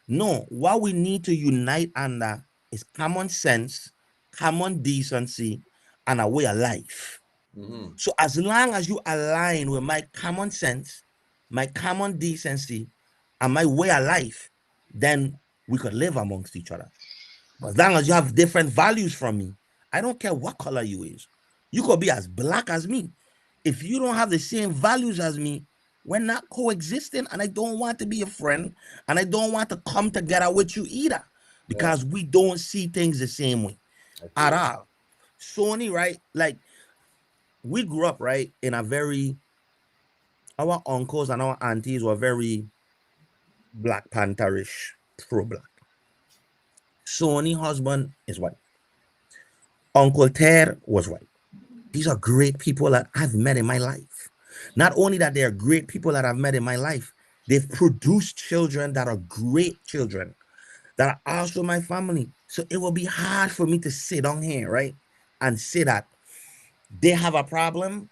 Speaker 3: No, what we need to unite under is common sense, common decency, and a way of life.
Speaker 2: Mhm.
Speaker 3: So as long as you align with my common sense, my common decency, and my way of life, then we could live amongst each other. But as long as you have different values from me, I don't care what color you is. You could be as black as me. If you don't have the same values as me, we're not coexisting, and I don't want to be a friend, and I don't want to come together with you either,
Speaker 2: Yeah.
Speaker 3: because we don't see things the same way
Speaker 2: I
Speaker 3: at
Speaker 2: feel.
Speaker 3: all. Sony, right? Like we grew up, right, in a very our uncles and our aunties were very Black Pantherish, pro-black. Sony husband is white. Uncle Ted was white. These are great people that I've met in my life. Not only that they're great people that I've met in my life, they've produced children that are great children that are also my family. So it will be hard for me to sit on here, right, and say that they have a problem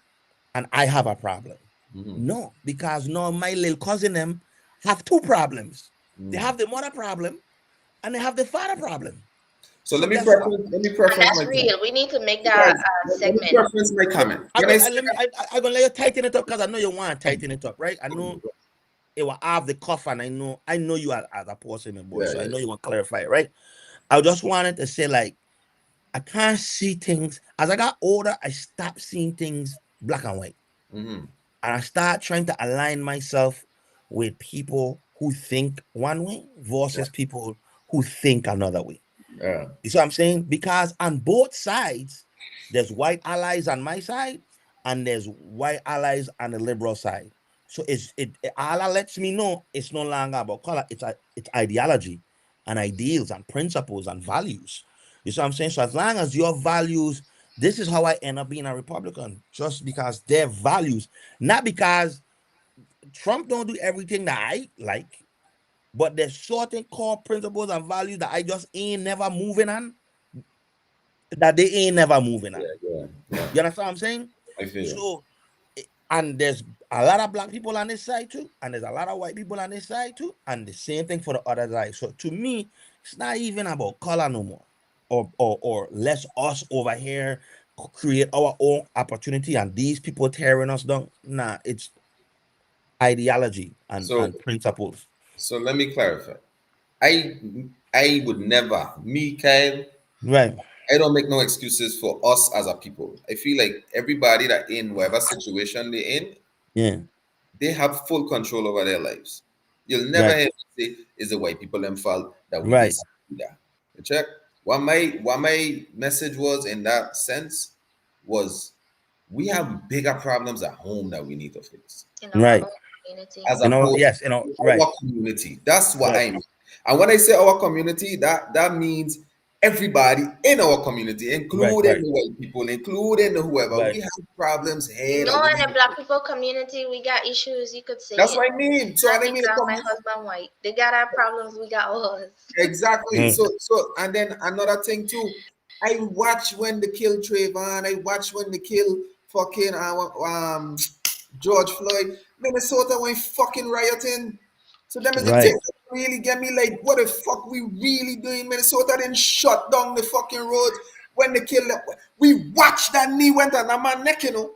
Speaker 3: and I have a problem.
Speaker 2: Mhm.
Speaker 3: No, because now my little cousin them have two problems. They
Speaker 2: Mhm.
Speaker 3: have the mother problem and they have the father problem.
Speaker 2: So
Speaker 3: So
Speaker 2: let me
Speaker 3: guess what?
Speaker 2: preference. Let me
Speaker 1: And
Speaker 2: preference
Speaker 1: that's
Speaker 2: my comment.
Speaker 1: real. We need to make
Speaker 2: Guys,
Speaker 1: that a
Speaker 2: let me
Speaker 1: segment.
Speaker 2: preference my comment.
Speaker 3: I'm
Speaker 2: When I
Speaker 3: gonna
Speaker 2: say
Speaker 3: let me. I'm gonna let you tighten it up because I know you want to tighten it up, right? I know it will have the cuff, and I know you as a person, my boy.
Speaker 2: yeah,
Speaker 3: So I
Speaker 2: yeah.
Speaker 3: know you want to clarify, it, right? I just wanted to say, like, I can't see things as I got older. I stopped seeing things black and white.
Speaker 2: Mhm.
Speaker 3: And I start trying to align myself with people who think one way versus people who think another way.
Speaker 2: Yeah.
Speaker 3: You see what I'm saying? Because on both sides, there's white allies on my side, and there's white allies on the liberal side. So it Allah lets me know it's no longer about color, it's ideology and ideals and principles and values. You see what I'm saying? So as long as your values, this is how I end up being a Republican, just because their values, not because Trump don't do everything that I like, but there's certain core principles and values that I just ain't never moving on, that they ain't never moving on.
Speaker 2: Yeah. Yeah.
Speaker 3: You understand what I'm saying?
Speaker 2: I feel.
Speaker 3: So, and there's a lot of black people on this side too, and there's a lot of white people on this side too, and the same thing for the other side. So to me, it's not even about color no more, or let's us over here create our own opportunity and these people tearing us down. Nah, it's ideology
Speaker 2: So
Speaker 3: and principles.
Speaker 2: so let me clarify. I I would never, me, Kyle,
Speaker 3: Right.
Speaker 2: I don't make no excuses for us as a people. I feel like everybody that in whatever situation they're in,
Speaker 3: Yeah.
Speaker 2: they have full control over their lives. You'll never
Speaker 3: Right.
Speaker 2: hear me say it's the white people them fault that we
Speaker 3: Right.
Speaker 2: this do that. You check. What my message was in that sense was we have bigger problems at home that we need to fix
Speaker 1: In our
Speaker 3: Right.
Speaker 1: own community.
Speaker 2: as
Speaker 3: Yes,
Speaker 2: opposed to
Speaker 3: right.
Speaker 2: our community. That's what
Speaker 3: Right.
Speaker 2: I mean. And when I say our community, that means everybody in our community,
Speaker 3: Right.
Speaker 2: including
Speaker 3: Right.
Speaker 2: the white people, including the whoever. We
Speaker 3: Right.
Speaker 2: have problems here
Speaker 1: You
Speaker 2: that
Speaker 1: know,
Speaker 2: we
Speaker 1: in
Speaker 2: need
Speaker 1: the
Speaker 2: to
Speaker 1: black
Speaker 2: fix.
Speaker 1: people community, we got issues. You could say
Speaker 2: That's
Speaker 1: it.
Speaker 2: what I mean. So I
Speaker 1: Not
Speaker 2: didn't mean to
Speaker 1: because
Speaker 2: come
Speaker 1: my husband white. They got our problems. We got ours.
Speaker 2: exactly.
Speaker 3: Mm.
Speaker 2: So and then another thing too. I watch when they kill Trayvon. I watch when they kill fucking George Floyd. Minnesota went fucking rioting. So them is the
Speaker 3: Right.
Speaker 2: thing that really get me like, what the fuck we really doing? Minnesota didn't shut down the fucking roads when they killed them. We watched that knee went on a man neck, you know.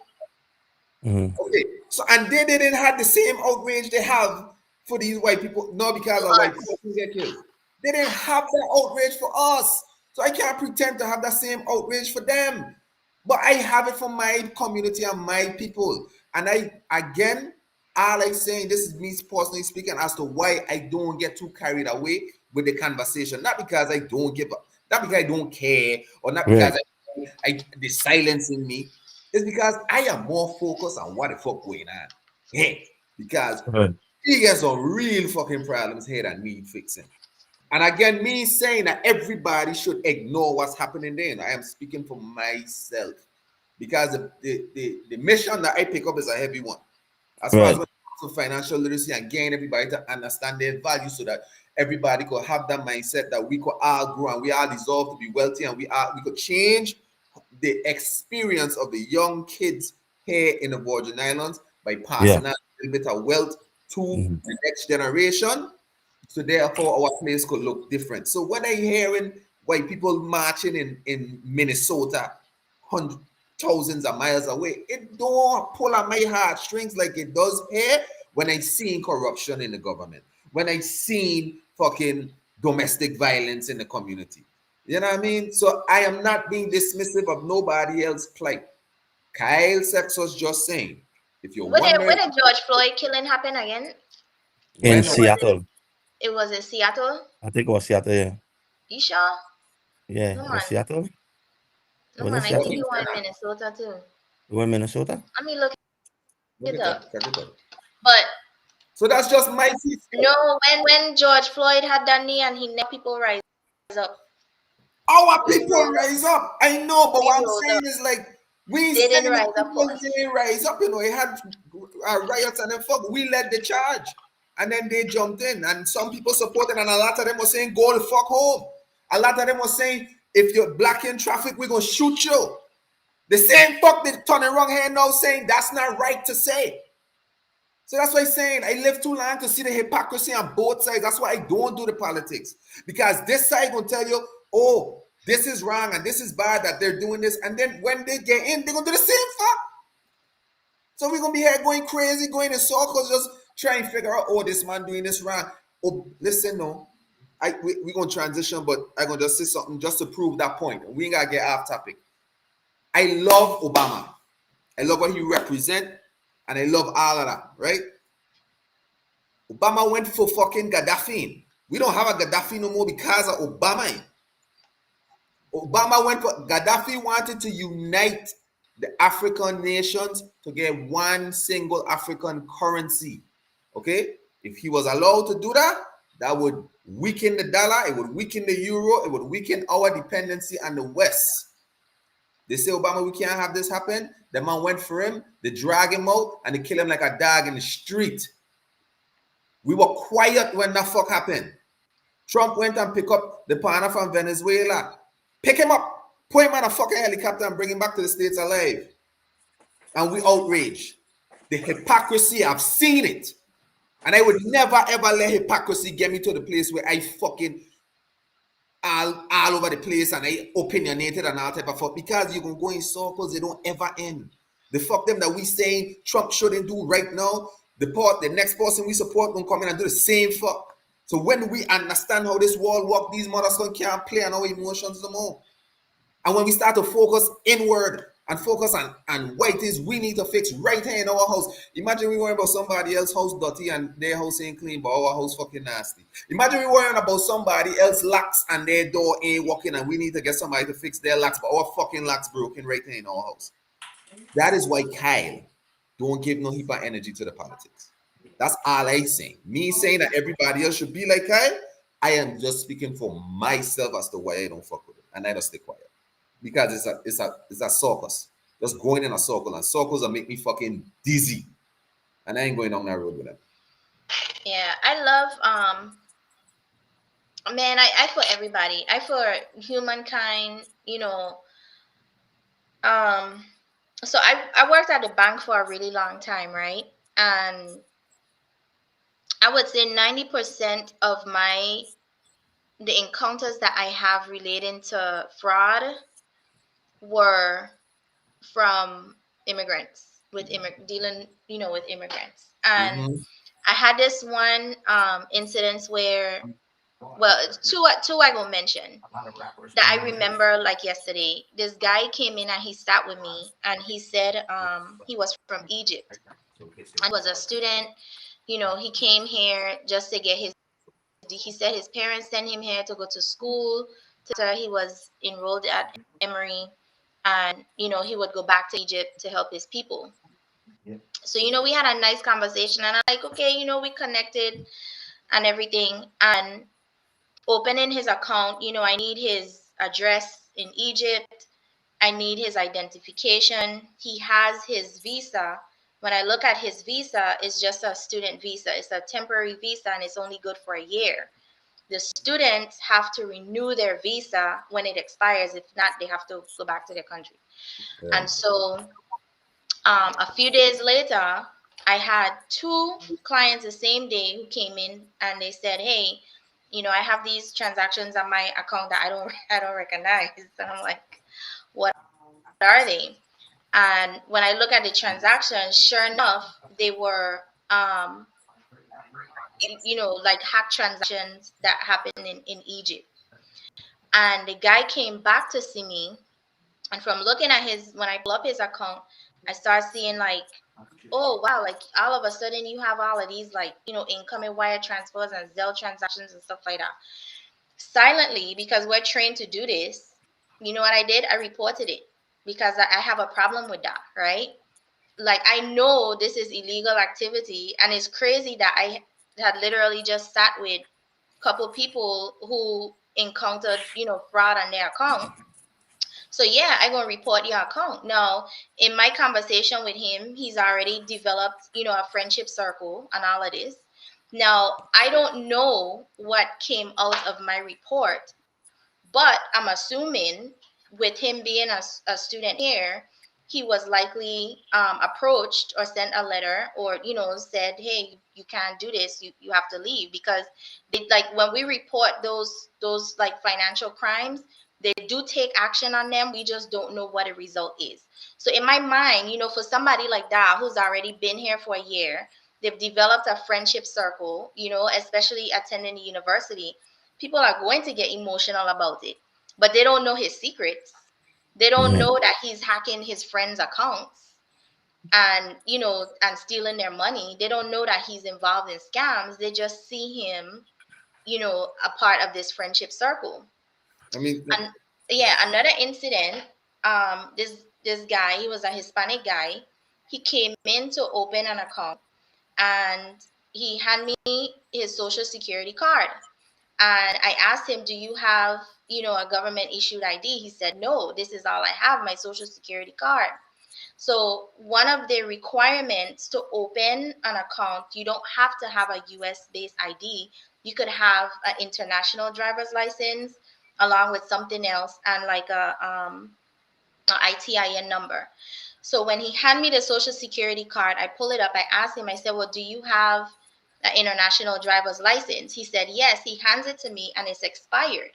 Speaker 3: Mm.
Speaker 2: Okay. So and they didn't have the same outrage they have for these white people, not because
Speaker 1: To
Speaker 2: of white
Speaker 1: us.
Speaker 2: people who get killed. They didn't have that outrage for us. So I can't pretend to have that same outrage for them. But I have it for my community and my people. And all I saying, this is me personally speaking as to why I don't get too carried away with the conversation. Not because I don't give up, not because I don't care, or not because
Speaker 3: Right.
Speaker 2: the silence in me. It's because I am more focused on what the fuck going on. Yeah. Because
Speaker 3: Right.
Speaker 2: he got some real fucking problems here that need fixing. And again, me saying that everybody should ignore what's happening there. And I am speaking for myself because the mission that I pick up is a heavy one. As far as
Speaker 3: Right.
Speaker 2: when it comes to financial literacy and getting everybody to understand their value so that everybody could have that mindset that we could all grow and we all deserve to be wealthy and we could change the experience of the young kids here in the Virgin Islands by
Speaker 3: Yeah.
Speaker 2: passing on a little bit of wealth to
Speaker 3: Mhm.
Speaker 2: the next generation. So therefore, our place could look different. So when I hearing white people marching in Minnesota, hundreds, thousands of miles away, it don't pull on my heartstrings like it does here when I seen corruption in the government, when I seen fucking domestic violence in the community. You know what I mean? So I am not being dismissive of nobody else's plight. Kyle Sex was just saying, if you're
Speaker 1: When
Speaker 2: wondering
Speaker 1: did George Floyd killing happen again?
Speaker 3: In
Speaker 2: when
Speaker 1: It was
Speaker 3: Seattle.
Speaker 1: it was in Seattle.
Speaker 3: I think it was Seattle, yeah.
Speaker 1: You sure?
Speaker 3: Yeah,
Speaker 1: No
Speaker 3: it was
Speaker 1: man,
Speaker 3: Seattle.
Speaker 1: no
Speaker 3: Was it
Speaker 1: man. I think
Speaker 3: Seattle?
Speaker 1: he was in Minnesota too.
Speaker 3: You were in Minnesota?
Speaker 1: Let me look
Speaker 2: look
Speaker 1: it
Speaker 2: it
Speaker 1: up.
Speaker 2: up, check it out.
Speaker 1: But
Speaker 2: So that's just my
Speaker 1: no, when George Floyd had that knee and he never people rise up.
Speaker 2: our
Speaker 1: We
Speaker 2: people
Speaker 1: rose up.
Speaker 2: rise up. I know, but
Speaker 1: We
Speaker 2: what I'm
Speaker 1: rose
Speaker 2: saying
Speaker 1: up.
Speaker 2: is like we
Speaker 1: They
Speaker 2: saying
Speaker 1: didn't rise
Speaker 2: the
Speaker 1: up
Speaker 2: people
Speaker 1: for us.
Speaker 2: didn't rise up. You know, it had riots and then fuck. We led the charge, and then they jumped in, and some people supported, and a lot of them were saying, "Go the fuck home." A lot of them were saying, "If you're blocking traffic, we're gonna shoot you." The same fuck they turning wrong hand now saying that's not right to say. So that's why I'm saying I live too long to see the hypocrisy on both sides. That's why I don't do the politics. Because this side will tell you, oh, this is wrong and this is bad that they're doing this. And then when they get in, they're going to do the same fuck. So we're going to be here going crazy, going in circles, just trying to figure out, oh, this man doing this wrong. Oh, listen, no. We're going to transition, but I'm going to just say something just to prove that point. We ain't got to get off topic. I love Obama. I love what he represents. And I love all of that, right? Obama went for fucking Gaddafi. We don't have a Gaddafi no more because of Obama. Obama went for Gaddafi wanted to unite the African nations to get one single African currency. Okay? If he was allowed to do that, that would weaken the dollar, it would weaken the euro, it would weaken our dependency on the West. They say, Obama, we can't have this happen. The man went for him, they drag him out, and they kill him like a dog in the street. We were quiet when that fuck happened. Trump went and picked up the partner from Venezuela. Pick him up, put him on a fucking helicopter and bring him back to the States alive. And we outraged. The hypocrisy, I've seen it. And I would never ever let hypocrisy get me to the place where I fucking all over the place and I opinionated and all type of fuck because you can go in circles, they don't ever end. The fuck them that we saying Trump shouldn't do right now, the next person we support gonna come in and do the same fuck. So when we understand how this world works, these mothers can't play on our emotions no more. And when we start to focus inward and focus on what it is we need to fix right here in our house. Imagine we worrying about somebody else's house dirty and their house ain't clean, but our house fucking nasty. Imagine we worrying about somebody else's locks and their door ain't working and we need to get somebody to fix their locks, but our fucking locks broken right here in our house. That is why Kyle don't give no heap of energy to the politics. That's all I saying. Me saying that everybody else should be like Kyle, I am just speaking for myself as to why I don't fuck with it. And I just stay quiet. Because it's a circus. Just going in a circle, and circles that make me fucking dizzy. And I ain't going down that road with them.
Speaker 1: Yeah, I love man, I for everybody. I for humankind, you know. So I worked at the bank for a really long time, right? And I would say 90% of the encounters that I have relating to fraud were from immigrants with dealing, you know, with immigrants. And I had this one incident where well, two I will mention that I remember like yesterday. This guy came in and he sat with me and he said he was from Egypt and was a student. You know, he came here just to get his. He said his parents sent him here to go to school. He was enrolled at Emory, and you know he would go back to Egypt to help his people. So you know we had a nice conversation, and I'm like, okay, you know we connected and everything, and opening his account, you know, I need his address in Egypt. I need his identification. He has his visa. When I look at his visa, it's just a student visa. It's a temporary visa and it's only good for a year. The students have to renew their visa when it expires. If not, they have to go back to their country.
Speaker 2: Yeah.
Speaker 1: And so a few days later, I had two clients the same day who came in and they said, "Hey, you know, I have these transactions on my account that I don't recognize." And I'm like, "What are they?" And when I look at the transactions, sure enough, they were you know, like hack transactions that happened in Egypt. And the guy came back to see me, and from looking at his, when I pull up his account, I start seeing like, oh wow, like all of a sudden you have all of these like, you know, incoming wire transfers and Zelle transactions and stuff like that. Silently, because we're trained to do this, you know what I did? I reported it because I have a problem with that, right? Like I know this is illegal activity, and it's crazy that I had literally just sat with a couple people who encountered, you know, fraud on their account. So yeah, I gonna report your account. Now, in my conversation with him, he's already developed, you know, a friendship circle and all of this. Now, I don't know what came out of my report, but I'm assuming with him being a student here, he was likely approached or sent a letter or, you know, said, hey, you can't do this. You have to leave, because they, like when we report those like financial crimes, they do take action on them. We just don't know what the result is. So in my mind, you know, for somebody like that who's already been here for a year, they've developed a friendship circle, you know, especially attending the university, people are going to get emotional about it, but they don't know his secrets. They don't
Speaker 3: Mhm.
Speaker 1: know that he's hacking his friends' accounts and, you know, and stealing their money. They don't know that he's involved in scams. They just see him, you know, a part of this friendship circle.
Speaker 2: I mean,
Speaker 1: And yeah, another incident, this guy, he was a Hispanic guy. He came in to open an account and he handed me his social security card. And I asked him, do you have, you know, a government issued ID? He said, no, this is all I have, my social security card. So one of the requirements to open an account, you don't have to have a US based ID. You could have an international driver's license along with something else and like a ITIN number. So when he handed me the social security card, I pull it up. I asked him, I said, well, do you have an international driver's license? He said, yes. He hands it to me and it's expired.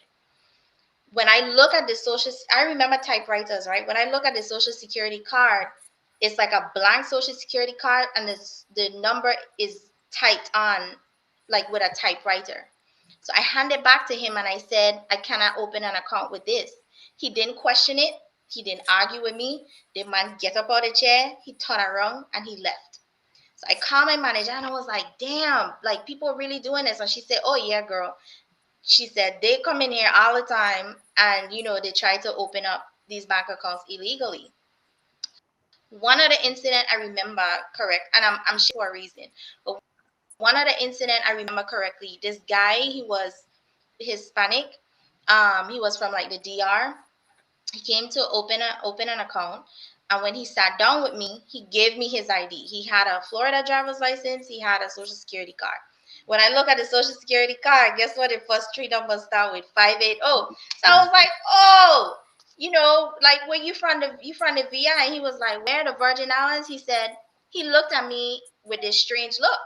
Speaker 1: When I look at the social, I remember typewriters, right? When I look at the social security card, it's like a blank social security card and the number is typed on like with a typewriter. So I handed back to him and I said, I cannot open an account with this. He didn't question it. He didn't argue with me. The man get up out of the chair, he turned around and he left. So I called my manager and I was like, damn, like people really doing this. And she said, oh yeah, girl. She said they come in here all the time and, you know, they try to open up these bank accounts illegally. One of the incident I remember correct, and I'm sure a reason, but one of the incident I remember correctly, this guy, he was Hispanic. He was from like the DR. He came to open an account, and when he sat down with me, he gave me his ID. He had a Florida driver's license. He had a social security card. When I look at the social security card, guess what? The first three numbers start with 580. So I was like, oh, you know, like where you from the VI? And he was like, where, the Virgin Islands? He said, he looked at me with this strange look.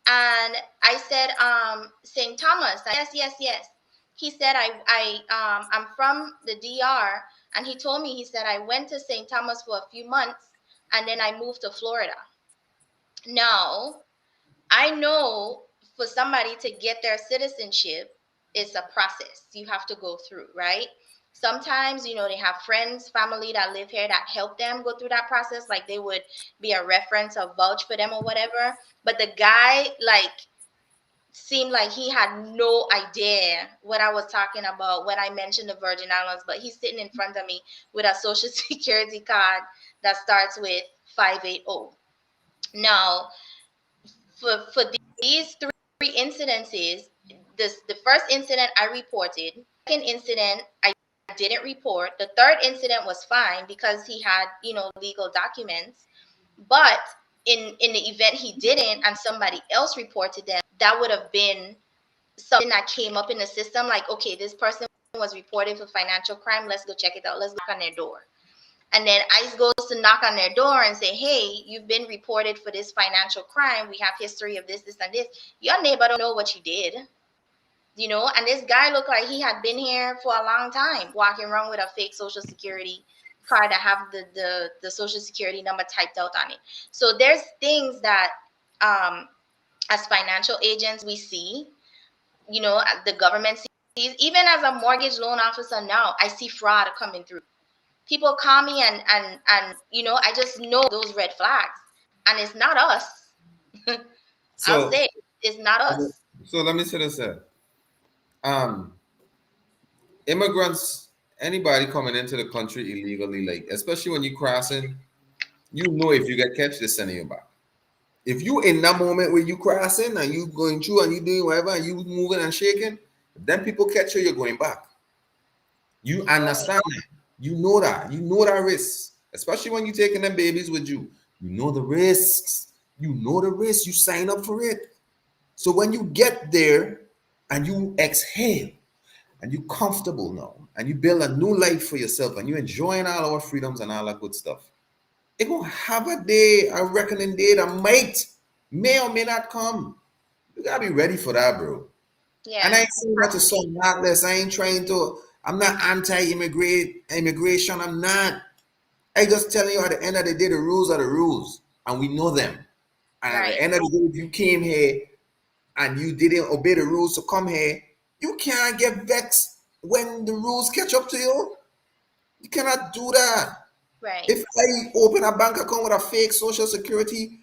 Speaker 1: And I said, St. Thomas. Yes, yes, yes. He said, I'm from the DR. And he told me, he said, I went to St. Thomas for a few months and then I moved to Florida. Now, I know for somebody to get their citizenship, it's a process you have to go through, right? Sometimes, they have friends, family that live here that help them go through that process. Like they would be a reference or vouch for them or whatever. But the guy, like, seemed like he had no idea what I was talking about when I mentioned the Virgin Islands, but he's sitting in front of me with a social security card that starts with 580. Now, for these three incidences, the first incident I reported, second incident I didn't report, the third incident was fine because he had, legal documents, but in the event he didn't and somebody else reported them, that would have been something that came up in the system, like, okay, this person was reported for financial crime, let's go check it out, let's knock on their door. And then ICE goes to knock on their door and say, hey, you've been reported for this financial crime, we have history of this, and this. Your neighbor don't know what you did, and this guy looked like he had been here for a long time, walking around with a fake social security card that have the social security number typed out on it. So there's things that as financial agents we see, the government sees. Even as a mortgage loan officer now, I see fraud coming through. People call me and I just know those red flags, and it's not us. I'll say it's not us.
Speaker 2: So let me say this here. Immigrants, anybody coming into the country illegally, like especially when you crossing, if you get catch, they're sending you back. If you in that moment where you crossing and you going through and you doing whatever and you moving and shaking, then people catch you, you're going back. You understand that. You know that risk, especially when you're taking them babies with you. You know the risks. You sign up for it. So when you get there and you exhale and you're comfortable now and you build a new life for yourself and you're enjoying all our freedoms and all that good stuff, it gonna have a day, a reckoning day that may or may not come. You gotta be ready for that, bro. Yeah. And I ain't saying that to sound heartless. I'm not anti-immigration. I'm not. I just telling you at the end of the day, the rules are the rules, and we know them. And right. At the end of the day, if you came here and you didn't obey the rules to come here, you can't get vexed when the rules catch up to you. You cannot do that.
Speaker 1: Right.
Speaker 2: If I open a bank account with a fake social security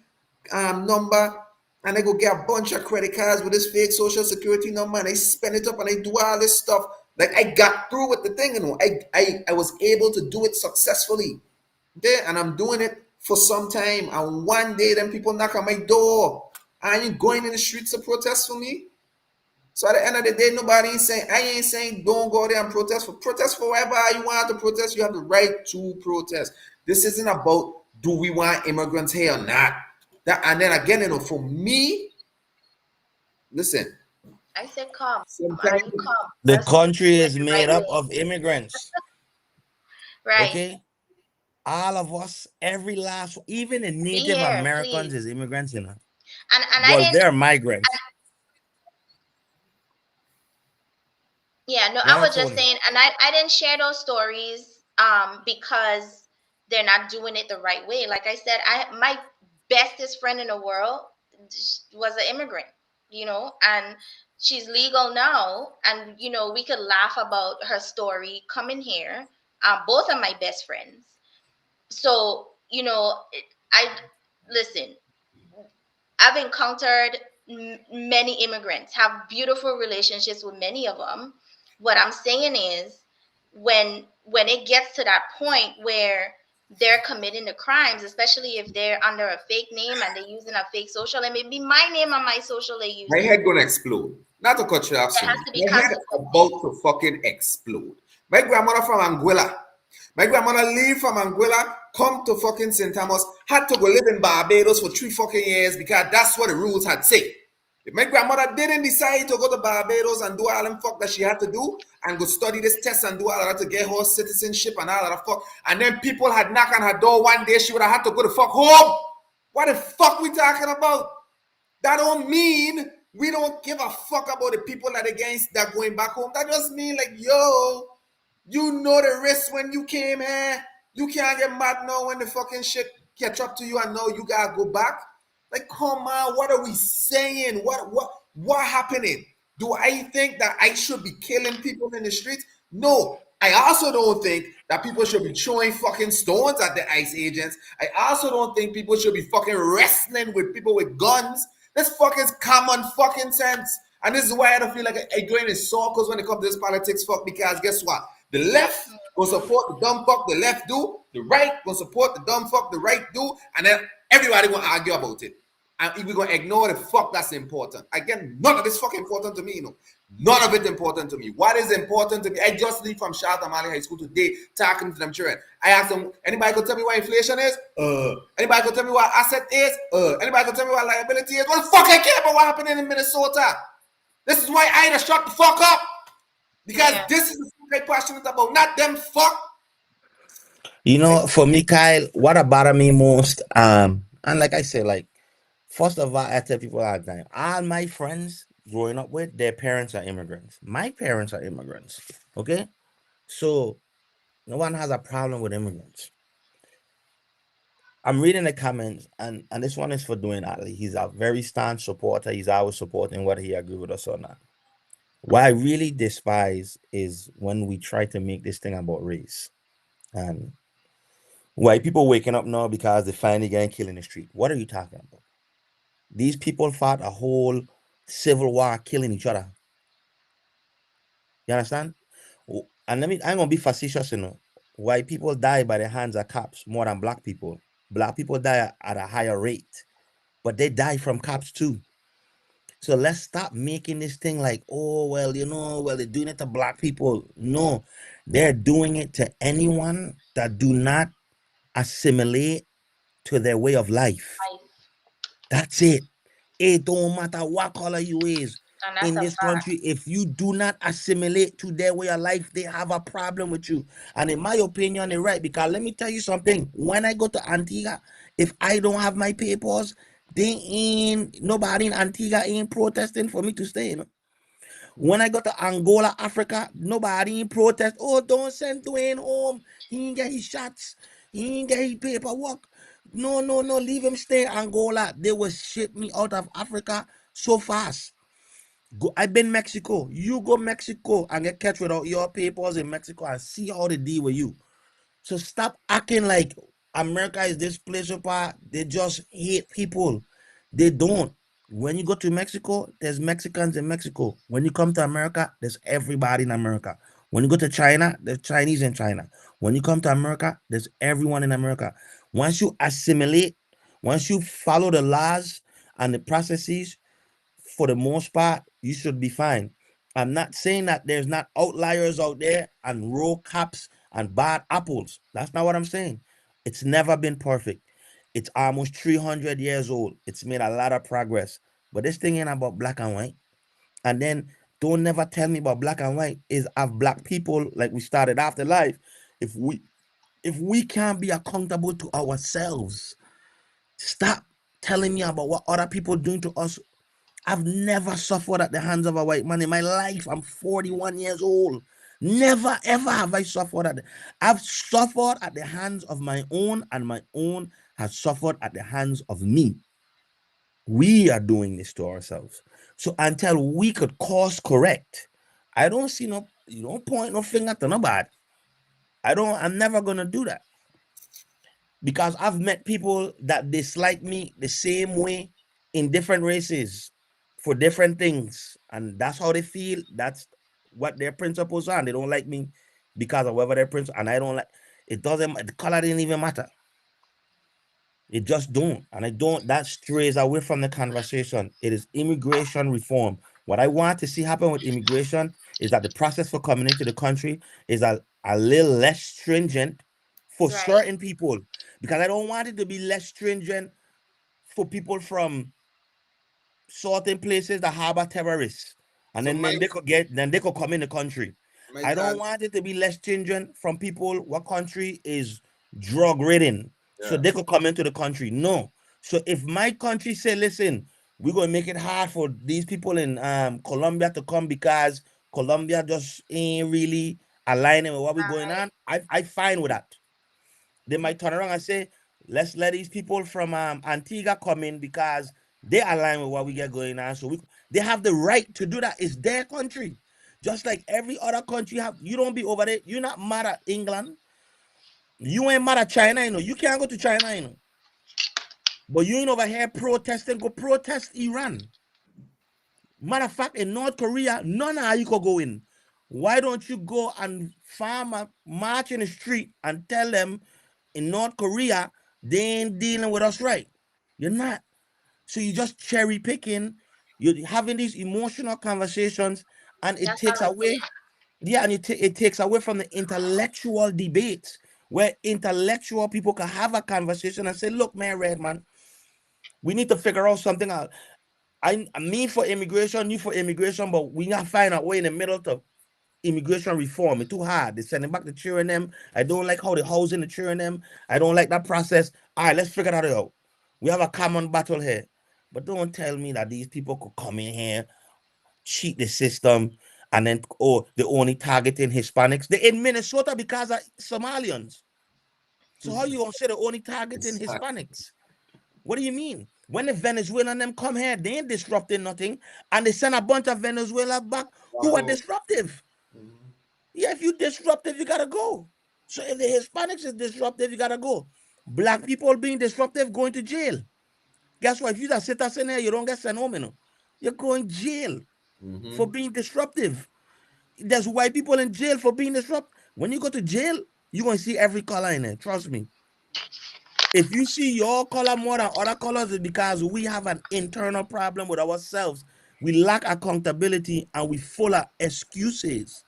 Speaker 2: number and I go get a bunch of credit cards with this fake social security number and I spend it up and I do all this stuff, like I got through with the thing, I was able to do it successfully. Okay? And I'm doing it for some time. And one day, then people knock on my door. Are you going in the streets to protest for me? So at the end of the day, I ain't saying don't go there and protest for whatever you want to protest. You have the right to protest. This isn't about do we want immigrants here or not. And then again, for me, listen.
Speaker 1: I said come.
Speaker 3: The country is made up of immigrants.
Speaker 1: Right.
Speaker 3: Okay? All of us, every last, even the Native Americans is immigrants, And they're migrants.
Speaker 1: I was just saying, and I didn't share those stories because they're not doing it the right way. Like I said, my bestest friend in the world was an immigrant, and she's legal now, and we could laugh about her story coming here. Both of my best friends. So listen. I've encountered many immigrants, have beautiful relationships with many of them. What I'm saying is, when it gets to that point where they're committing the crimes, especially if they're under a fake name and they're using a fake social, and maybe my name on my social they use.
Speaker 2: My head gonna explode. Not to cut you off, my head about to fucking explode. My grandmother from Anguilla. My grandmother leave from Anguilla, come to fucking St. Thomas, had to go live in Barbados for 3 fucking years because that's what the rules had said. If my grandmother didn't decide to go to Barbados and do all them fuck that she had to do and go study this test and do all of that to get her citizenship and all of that fuck, and then people had knocked on her door one day, she would have had to go the fuck home. What the fuck we talking about? That don't mean we don't give a fuck about the people that against that going back home. That just mean like, yo, you know the risk when you came here. You can't get mad now when the fucking shit catch up to you and now you gotta go back. Like, come on, what are we saying? What What happening? Do I think that I should be killing people in the streets? No. I also don't think that people should be throwing fucking stones at the ICE agents. I also don't think people should be fucking wrestling with people with guns. This fucking common fucking sense. And this is why I don't feel like I go in circles when it comes to this politics fuck, because guess what? The left will support the dumb fuck the left do, the right will support the dumb fuck the right do, and then everybody will argue about it. And we're gonna ignore the fuck that's important. Again, none of this fucking important to me, you know. None of it important to me. What is important to me? I just leave from Charlotte Mali High School today talking to them children. I asked them, anybody could tell me what inflation is? Anybody could tell me what asset is? Anybody could tell me what liability is? What the fuck I care about what happened in Minnesota? This is why I just shut the fuck up. Because this is the fuck I'm passionate about, not them fuck.
Speaker 3: You know, for me, Kyle, what bothered me most, and like I said, like, first of all, I tell people all the time, all my friends growing up with, their parents are immigrants. My parents are immigrants. Okay? So no one has a problem with immigrants. I'm reading the comments, and this one is for Dwayne Atley. He's a very staunch supporter. He's always supporting whether he agree with us or not. What I really despise is when we try to make this thing about race. And white people waking up now because they finally getting killed in the street. What are you talking about? These people fought a whole civil war killing each other. You understand? And I'm gonna be facetious, you know. White people die by the hands of cops more than black people. Black people die at a higher rate, but they die from cops too. So let's stop making this thing like, oh, well, you know, well, they're doing it to black people. No, they're doing it to anyone that do not assimilate to their way of life. That's it. It don't matter what color you is. In this country, if you do not assimilate to their way of life, they have a problem with you. And in my opinion, they're right. Because let me tell you something. When I go to Antigua, if I don't have my papers, nobody in Antigua ain't protesting for me to stay. You know? When I go to Angola, Africa, nobody ain't protest. Oh, don't send Dwayne home. He ain't get his shots. He ain't get his paperwork. No, leave him stay in Angola. They will ship me out of Africa so fast. I've been Mexico. You go Mexico and get catch without your papers in Mexico and see how they deal with you. So stop acting like America is this place apart. They just hate people. They don't. When you go to Mexico, there's Mexicans in Mexico. When you come to America, there's everybody in America. When you go to China, there's Chinese in China. When you come to America, there's everyone in America. Once you assimilate, once you follow the laws and the processes, for the most part, you should be fine. I'm not saying that there's not outliers out there and raw cops and bad apples. That's not what I'm saying. It's never been perfect. It's almost 300 years old. It's made a lot of progress. But this thing ain't about black and white. And then don't never tell me about black and white is of black people like we started after life. If we can't be accountable to ourselves, stop telling me about what other people doing to us. I've never suffered at the hands of a white man in my life. I'm 41 years old. Never ever have I suffered I've suffered at the hands of my own, and my own has suffered at the hands of me. We are doing this to ourselves. So until we could course correct, I don't see you don't point no finger to nobody. I'm never gonna do that. Because I've met people that dislike me the same way in different races for different things, and that's how they feel. That's what their principles are. And they don't like me because of whatever their principles, and I don't like it. The color didn't even matter. It just don't, and I don't. That strays away from the conversation. It is immigration reform. What I want to see happen with immigration is that the process for coming into the country is a little less stringent for certain people, because I don't want it to be less stringent for people from certain places that harbor terrorists, and so then they could come in the country. I don't want it to be less stringent from people what country is drug ridden, so they could come into the country. No. So if my country say, listen, we're gonna make it hard for these people in Colombia to come because Colombia just ain't really aligning with what we're going on, I fine with that. They might turn around and say, let's let these people from Antigua come in because they align with what we get going on. So They have the right to do that. It's their country. Just like every other country have. You don't be over there. You're not mad at England. You ain't mad at China, you know. You can't go to China, you know. But you ain't over here protesting. Go protest Iran. Matter of fact, in North Korea, none of you could go in. Why don't you go and farm a march in the street and tell them in North Korea they ain't dealing with us right? You're not. So you just cherry picking. You're having these emotional conversations, and it
Speaker 1: That's
Speaker 3: takes
Speaker 1: how I see
Speaker 3: away. Yeah, and it takes away from the intellectual debates where intellectual people can have a conversation and say, "Look, man, Redman, we need to figure out something out. Me for immigration, you for immigration, but we gotta find a way in the middle to immigration reform. It's too hard. They're sending back the children them. I don't like how they housing the children them. I don't like that process. All right, let's figure that out. We have a common battle here. But don't tell me that these people could come in here, cheat the system, and then they're only targeting Hispanics. They're in Minnesota because of Somalians. So how you gonna say they're only targeting Hispanics? What do you mean? When the Venezuelan them come here, they ain't disrupting nothing, and they send a bunch of Venezuela back who are disruptive. Yeah, if you disruptive, you gotta go. So if the Hispanics is disruptive, you gotta go. Black people being disruptive, going to jail. Guess what? If you just sit us in there, you don't get sent home, you know. You're going jail for being disruptive. There's white people in jail for being disruptive. When you go to jail, you're gonna see every color in there. Trust me. If you see your color more than other colors, it's because we have an internal problem with ourselves. We lack accountability and we full of excuses.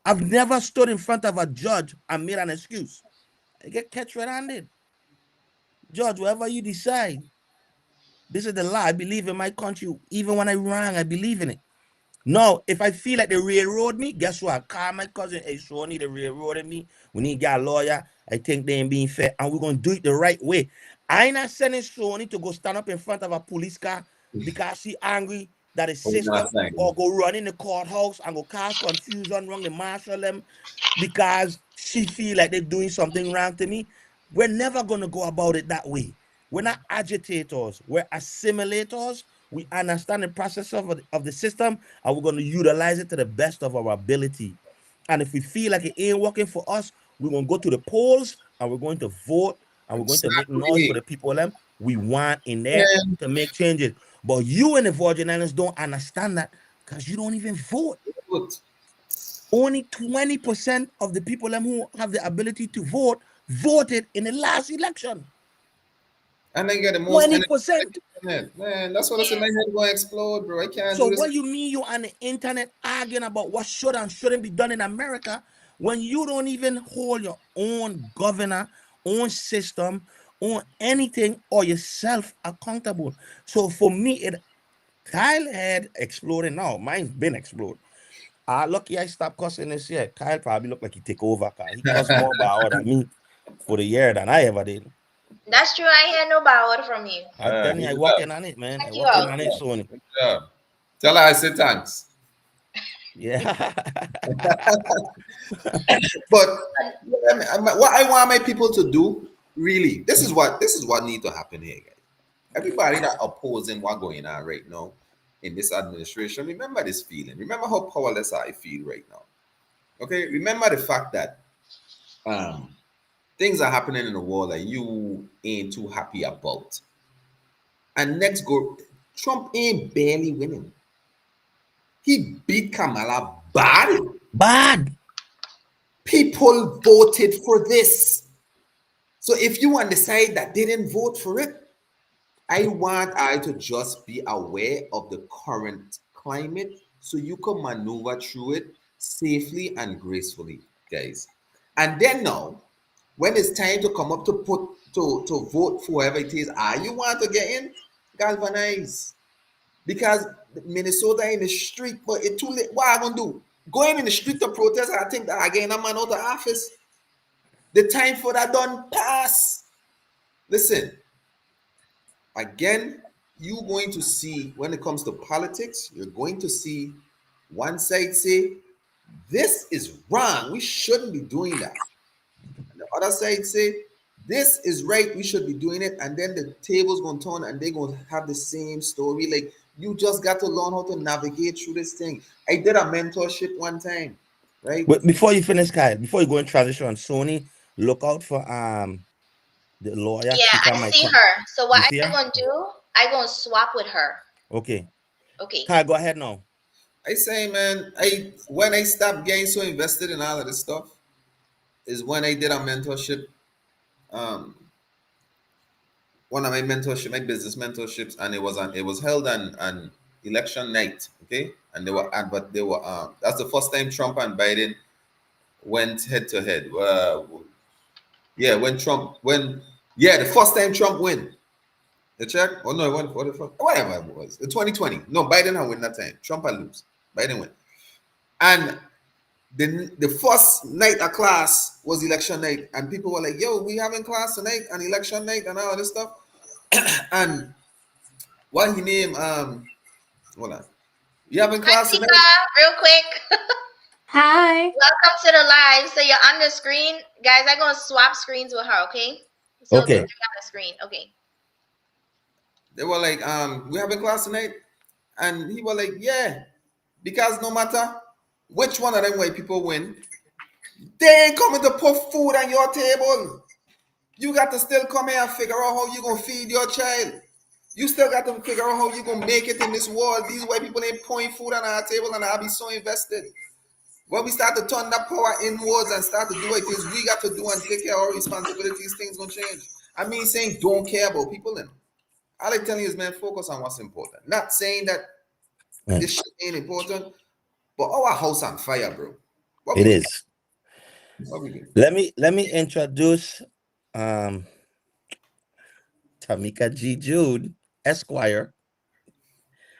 Speaker 3: I've never stood in front of a judge and made an excuse. I get catch red-handed. Judge, whatever you decide, this is the law. I believe in my country. Even when I'm wrong, I believe in it. No, if I feel like they railroad me, guess what? I call my cousin, hey, Shawnee, they railroaded me. We need to get a lawyer. I think they ain't being fair, and we're going to do it the right way. I ain't not sending Shawnee to go stand up in front of a police car because she angry that the system, or go run in the courthouse and go cause confusion wrong the marshal them because she feel like they're doing something wrong to me. We're never going to go about it that way. We're not agitators. We're assimilators. We understand the process of the system, and we're going to utilize it to the best of our ability. And if we feel like it ain't working for us, we're going to go to the polls and we're going to vote and we're going to make noise for the people we want in there to make changes. But you in the Virgin Islands don't understand that because you don't even vote. Only 20% of the people who have the ability to vote voted in the last election.
Speaker 2: And they get the most
Speaker 3: 20%.
Speaker 2: Man, that's what I said. My head going to explode, bro. I can't
Speaker 3: So
Speaker 2: do this.
Speaker 3: what you mean you on the internet arguing about what should and shouldn't be done in America when you don't even hold your own governor, own system, own anything or yourself accountable? So for me, Kyle had exploded now. Mine's been exploded. Lucky I stopped cussing this year. Kyle probably looked like he take over. He cussed more about than me for the year than I ever did.
Speaker 1: That's true. I hear no bad word from you.
Speaker 3: I'm telling you, I working on it, man. I working on it, Sony.
Speaker 2: Good job. Tell her I say thanks.
Speaker 3: Yeah.
Speaker 2: But what I want my people to do, really, this is what needs to happen here, guys. Everybody that opposing what's going on right now in this administration, remember this feeling. Remember how powerless I feel right now. Okay, remember the fact that things are happening in the world that you ain't too happy about. And next go, Trump ain't barely winning. He beat Kamala bad.
Speaker 3: Bad.
Speaker 2: People voted for this. So if you want to decide that they didn't vote for it, I want I to just be aware of the current climate so you can maneuver through it safely and gracefully, guys. And then now, when it's time to come up to vote for whoever it is, you want to get in, galvanize. Because Minnesota in the street, but it's too late. What I gonna do? Going in the street to protest, I think that again I'm out of office. The time for that done pass. Listen, again, you're going to see when it comes to politics, you're going to see one side say, this is wrong. We shouldn't be doing that. And the other side say, this is right. We should be doing it. And then the table's going to turn and they're going to have the same story. Like, You just got to learn how to navigate through this thing. I did a mentorship one time, right?
Speaker 3: But before you finish, Kyle, before you go in transition on Sony, look out for the lawyer
Speaker 1: Yeah,
Speaker 3: Tika
Speaker 1: I
Speaker 3: might
Speaker 1: see
Speaker 3: come.
Speaker 1: her. So
Speaker 3: You
Speaker 1: what
Speaker 3: see
Speaker 1: I
Speaker 3: her?
Speaker 1: gonna do? I gonna swap with her.
Speaker 3: Okay.
Speaker 1: Okay.
Speaker 3: Kyle, go ahead now.
Speaker 2: I say, man, I when I stopped getting so invested in all of this stuff is when I did a mentorship. Um, one of my mentorship, my business mentorships, and it was held on election night. Okay, and they were that's the first time Trump and Biden went head to head. Yeah, the first time Trump win. The check? Oh no, it won for the first, whatever it was. The 2020. No, Biden had win that time. Trump had lose. Biden win. And the first night of class was election night, and people were like, "Yo, we having class tonight and election night and all this stuff." And what he named hold on, you having
Speaker 1: Hi,
Speaker 2: class tonight?
Speaker 1: Tika. Real quick.
Speaker 4: Hi.
Speaker 1: Welcome to the live. So you're on the screen, guys. I'm gonna swap screens with her. Okay. So
Speaker 3: Okay.
Speaker 1: you're on the screen. Okay.
Speaker 2: They were like, we having class tonight, and he was like, yeah, because no matter which one of them white people win, they ain't coming to put food on your table. You got to still come here and figure out how you gonna feed your child. You still got to figure out how you gonna make it in this world. These white people ain't pouring food on our table, and I'll be so invested. When we start to turn that power inwards and start to do what it is we got to do and take care of our responsibilities, things gonna change. I mean, saying don't care about people then. All I telling you is, man, focus on what's important. Not saying that this shit ain't important, but our house on fire, bro. What we
Speaker 3: It
Speaker 2: do?
Speaker 3: is.
Speaker 2: What we do?
Speaker 3: Let me introduce Tamika G. Jude, Esquire,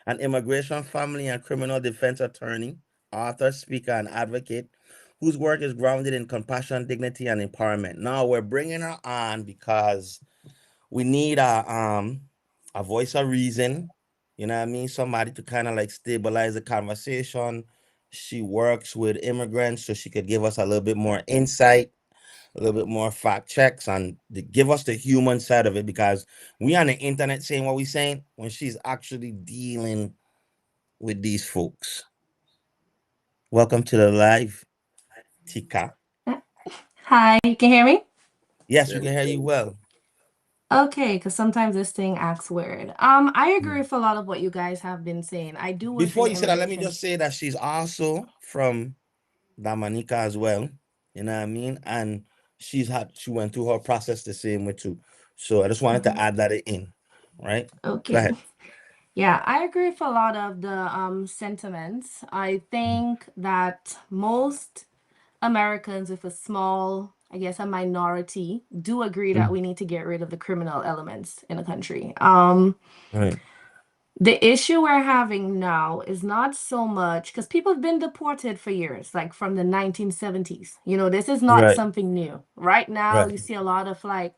Speaker 3: an immigration, family, and criminal defense attorney, author, speaker, and advocate, whose work is grounded in compassion, dignity, and empowerment. Now we're bringing her on because we need a voice of reason. You know what I mean? Somebody to kind of like stabilize the conversation. She works with immigrants, so she could give us a little bit more insight, a little bit more fact checks, and give us the human side of it, because we on the internet saying what we saying when she's actually dealing with these folks. Welcome to the live, Tika.
Speaker 4: Hi, you can hear me?
Speaker 3: Yes, we
Speaker 2: Yeah.
Speaker 3: can hear you well.
Speaker 4: Okay, because sometimes this thing acts weird. I agree with a lot of what you guys have been saying. I do work
Speaker 3: Before
Speaker 4: in
Speaker 3: you say that, let me
Speaker 4: immigration.
Speaker 3: just say that she's also from Dominica as well. You know what I mean? And she went through her process the same way too. So I just wanted to add that in. Right? Go
Speaker 4: Okay.
Speaker 3: ahead.
Speaker 4: Yeah, I agree with a lot of the sentiments. I think that most Americans with a small, I guess, a minority, do agree that we need to get rid of the criminal elements in the country.
Speaker 3: Right.
Speaker 4: The issue we're having now is not so much because people have been deported for years, like from the 1970s. This is not
Speaker 3: Right.
Speaker 4: something new. Right now,
Speaker 3: Right.
Speaker 4: you see a lot of like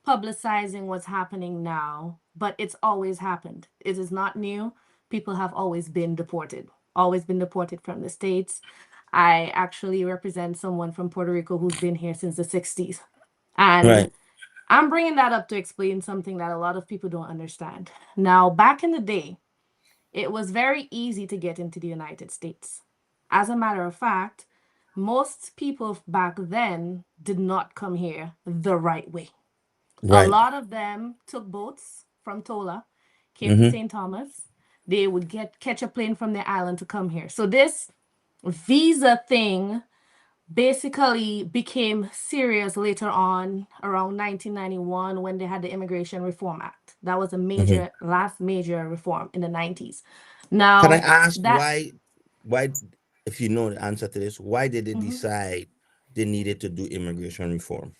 Speaker 4: publicizing what's happening now, but it's always happened. It is not new. People have always been deported from the States. I actually represent someone from Puerto Rico who's been here since the 60s. And
Speaker 3: Right.
Speaker 4: I'm bringing that up to explain something that a lot of people don't understand. Now, back in the day, it was very easy to get into the United States. As a matter of fact, most people back then did not come here the right way. A
Speaker 3: Right.
Speaker 4: lot of them took boats from Tola, came to
Speaker 3: Mm-hmm.
Speaker 4: St. Thomas. They would catch a plane from the island to come here. So this visa thing basically became serious later on around 1991 when they had the Immigration Reform Act. That was a
Speaker 3: Mm-hmm.
Speaker 4: last major reform in the 90s.
Speaker 3: Can I
Speaker 4: Now,
Speaker 3: ask
Speaker 4: that
Speaker 3: why, if you know the answer to this, why did they
Speaker 4: Mhm.
Speaker 3: decide they needed to do immigration reform?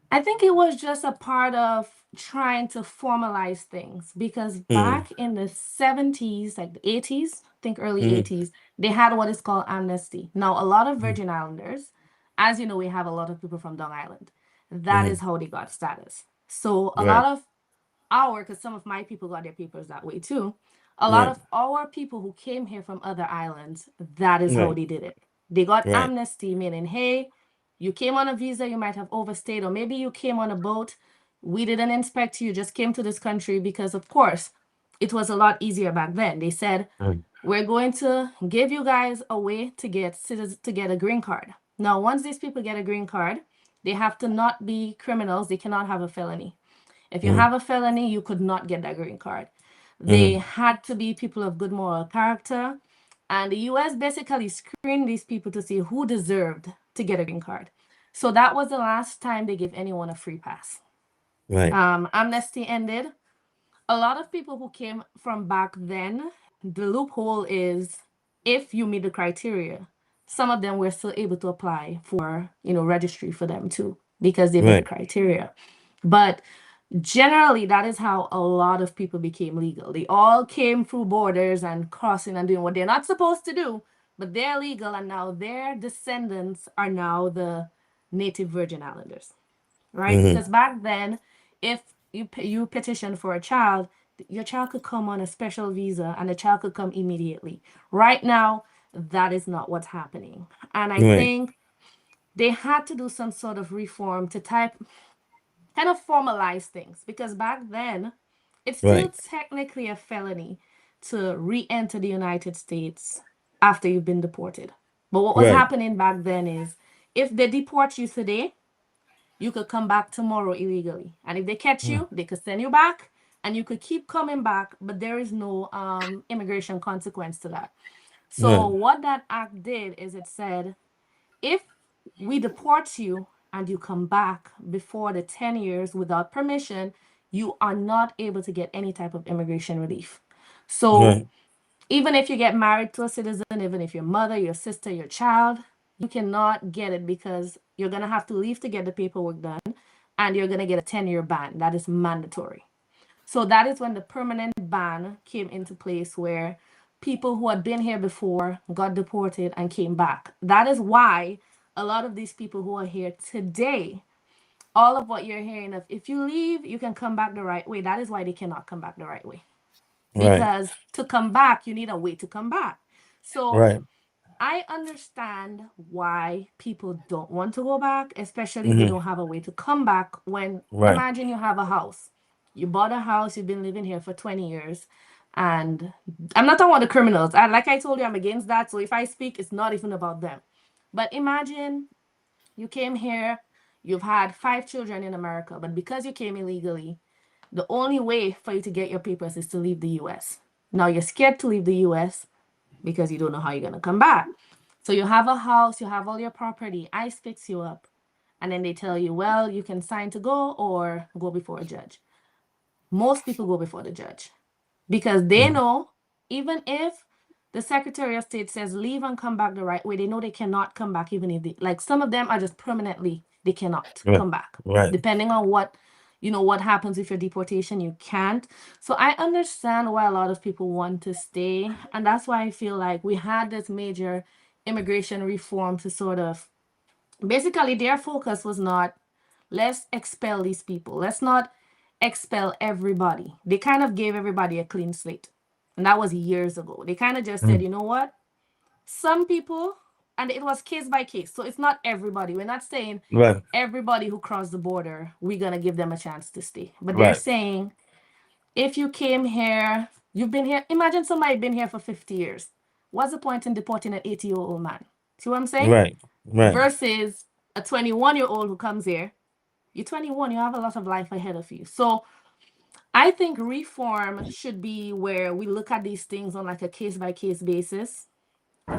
Speaker 4: I think it was just a part of trying to formalize things because
Speaker 3: Mm.
Speaker 4: back in the 70s, like the 80s, I think early
Speaker 3: Mm-hmm.
Speaker 4: 80s, they had what is called amnesty. Now, a lot of Virgin Islanders, as you know, we have a lot of people from Long Island. That
Speaker 3: Mm-hmm.
Speaker 4: is how they got status. So a lot
Speaker 3: Right.
Speaker 4: of because some of my people got their papers that way too. A lot
Speaker 3: Right.
Speaker 4: of our people who came here from other islands, that is how
Speaker 3: Right.
Speaker 4: they did it. They got
Speaker 3: Right.
Speaker 4: amnesty, meaning, hey, you came on a visa, you might have overstayed, or maybe you came on a boat. We didn't inspect you, just came to this country because, of course, it was a lot easier back then. They said, we're going to give you guys a way to get a green card. Now, once these people get a green card, they have to not be criminals. They cannot have a felony. If you have a felony, you could not get that green card. They had to be people of good moral character. And the US basically screened these people to see who deserved to get a green card. So that was the last time they gave anyone a free pass.
Speaker 3: Right.
Speaker 4: Amnesty ended. A lot of people who came from back then, the loophole is if you meet the criteria, some of them were still able to apply for, registry for them too, because they met the criteria. But generally, that is how a lot of people became legal. They all came through borders and crossing and doing what they're not supposed to do, but they're legal, and now their descendants are now the native Virgin Islanders, right? Because back then, if you petition for a child, your child could come on a special visa and the child could come immediately. Right now, that is not what's happening. And I think they had to do some sort of reform to kind of formalize things, because back then, it's still technically a felony to re-enter the United States after you've been deported. But what was happening back then is if they deport you today, you could come back tomorrow illegally. And if they catch you, they could send you back and you could keep coming back, but there is no immigration consequence to that. So what that act did is it said, if we deport you and you come back before the 10 years without permission, you are not able to get any type of immigration relief. So even if you get married to a citizen, even if your mother, your sister, your child, you cannot get it because you're going to have to leave to get the paperwork done, and you're going to get a 10-year ban. That is mandatory. So that is when the permanent ban came into place, where people who had been here before got deported and came back. That is why a lot of these people who are here today, all of what you're hearing of, if you leave, you can come back the right way. That is why they cannot come back the right way. Because to come back, you need a way to come back. So I understand why people don't want to go back, especially if they don't have a way to come back. When imagine you have a house. You bought a house, you've been living here for 20 years. And I'm not talking about the criminals. Like I told you, I'm against that. So if I speak, it's not even about them. But imagine you came here, you've had 5 children in America, but because you came illegally, the only way for you to get your papers is to leave the US. Now you're scared to leave the US because you don't know how you're going to come back. So you have a house, you have all your property, ICE picks you up, and then they tell you, well, you can sign to go or go before a judge. Most people go before the judge because they know even if the Secretary of State says leave and come back the right way, they know they cannot come back, even if they, like, some of them are just permanently, they cannot come back. Depending on what happens with your deportation, you can't. So I understand why a lot of people want to stay. And that's why I feel like we had this major immigration reform to sort of, basically their focus was not, let's expel these people. Let's not expel everybody. They kind of gave everybody a clean slate. And that was years ago. They kind of just said, you know what? Some people, and it was case by case. So it's not everybody. We're not saying everybody who crossed the border, we're going to give them a chance to stay. But they're saying, if you came here, you've been here. Imagine somebody been here for 50 years. What's the point in deporting an 80-year-old man? See what I'm saying? Versus a 21-year-old who comes here. You're 21, you have a lot of life ahead of you. So I think reform should be where we look at these things on like a case-by-case basis.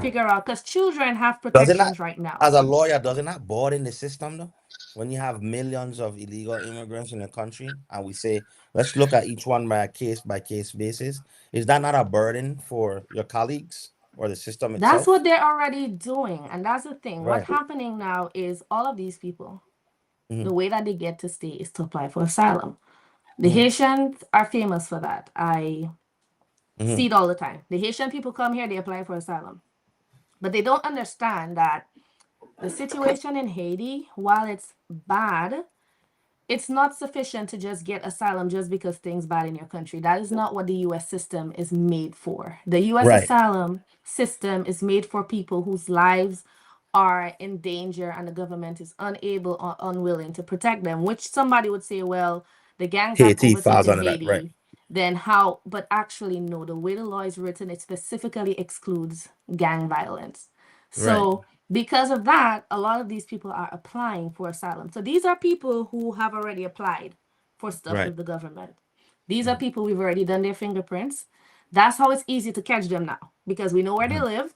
Speaker 4: Figure out, because children have protections right now.
Speaker 3: As a lawyer, doesn't that board in the system though? When you have millions of illegal immigrants in the country and we say, let's look at each one by a case-by-case basis, is that not a burden for your colleagues or the system itself?
Speaker 4: That's what they're already doing. And that's the thing. What's happening now is all of these people, the way that they get to stay is to apply for asylum. The Haitians are famous for that. I see it all the time. The Haitian people come here, they apply for asylum. But they don't understand that the situation in Haiti, while it's bad, it's not sufficient to just get asylum just because things bad in your country. That is not what the U.S. system is made for. The U.S. asylum system is made for people whose lives are in danger and the government is unable or unwilling to protect them, which somebody would say, well, the gangs have overtaken Haiti. then how, but actually, no, the way the law is written, it specifically excludes gang violence. So, because of that, a lot of these people are applying for asylum. So, these are people who have already applied for stuff
Speaker 3: Right.
Speaker 4: with the government. These are people we've already done their fingerprints. That's how it's easy to catch them now because we know where they live.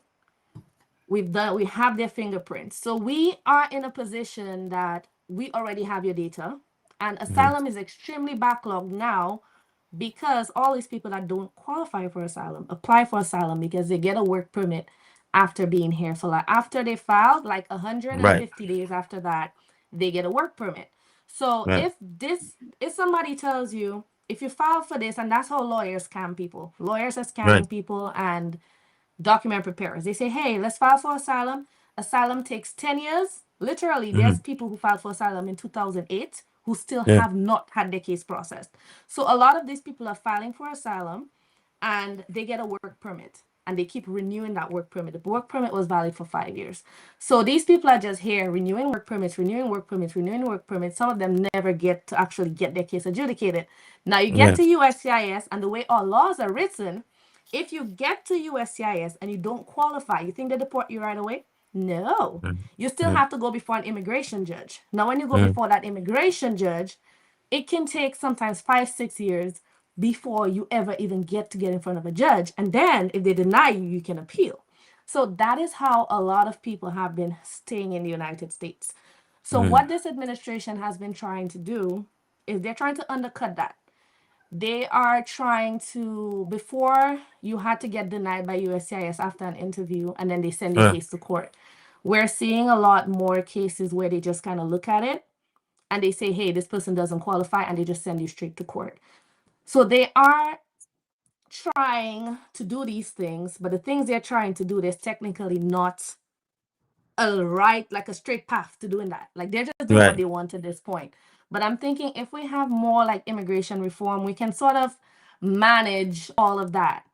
Speaker 4: We have their fingerprints. So we are in a position that we already have your data, and asylum is extremely backlogged now because all these people that don't qualify for asylum apply for asylum because they get a work permit after being here. So like after they filed, like 150 days after that, they get a work permit. So
Speaker 3: Right.
Speaker 4: if somebody tells you if you file for this, and that's how lawyers scam people. Lawyers are
Speaker 3: Right.
Speaker 4: scamming people and document preparers. They say, hey, let's file for asylum. Asylum takes 10 years. Literally, there's people who filed for asylum in 2008 who still
Speaker 3: Yeah.
Speaker 4: have not had their case processed. So a lot of these people are filing for asylum and they get a work permit and they keep renewing that work permit. The work permit was valid for 5 years. So these people are just here renewing work permits, renewing work permits, renewing work permits. Some of them never get to actually get their case adjudicated. Now you get
Speaker 3: Yeah.
Speaker 4: to USCIS, and the way our laws are written, if you get to USCIS and you don't qualify, you think they deport you right away? No. You still have to go before an immigration judge. Now, when you go before that immigration judge, it can take sometimes 5-6 years before you ever even get in front of a judge. And then if they deny you, you can appeal. So that is how a lot of people have been staying in the United States. So what this administration has been trying to do is they're trying to undercut that. They are trying to, before you had to get denied by USCIS after an interview and then they send your case to court. We're seeing a lot more cases where they just kind of look at it and they say, hey, this person doesn't qualify, and they just send you straight to court. So they are trying to do these things, but the things they're trying to do, there's technically not like a straight path to doing that. Like they're just doing what they want at this point. But I'm thinking if we have more like immigration reform, we can sort of manage all of that.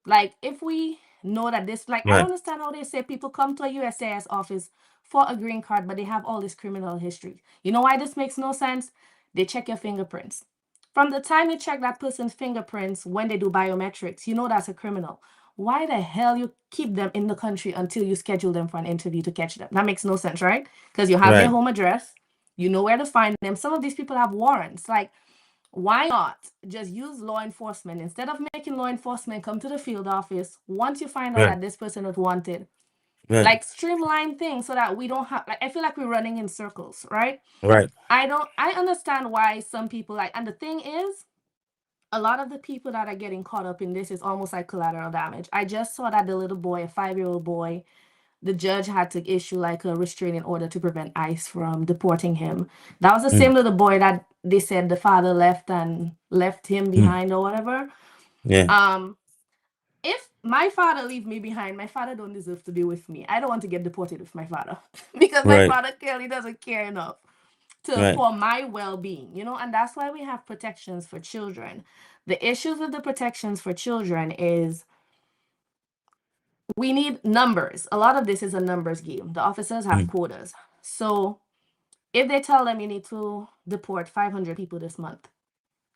Speaker 4: Like if we know that this, like I don't understand how they say people come to a USCIS office for a green card, but they have all this criminal history. You know why this makes no sense? They check your fingerprints. From the time you check that person's fingerprints when they do biometrics, you know that's a criminal. Why the hell you keep them in the country until you schedule them for an interview to catch them? That makes no sense, right? Because you have their home address, you know where to find them. Some of these people have warrants. Like, why not just use law enforcement instead of making law enforcement come to the field office once you find out that this person is wanted? Like streamline things so that we don't have, like, I feel like we're running in circles, right? I understand why some people like, and the thing is, a lot of the people that are getting caught up in this is almost like collateral damage. I just saw that the little boy, a 5-year-old boy, the judge had to issue like a restraining order to prevent ICE from deporting him. That was the same little boy that they said the father left him behind or whatever. If my father leave me behind, my father don't deserve to be with me. I don't want to get deported with my father because my father clearly doesn't care enough for my well-being, you know, and that's why we have protections for children. The issues with the protections for children is we need numbers. A lot of this is a numbers game. The officers have quotas. So if they tell them you need to deport 500 people this month,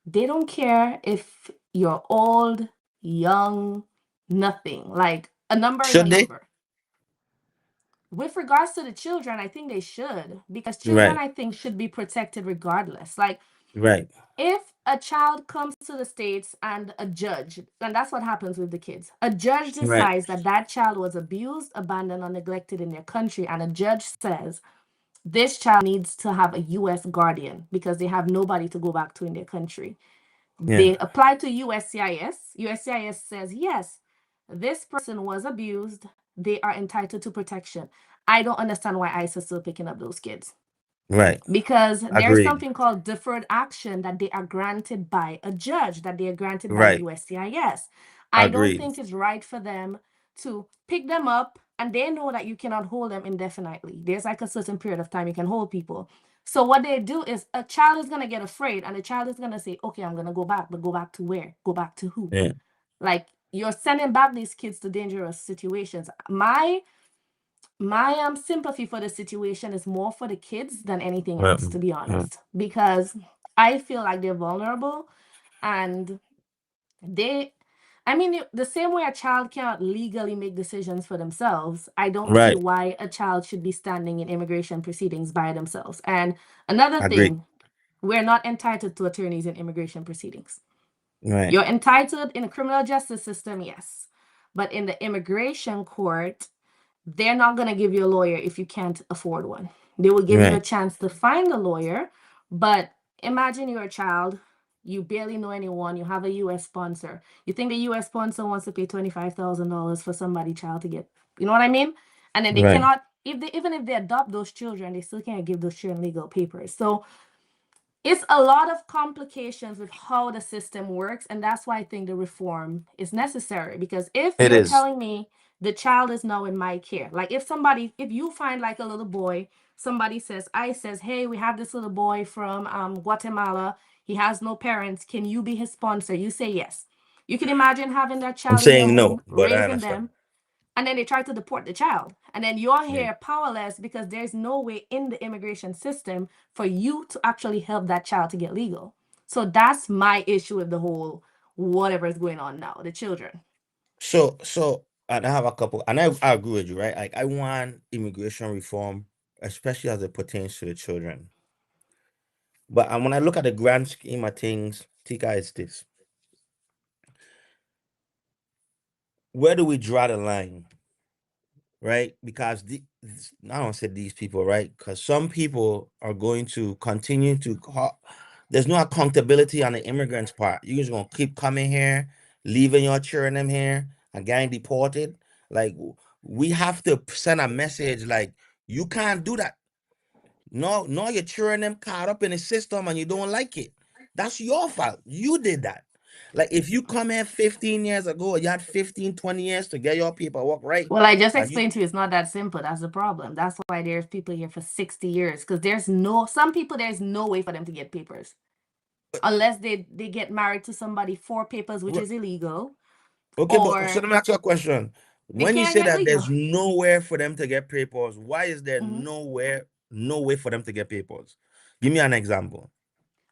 Speaker 4: they don't care if you're old, young, nothing. Like a number is a number. With regards to the children, I think they should, because children, I think, should be protected regardless. Like, if a child comes to the States and a judge, and that's what happens with the kids, a judge decides that that child was abused, abandoned, or neglected in their country, and a judge says this child needs to have a U.S. guardian because they have nobody to go back to in their country. They apply to USCIS. USCIS says, yes, this person was abused. They are entitled to protection. I don't understand why ICE is still picking up those kids. Because there's something called deferred action that they are granted by a judge, that they are granted by USCIS. I don't think it's right for them to pick them up, and they know that you cannot hold them indefinitely. There's like a certain period of time you can hold people. So what they do is a child is going to get afraid, and the child is going to say, okay, I'm going to go back, but go back to where? Go back to who? Like, you're sending back these kids to dangerous situations. My sympathy for the situation is more for the kids than anything else, to be honest, because I feel like they're vulnerable, and I mean, the same way a child cannot legally make decisions for themselves, I don't see
Speaker 3: Right.
Speaker 4: why a child should be standing in immigration proceedings by themselves. And another
Speaker 3: Agree.
Speaker 4: thing, we're not entitled to attorneys in immigration proceedings.
Speaker 3: Right.
Speaker 4: You're entitled in the criminal justice system, yes. But in the immigration court, they're not going to give you a lawyer if you can't afford one. They will give you a
Speaker 3: Right.
Speaker 4: chance to find a lawyer, but imagine you're a child, you barely know anyone, you have a US sponsor. You think the US sponsor wants to pay $25,000 for somebody child to get, you know what I mean? And then they
Speaker 3: Right.
Speaker 4: cannot, even if they adopt those children, they still can't give those children legal papers. So it's a lot of complications with how the system works, and that's why I think the reform is necessary. Because if
Speaker 3: It
Speaker 4: you're
Speaker 3: is.
Speaker 4: telling me the child is now in my care, like if you find like a little boy, somebody says, hey, we have this little boy from Guatemala, he has no parents, can you be his sponsor? You say yes. You can imagine having that
Speaker 3: I'm
Speaker 4: child in your
Speaker 3: saying
Speaker 4: home,
Speaker 3: no, but I
Speaker 4: raising
Speaker 3: understand.
Speaker 4: them, and then they try to deport the child, and then you're
Speaker 3: Yeah.
Speaker 4: here powerless because there's no way in the immigration system for you to actually help that child to get legal. So that's my issue with the whole whatever is going on now, the children.
Speaker 3: So and I have a couple, and I agree with you, right? Like I want immigration reform, especially as it pertains to the children. But when I look at the grand scheme of things, Tika, it's this. Where do we draw the line? Right? Because I don't say these people, right? Because some people are going to continue to there's no accountability on the immigrants' part. You're just gonna keep coming here, leaving your children here, and getting deported. Like we have to send a message like you can't do that. No, you're children them caught up in the system and you don't like it. That's your fault. You did that. Like if you come here 15 years ago, you had 15, 20 years to get your paperwork right.
Speaker 4: Well, I just
Speaker 3: And you
Speaker 4: explained to you it's not that simple. That's the problem. That's why there's people here for 60 years, because some people, there's no way for them to get papers unless they get married to somebody for papers, which is illegal,
Speaker 3: okay, but so
Speaker 4: or
Speaker 3: let me ask you a question.
Speaker 4: they
Speaker 3: When you
Speaker 4: can't
Speaker 3: say
Speaker 4: get
Speaker 3: that
Speaker 4: legal.
Speaker 3: there's nowhere for them to get papers, why is there
Speaker 4: Mhm.
Speaker 3: no way for them to get papers? Give me an example.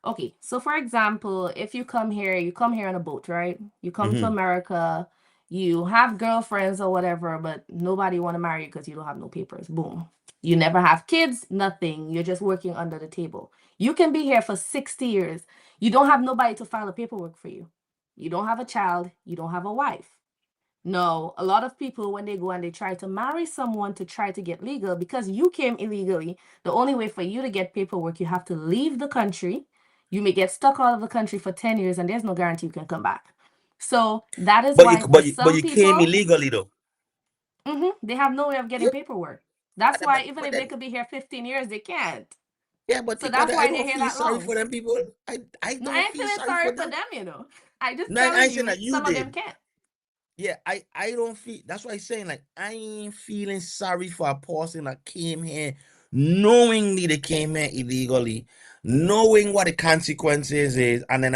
Speaker 4: Okay, so for example, if you come here, on a boat, right? You come to
Speaker 3: Mm-hmm.
Speaker 4: America, you have girlfriends or whatever, but nobody want to marry you because you don't have no papers. Boom. You never have kids, nothing. You're just working under the table. You can be here for 60 years. You don't have nobody to file the paperwork for you. You don't have a child, you don't have a wife. No, a lot of people, when they go and they try to marry someone to try to get legal, because you came illegally, the only way for you to get paperwork, you have to leave the country. You may get stuck out of the country for 10 years and there's no guarantee you can come back. So that is
Speaker 3: But you
Speaker 4: why for
Speaker 3: but you but
Speaker 4: some
Speaker 3: you came
Speaker 4: people,
Speaker 3: illegally though.
Speaker 4: they have no way of getting
Speaker 3: Yeah,
Speaker 4: paperwork. That's why even
Speaker 3: but
Speaker 4: if they
Speaker 3: then
Speaker 4: could be here 15 years, they can't.
Speaker 3: yeah, but
Speaker 4: So
Speaker 3: Tika,
Speaker 4: that's
Speaker 3: I
Speaker 4: why they're
Speaker 3: don't
Speaker 4: here
Speaker 3: feel
Speaker 4: that
Speaker 3: sorry
Speaker 4: long.
Speaker 3: for them people. I
Speaker 4: No, I
Speaker 3: don't
Speaker 4: ain't
Speaker 3: feel
Speaker 4: feeling
Speaker 3: sorry
Speaker 4: sorry
Speaker 3: for
Speaker 4: for
Speaker 3: them.
Speaker 4: them. I just
Speaker 3: No, I
Speaker 4: telling
Speaker 3: ain't saying
Speaker 4: you,
Speaker 3: that you
Speaker 4: some of them
Speaker 3: did.
Speaker 4: can't.
Speaker 3: Yeah, I don't feel that's why I'm saying like I ain't feeling sorry for a person that came here knowingly they came here illegally, knowing what the consequences is, and then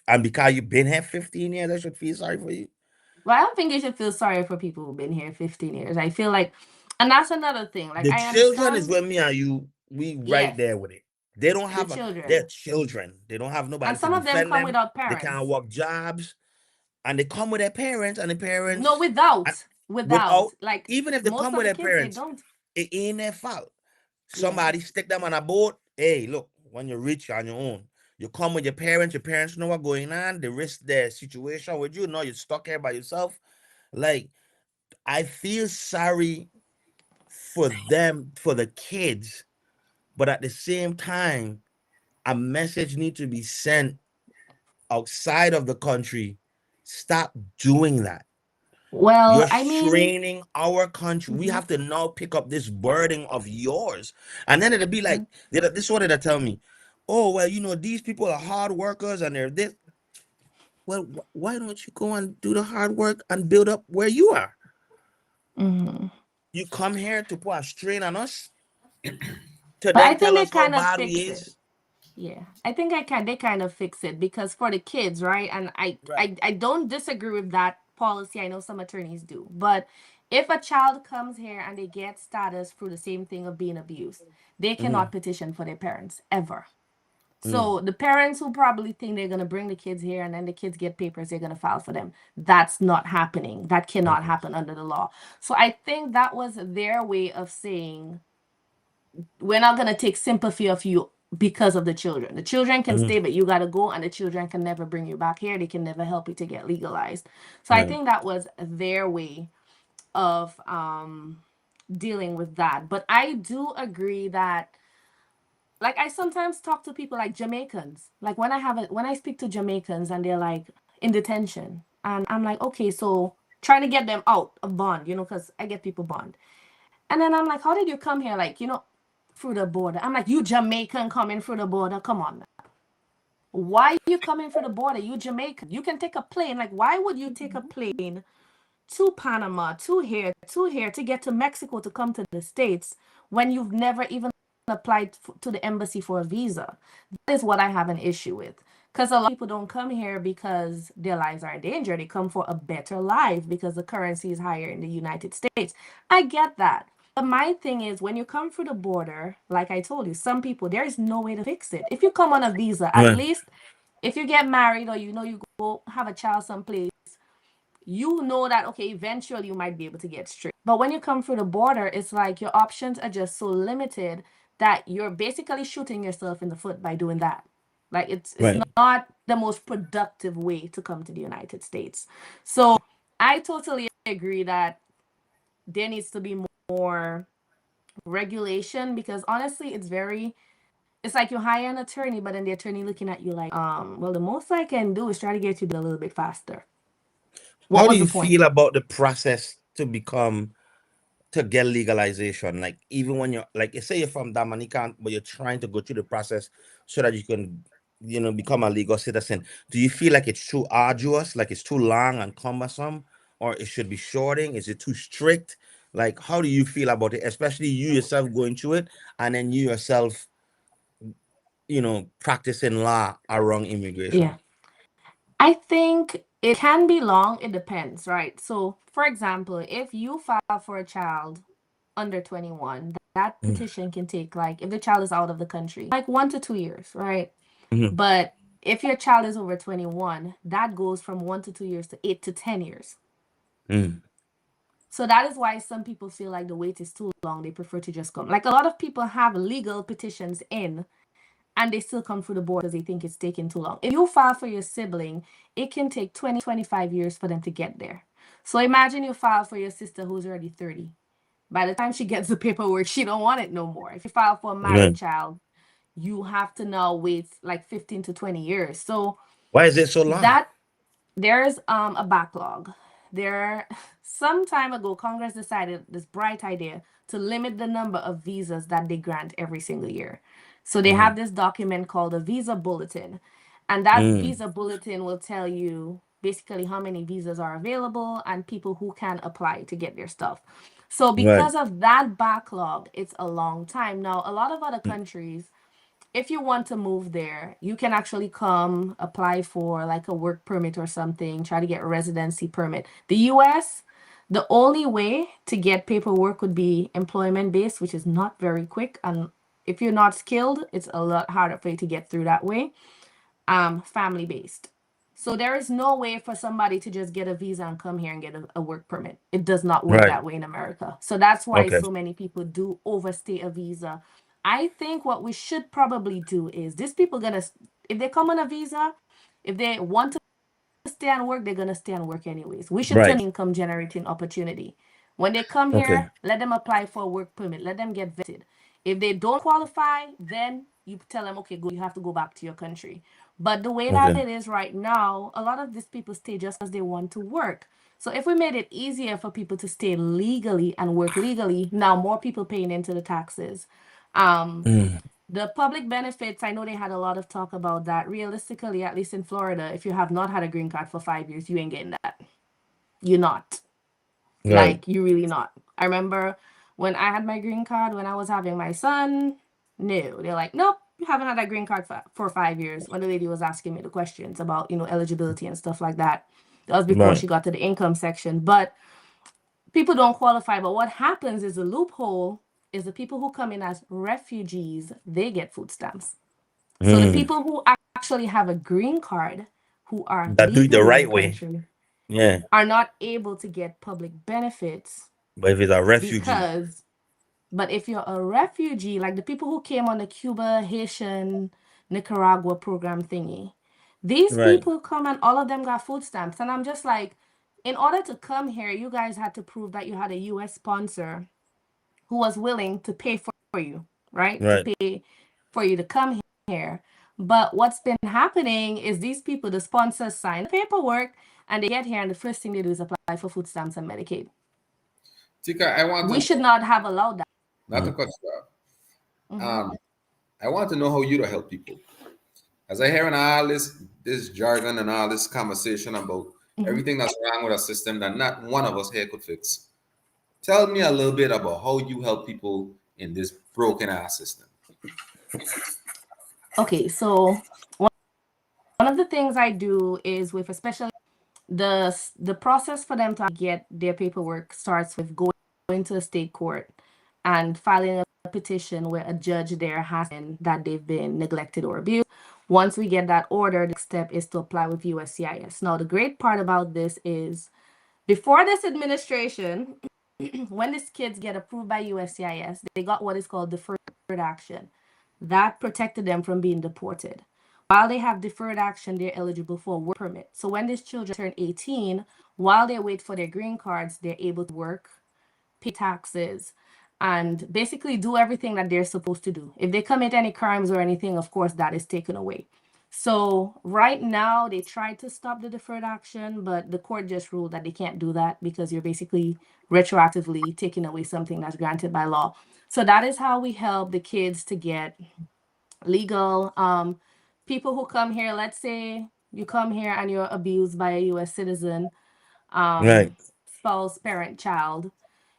Speaker 3: and because you've been here 15 years, I should feel sorry for you.
Speaker 4: Well, I don't think you should feel sorry for people who've been here 15 years. I feel like, and that's another thing. Like,
Speaker 3: The
Speaker 4: I
Speaker 3: children is
Speaker 4: understand,
Speaker 3: with me and you, we right
Speaker 4: yes,
Speaker 3: there with it. They don't
Speaker 4: the
Speaker 3: they're
Speaker 4: children.
Speaker 3: children. They don't have
Speaker 4: And
Speaker 3: nobody to
Speaker 4: some of them
Speaker 3: defend
Speaker 4: come
Speaker 3: them.
Speaker 4: without
Speaker 3: They can't
Speaker 4: parents.
Speaker 3: work jobs, and they come with their parents, and the
Speaker 4: No,
Speaker 3: parents and
Speaker 4: without.
Speaker 3: without
Speaker 4: Like,
Speaker 3: even if they
Speaker 4: most
Speaker 3: come
Speaker 4: of
Speaker 3: with
Speaker 4: the
Speaker 3: their
Speaker 4: kids, they
Speaker 3: parents,
Speaker 4: don't.
Speaker 3: it ain't their fault.
Speaker 4: Yeah.
Speaker 3: Somebody stick them on a boat. Hey, look, when you're rich on your own, you come with your parents know what's going on, they risk their situation with you. No, you're stuck here by yourself. Like, I feel sorry for them, for the kids, but at the same time, a message needs to be sent outside of the country. Stop doing that.
Speaker 4: Well,
Speaker 3: You're
Speaker 4: I mean,
Speaker 3: straining our country. We
Speaker 4: mhm,
Speaker 3: have to now pick up this burden of yours. And then it'll be like, this is what it'll tell me. Oh, well, these people are hard workers and they're this. Well, why don't you go and do the hard work and build up where you are?
Speaker 4: mhm.
Speaker 3: You come here to put a strain on us, to
Speaker 4: But I
Speaker 3: then
Speaker 4: think
Speaker 3: tell
Speaker 4: they
Speaker 3: us how
Speaker 4: kind of
Speaker 3: bad we
Speaker 4: fix it.
Speaker 3: is.
Speaker 4: Yeah, I think they kind of fix it because for the kids, right? And
Speaker 3: Right.
Speaker 4: I don't disagree with that policy. I know some attorneys do, but if a child comes here and they get status through the same thing of being abused, they
Speaker 3: Mm-hmm.
Speaker 4: cannot petition for their parents ever. So the parents who probably think they're going to bring the kids here and then the kids get papers, they're going to file for them. That's not happening. That cannot happen under the law. So I think that was their way of saying, we're not going to take sympathy of you because of the children. The children can stay, but you got to go, and the children can never bring you back here. They can never help you to get legalized. So I think that was their way of dealing with that. But I do agree that, like, I sometimes talk to people like Jamaicans. Like when I speak to Jamaicans and they're like in detention, and I'm like, okay, so trying to get them out of bond, because I get people bond. And then I'm like, how did you come here? Like, through the border. I'm like, you Jamaican coming through the border? Come on now. Why are you coming through the border? You Jamaican. You can take a plane. Like, why would you take a plane to Panama, to here, to get to Mexico to come to the States when you've never even applied to the embassy for a visa? That is what I have an issue with. Because a lot of people don't come here because their lives are in danger. They come for a better life because the currency is higher in the United States. I get that. But my thing is, when you come through the border, like I told you, some people, there is no way to fix it. If you come on a visa, at least if you get married or you go have a child someplace, you know that, okay, eventually you might be able to get straight. But when you come through the border, it's like your options are just so limited that you're basically shooting yourself in the foot by doing that. Like, it's not the most productive way to come to the United States. So I totally agree that there needs to be more regulation, because honestly, it's like you hire an attorney, but then the attorney looking at you like, well, the most I can do is try to get you a little bit faster.
Speaker 3: How do you feel about the process to get legalization? Like, even when you're like, say you're from Dominica, but you're trying to go through the process so that you can, become a legal citizen. Do you feel like it's too arduous, like it's too long and cumbersome, or it should be shorting? Is it too strict? Like, how do you feel about it, especially you yourself going through it, and then you yourself, practicing law around immigration?
Speaker 4: Yeah. I think it can be long. It depends, right? So, for example, if you file for a child under 21, that petition can take, like, if the child is out of the country, like 1 to 2 years, right? But if your child is over 21, that goes from 1 to 2 years to 8 to 10 years. So that is why some people feel like the wait is too long. They prefer to just come. Like, a lot of people have legal petitions in, and they still come through the board because they think it's taking too long. If you file for your sibling, it can take 20, 25 years for them to get there. So imagine you file for your sister who's already 30. By the time she gets the paperwork, she don't want it no more. If you file for a married child, you have to now wait like 15 to 20 years. So
Speaker 3: why is it so long?
Speaker 4: There's a backlog. Some time ago, Congress decided this bright idea to limit the number of visas that they grant every single year. So they have this document called a visa bulletin. And that visa bulletin will tell you basically how many visas are available and people who can apply to get their stuff. So because of that backlog, it's a long time. Now, a lot of other countries, if you want to move there, you can actually come apply for like a work permit or something, try to get a residency permit. The US, the only way to get paperwork would be employment-based, which is not very quick. And if you're not skilled, it's a lot harder for you to get through that way. Family-based. So there is no way for somebody to just get a visa and come here and get a work permit. It does not work that way in America. So that's why so many people do overstay a visa. I think what we should probably do is these people if they come on a visa, if they want to stay and work, they're going to stay and work anyways. We should turn income generating opportunity. When they come here, let them apply for a work permit. Let them get vetted. If they don't qualify, then you tell them, okay, you have to go back to your country. But the way that it is right now, a lot of these people stay just because they want to work. So if we made it easier for people to stay legally and work legally, now more people paying into the taxes. The public benefits, I know they had a lot of talk about that. Realistically, at least in Florida, if you have not had a green card for 5 years, you ain't getting that. You're not. Like, you really not. I remember when I had my green card, when I was having my son, no. They're like, nope, you haven't had that green card for 5 years. When the lady was asking me the questions about, eligibility and stuff like that. That was before she got to the income section. But people don't qualify. But what happens is a loophole is the people who come in as refugees, they get food stamps. So the people who actually have a green card, who are
Speaker 3: That do it the
Speaker 4: legally in
Speaker 3: right
Speaker 4: the
Speaker 3: way.
Speaker 4: country,
Speaker 3: Yeah.
Speaker 4: are not able to get public benefits
Speaker 3: But if it's a refugee,
Speaker 4: because, but if you're a refugee, like the people who came on the Cuba, Haitian, Nicaragua program thingy, these
Speaker 3: right,
Speaker 4: people come and all of them got food stamps. And I'm just like, in order to come here, you guys had to prove that you had a US sponsor who was willing to pay for you, right? To
Speaker 3: right.
Speaker 4: pay for you to come here. But what's been happening is these people, the sponsors sign the paperwork and they get here and the first thing they do is apply for food stamps and Medicaid.
Speaker 2: Tika, I want
Speaker 4: We
Speaker 2: to
Speaker 4: should not have allowed that.
Speaker 2: not to cut you off.
Speaker 4: Mhm.
Speaker 2: I want to know how you to help people. As I hear all this jargon and all this conversation about
Speaker 4: Mhm.
Speaker 2: everything that's wrong with our system that not one of us here could fix. Tell me a little bit about how you help people in this broken ass system.
Speaker 4: Okay, so one of the things I do is with especially the process for them to get their paperwork starts with going to a state court and filing a petition where a judge there has been that they've been neglected or abused. Once we get that order, the next step is to apply with USCIS. Now, the great part about this is before this administration, when these kids get approved by USCIS, they got what is called deferred action. That protected them from being deported. While they have deferred action, they're eligible for a work permit. So when these children turn 18, while they wait for their green cards, they're able to work, pay taxes, and basically do everything that they're supposed to do. If they commit any crimes or anything, of course, that is taken away. So right now, they tried to stop the deferred action, but the court just ruled that they can't do that because you're basically retroactively taking away something that's granted by law. So that is how we help the kids to get legal. People who come here, let's say you come here and you're abused by a US citizen,
Speaker 3: Right.
Speaker 4: spouse, parent, child,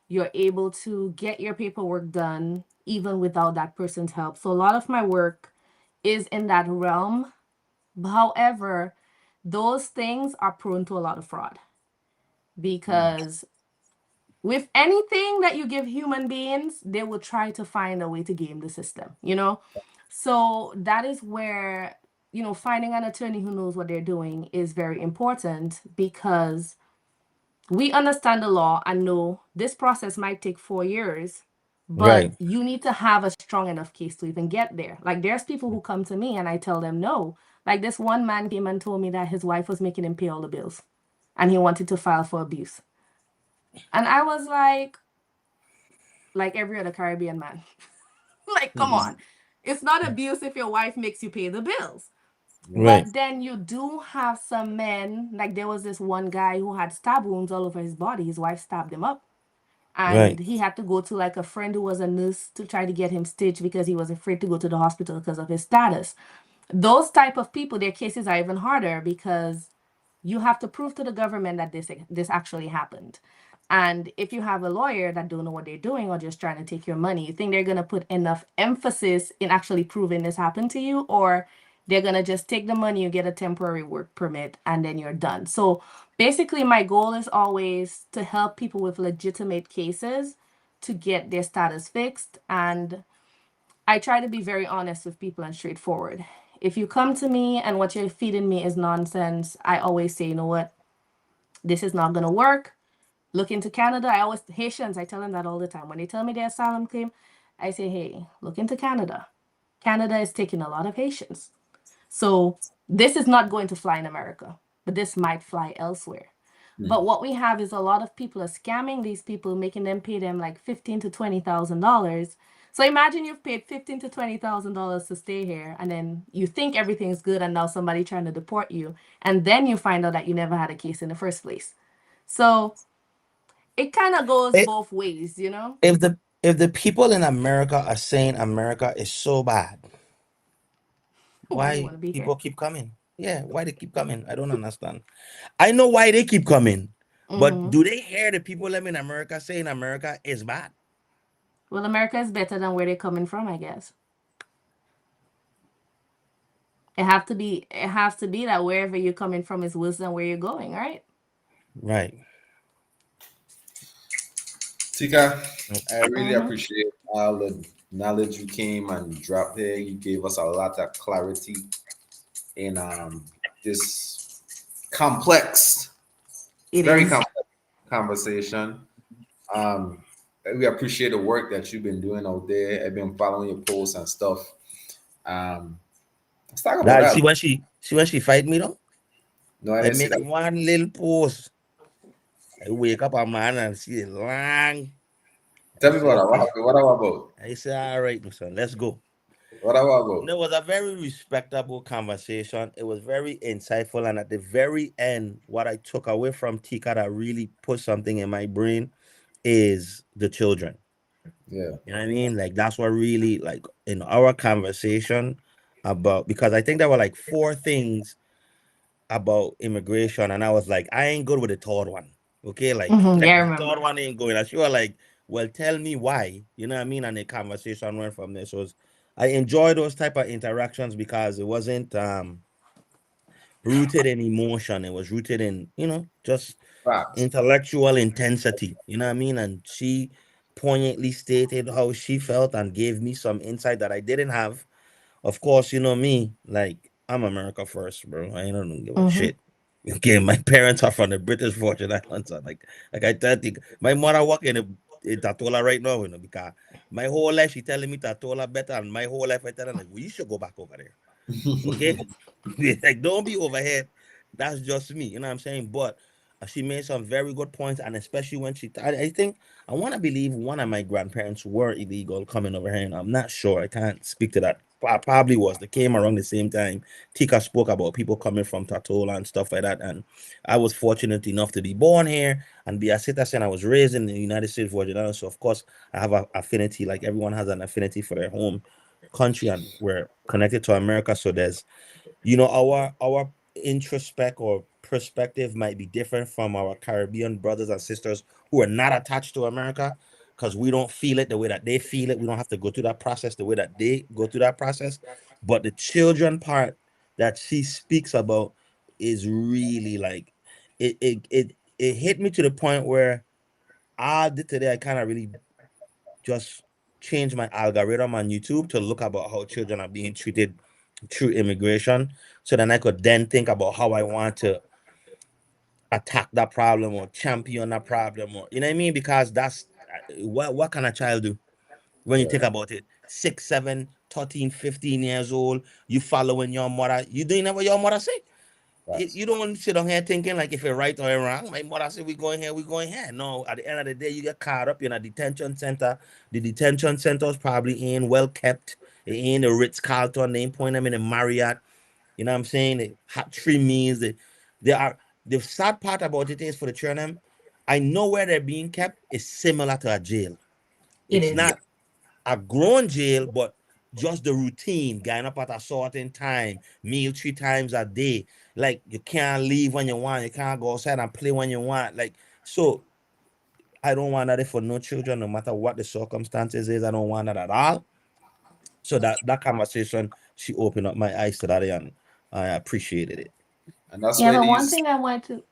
Speaker 4: you're able to get your paperwork done even without that person's help. So a lot of my work is in that realm. However, those things are prone to a lot of fraud because with anything that you give human beings, they will try to find a way to game the system, you know? So that is where, finding an attorney who knows what they're doing is very important because we understand the law and know this process might take 4 years, but
Speaker 3: Right.
Speaker 4: you need to have a strong enough case to even get there. Like there's people who come to me and I tell them no. Like this one man came and told me that his wife was making him pay all the bills and he wanted to file for abuse. And I was like every other Caribbean man. Like, come on. It's not abuse if your wife makes you pay the bills.
Speaker 3: Right.
Speaker 4: But then you do have some men, like there was this one guy who had stab wounds all over his body. His wife stabbed him up. And
Speaker 3: Right.
Speaker 4: he had to go to like a friend who was a nurse to try to get him stitched because he was afraid to go to the hospital because of his status. Those type of people, their cases are even harder because you have to prove to the government that this actually happened. And if you have a lawyer that don't know what they're doing or just trying to take your money, you think they're going to put enough emphasis in actually proving this happened to you, or they're going to just take the money, you get a temporary work permit, and then you're done. So basically, my goal is always to help people with legitimate cases to get their status fixed. And I try to be very honest with people and straightforward. If you come to me and what you're feeding me is nonsense, I always say, you know what, this is not going to work. Look into Canada. Haitians, I tell them that all the time. When they tell me their asylum claim, I say, hey, look into Canada. Canada is taking a lot of Haitians. So this is not going to fly in America, but this might fly elsewhere. But what we have is a lot of people are scamming these people, making them pay them like $15,000 to $20,000. So imagine you've paid $15,000 to $20,000 to stay here, and then you think everything's good, and now somebody trying to deport you, and then you find out that you never had a case in the first place. So it kind of goes
Speaker 3: If,
Speaker 4: both ways, you know?
Speaker 3: if the people in America are saying America is so bad,
Speaker 4: Why they
Speaker 3: why
Speaker 4: want to be here.
Speaker 3: people keep coming? Yeah, why they keep coming? I don't understand. I know why they keep coming, but
Speaker 4: Mhm.
Speaker 3: do they hear the people living in America saying America is bad?
Speaker 4: Well, America is better than where they're coming from, I guess. It has to be that wherever you're coming from is worse than where you're going, right?
Speaker 3: Right.
Speaker 2: Tika, I really
Speaker 4: Mm-hmm.
Speaker 2: appreciate all the knowledge you came and dropped here. You gave us a lot of clarity in this complex,
Speaker 4: It
Speaker 2: very
Speaker 4: is.
Speaker 2: complex conversation. Um, we appreciate the work that you've been doing out there. I've been following your posts and stuff. Um, let's talk about
Speaker 3: That
Speaker 2: that.
Speaker 3: see when she fight me though,
Speaker 2: No, I
Speaker 3: I
Speaker 2: didn't see
Speaker 3: make
Speaker 2: that.
Speaker 3: one little post. I wake up a man and see it long. I
Speaker 2: Tell me
Speaker 3: say,
Speaker 2: about that. What
Speaker 3: okay.
Speaker 2: happened? What about?
Speaker 3: I say, all right, my son, let's go.
Speaker 2: What
Speaker 3: And
Speaker 2: about?
Speaker 3: it was a very respectable conversation. It was very insightful. And at the very end, what I took away from Tika that really put something in my brain is the children.
Speaker 2: Yeah,
Speaker 3: You know what I mean? Like that's what really like in our conversation about because I think there were like four things about immigration, and I was like, I ain't good with the third one. Okay, like
Speaker 4: Mm-hmm.
Speaker 3: like
Speaker 4: Yeah, I
Speaker 3: the third
Speaker 4: remember.
Speaker 3: one ain't going. And she was like, well, tell me why. You know what I mean? And the conversation went from there. So I enjoy those type of interactions because it wasn't rooted in emotion. It was rooted in, just
Speaker 2: facts.
Speaker 3: intellectual intensity. You know what I mean? And she poignantly stated how she felt and gave me some insight that I didn't have. Of course, you know me, like I'm America first, bro. I don't give a
Speaker 4: Mm-hmm.
Speaker 3: shit. Okay, my parents are from the British Virgin Islands. So like I tell you, my mother work in Tatola right now, because my whole life she telling me Tatola better, and my whole life I tell her like, well, you should go back over there. Okay, like don't be overhead. That's just me, you know what I'm saying? But she made some very good points, and especially when I think I want to believe one of my grandparents were illegal coming over here, and I'm not sure. I can't speak to that. Probably was. They came around the same time. Tika spoke about people coming from Tatola and stuff like that, and I was fortunate enough to be born here and be a citizen. I was raised in the United States Virgin Islands, so of course I have an affinity. Like everyone has an affinity for their home country, and we're connected to America. So there's, our introspect or perspective might be different from our Caribbean brothers and sisters who are not attached to America because we don't feel it the way that they feel it. We don't have to go through that process the way that they go through that process. But the children part that she speaks about is really like it hit me to the point where I did today. I kind of really just change my algorithm on YouTube to look about how children are being treated through immigration. So then I could then think about how I want to attack that problem or champion that problem, or you know what I mean? Because that's what can a child do when you
Speaker 2: Yeah,
Speaker 3: think about it? 6, 7, 13, 15 years old, you following your mother, you doing what your mother say.
Speaker 2: facts.
Speaker 3: You don't sit on here thinking like if you're right or you're wrong. My mother said we going here, we going here. No, at the end of the day, you get caught up in a detention center. The detention centers probably ain't well kept. It ain't a Ritz Carlton. They ain't putting them in a Marriott. You know what I'm saying? They have 3 meals. They are the sad part about it is for the children. I know where they're being kept is similar to a jail.
Speaker 4: It
Speaker 3: It's
Speaker 4: is.
Speaker 3: not a grown jail, but just the routine, getting up at a certain time, meal 3 times a day. Like you can't leave when you want, you can't go outside and play when you want. Like, so I don't want that for no children, no matter what the circumstances is. I don't want that at all. So that conversation, she opened up my eyes to that, and I appreciated it.
Speaker 2: And that's
Speaker 4: Yeah,
Speaker 2: where
Speaker 4: but one
Speaker 2: these.
Speaker 4: thing I want to.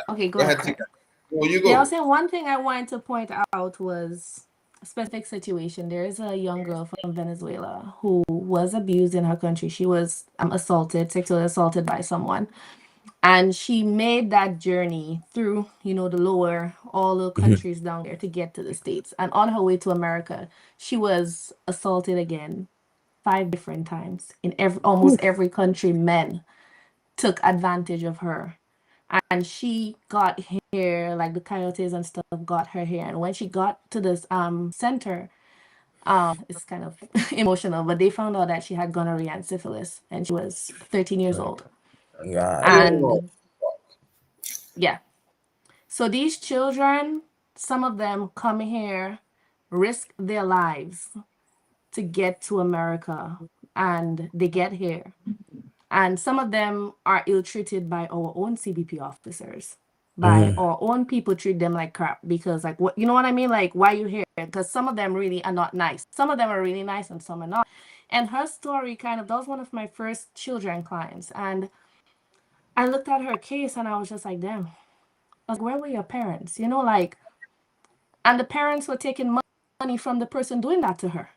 Speaker 4: Okay, go
Speaker 2: Go
Speaker 4: ahead,
Speaker 2: ahead,
Speaker 4: Craig.
Speaker 2: Tika. Oh, you
Speaker 4: Yeah, I was
Speaker 2: go.
Speaker 4: saying one thing I wanted to point out was a specific situation. There is a young girl from Venezuela who was abused in her country. She was assaulted, sexually assaulted by someone. And she made that journey through, the lower, all the
Speaker 3: Mhm.
Speaker 4: countries down there to get to the States. And on her way to America, she was assaulted again 5 different times in almost every country. Men took advantage of her, and she got here, like the coyotes and stuff got her here. And when she got to this center, it's kind of emotional, but they found out that she had gonorrhea and syphilis, and she was 13 years old.
Speaker 3: Right.
Speaker 2: Oh,
Speaker 4: And yeah, so these children, some of them come here, risk their lives to get to America, and they get here. And some of them are ill treated by our own CBP officers, by
Speaker 3: Mhm.
Speaker 4: our own people treat them like crap because, like, what, you know what I mean? Like, why you here? Because some of them really are not nice. Some of them are really nice and some are not. And her story kind of, that was one of my first children clients. And I looked at her case and I was just like, damn. I was like, where were your parents? Like, and the parents were taking money from the person doing that to her.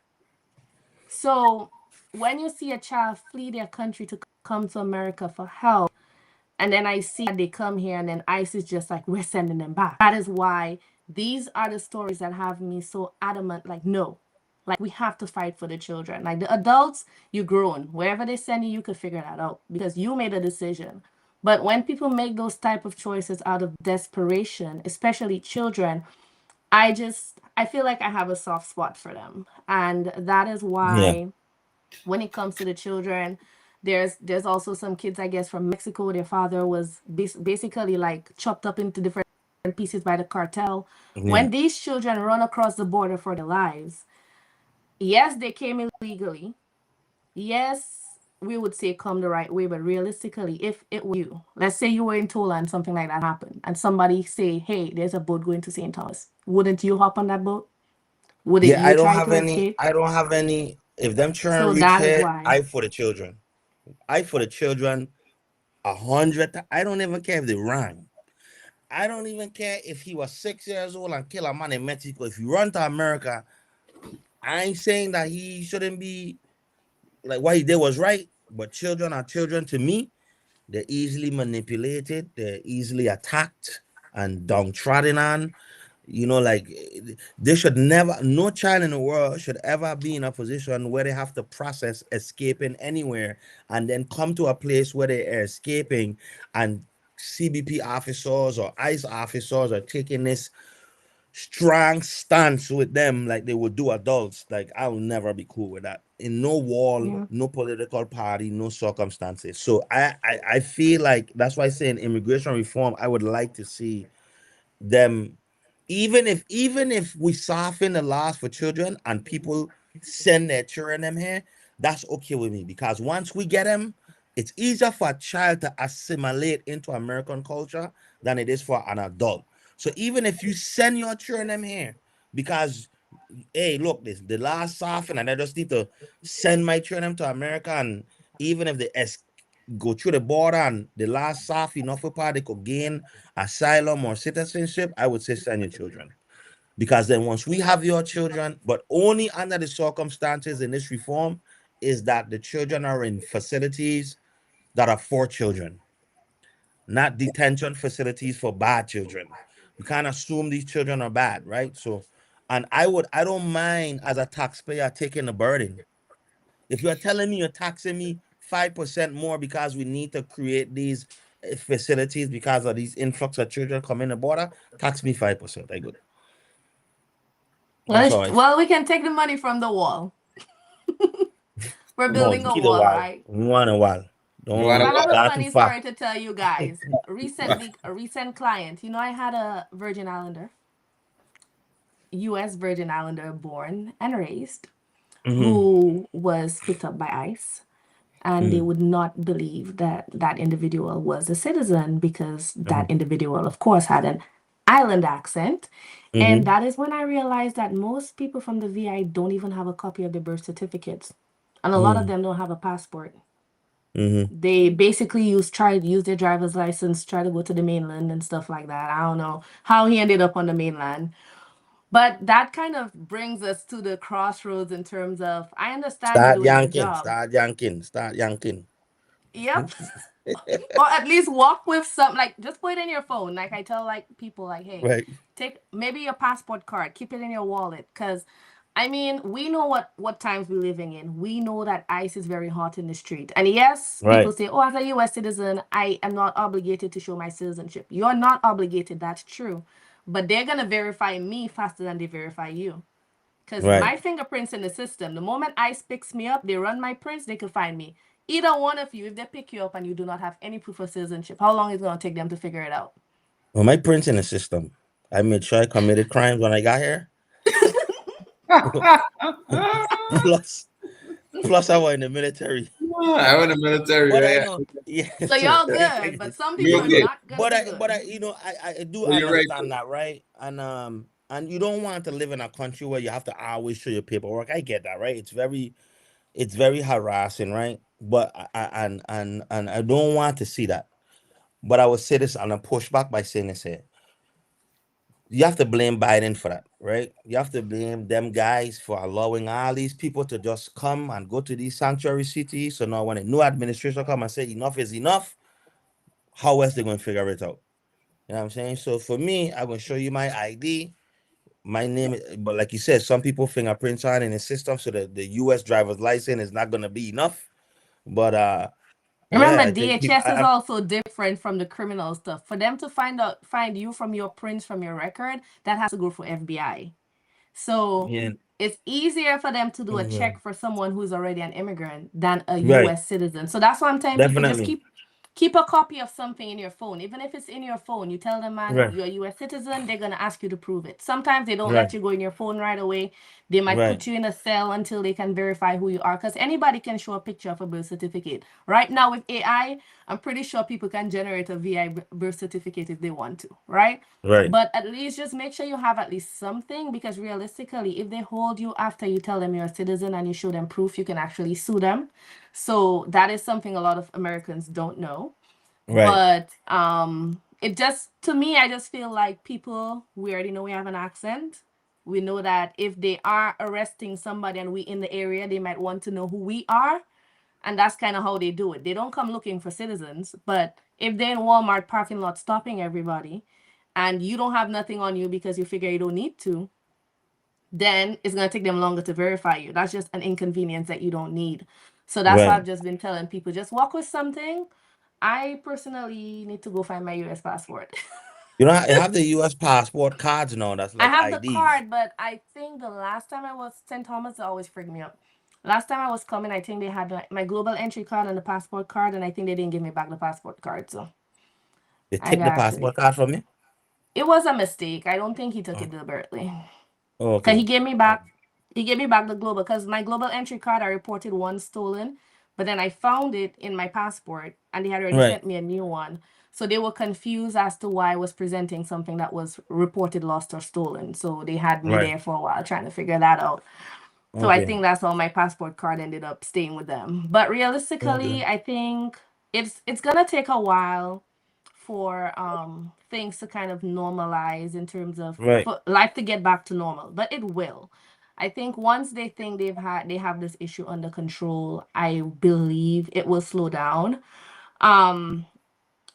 Speaker 4: So when you see a child flee their country to come to America for help, and then I see that they come here and then ICE is just like, we're sending them back. That is why these are the stories that have me so adamant, like, no, like we have to fight for the children. Like the adults, you grown. Wherever they send you, you could figure that out because you made a decision. But when people make those type of choices out of desperation, especially children, I feel like I have a soft spot for them. And that is
Speaker 3: Yeah.
Speaker 4: why when it comes to the children, there's also some kids, I guess, from Mexico. Their father was basically like chopped up into different pieces by the cartel.
Speaker 3: Yeah.
Speaker 4: When these children run across the border for their lives, yes, they came illegally. Yes, we would say come the right way, but realistically, if it were you, let's say you were in Tola and something like that happened, and somebody say, "Hey, there's a boat going to St. Thomas," wouldn't you hop on that boat? Wouldn't
Speaker 3: Yeah,
Speaker 4: you try to escape?
Speaker 3: I don't have any. If them children
Speaker 4: So
Speaker 3: reach
Speaker 4: that is
Speaker 3: here,
Speaker 4: why.
Speaker 3: I for the children. I for the children 100. I don't even care if they run. I don't even care if he was 6 years old and kill a man in Mexico. If you run to America, I ain't saying that he shouldn't be like what he did was right. But children are children to me. They're easily manipulated. They're easily attacked and downtrodden on. Like they should never, no child in the world should ever be in a position where they have to process escaping anywhere and then come to a place where they are escaping and CBP officers or ICE officers are taking this strong stance with them like they would do adults. Like I will never be cool with that in no wall,
Speaker 4: Yeah.
Speaker 3: no political party, no circumstances. So I feel like that's why I say in immigration reform, I would like to see them, even if we soften the laws for children and people send their children them here, that's okay with me because once we get them, it's easier for a child to assimilate into American culture than it is for an adult. So even if you send your children them here, because hey, look, this the last soften and I just need to send my children to America, and even if they go through the border and the last soft enough part they could gain asylum or citizenship, I would say send your children. Because then once we have your children, but only under the circumstances in this reform, is that the children are in facilities that are for children, not detention facilities for bad children. You can't assume these children are bad, right? So, and I don't mind as a taxpayer taking the burden. If you're telling me you're taxing me 5% more because we need to create these facilities because of these influx of children coming the border, tax me 5%. I good. That's all right.
Speaker 4: Well, we can take the money from the wall. We're
Speaker 3: No,
Speaker 4: building a
Speaker 3: give a
Speaker 4: wall,
Speaker 3: while.
Speaker 4: right?
Speaker 3: We want a while.
Speaker 2: You want
Speaker 4: So
Speaker 2: to
Speaker 4: I
Speaker 3: Don't
Speaker 4: have a
Speaker 2: go?
Speaker 3: start too
Speaker 4: funny
Speaker 3: far.
Speaker 4: story to tell you guys. Recently, a recent client, I had a Virgin Islander, US Virgin Islander born and raised,
Speaker 3: Mm-hmm.
Speaker 4: who was picked up by ICE. And they
Speaker 3: Mm-hmm.
Speaker 4: would not believe that that individual was a citizen because
Speaker 3: Mm-hmm.
Speaker 4: that individual, of course, had an island accent. And
Speaker 3: Mm-hmm.
Speaker 4: that is when I realized that most people from the VI don't even have a copy of their birth certificates. And a lot of them don't have a passport.
Speaker 3: Mm-hmm.
Speaker 4: They basically try to use their driver's license, try to go to the mainland and stuff like that. I don't know how he ended up on the mainland. But that kind of brings us to the crossroads in terms of I understand you're
Speaker 3: Start
Speaker 4: doing your
Speaker 3: yanking.
Speaker 4: job.
Speaker 3: Start yanking. Start yanking.
Speaker 4: Yep. Or at least walk with some, like, just put it in your phone. Like I tell like people, like, hey,
Speaker 3: Right.
Speaker 4: take maybe your passport card, keep it in your wallet, because I mean, we know what times we're living in. We know that ICE is very hot in the street. And yes, people
Speaker 3: Right.
Speaker 4: say, oh, as a US citizen, I am not obligated to show my citizenship. You're not obligated, that's true. But they're gonna verify me faster than they verify you. Because
Speaker 3: Right.
Speaker 4: my fingerprints in the system, the moment ICE picks me up, they run my prints, they can find me. Either one of you, if they pick you up and you do not have any proof of citizenship, how long is it going to take them to figure it out?
Speaker 3: Well, my prints in the system. I made sure I committed crimes when I got here. plus, plus I was in the military.
Speaker 2: I went in the military,
Speaker 3: But I
Speaker 2: right?
Speaker 3: know, yeah.
Speaker 4: So y'all good, but some people
Speaker 2: You
Speaker 4: are
Speaker 2: okay?
Speaker 4: not going to be
Speaker 3: but I,
Speaker 4: good.
Speaker 3: I do
Speaker 2: Well, you're right.
Speaker 3: understand that, right? And you don't want to live in a country where you have to always show your paperwork. I get that, right? It's very harassing, right? But and I don't want to see that. But I would say this and I push back by saying this here. you have to blame Biden for that, right? You have to blame them guys for allowing all these people to just come and go to these sanctuary cities. So now when a new administration come and say enough is enough, how else they going to figure it out? You know what I'm saying? So for me, I'm going to show you my ID. My name, but like you said, some people fingerprints on in the system, so that the U.S. driver's license is not going to be enough. But
Speaker 4: Remember,
Speaker 3: yeah, I think people,
Speaker 4: DHS is also different from the criminal stuff. For them to find you from your prints from your record, that has to go for FBI. So
Speaker 3: yeah,
Speaker 4: it's easier for them to do a
Speaker 3: mhm,
Speaker 4: check for someone who's already an immigrant than a
Speaker 3: right,
Speaker 4: US citizen. So that's why I'm telling people just
Speaker 3: definitely,
Speaker 4: keep a copy of something in your phone. Even if it's in your phone, you tell them, man,
Speaker 3: right,
Speaker 4: you're a US citizen, they're gonna ask you to prove it. Sometimes they don't
Speaker 3: right,
Speaker 4: let you go in your phone right away. They might
Speaker 3: right,
Speaker 4: put you in a cell until they can verify who you are. Because anybody can show a picture of a birth certificate. Right now with AI, I'm pretty sure people can generate a VI birth certificate if they want to, right?
Speaker 3: right,
Speaker 4: But at least just make sure you have at least something, because realistically, if they hold you after you tell them you're a citizen and you show them proof, you can actually sue them. So that is something a lot of Americans don't know.
Speaker 3: right,
Speaker 4: But it just, to me, I just feel like people, we already know we have an accent. We know that if they are arresting somebody and we in the area, they might want to know who we are. And that's kind of how they do it. They don't come looking for citizens, but if they're in Walmart parking lot stopping everybody and you don't have nothing on you because you figure you don't need to, then it's going to take them longer to verify you. That's just an inconvenience that you don't need. So that's why
Speaker 3: right.
Speaker 4: I've just been telling people, just walk with something. I personally need to go find my US passport.
Speaker 3: You know, have the U.S. passport cards now. That's
Speaker 4: I
Speaker 3: like
Speaker 4: have the
Speaker 3: IDs.
Speaker 4: card, but I think the last time I was St. Thomas, it always freaked me out. Last time I was coming, I think they had my global entry card and the passport card, and I think they didn't give me back the passport card. So
Speaker 3: They
Speaker 4: I
Speaker 3: take the
Speaker 4: got actually,
Speaker 3: passport card from you.
Speaker 4: it was a mistake. I don't think he took
Speaker 3: Oh,
Speaker 4: it deliberately. Cause
Speaker 3: okay.
Speaker 4: he gave me back the global, because my global entry card I reported one stolen, but then I found it in my passport and they had already
Speaker 3: Right,
Speaker 4: sent me a new one. So they were confused as to why I was presenting something that was reported lost or stolen. So they had me
Speaker 3: right.
Speaker 4: there for a while trying to figure that out. So I
Speaker 3: Okay,
Speaker 4: think that's how my passport card ended up staying with them. But
Speaker 3: okay.
Speaker 4: realistically, I think it's gonna take a while for things to kind of normalize in terms of
Speaker 3: Right.
Speaker 4: for life to get back to normal. But it will. I think once they think they have this issue under control, I believe it will slow down. Um,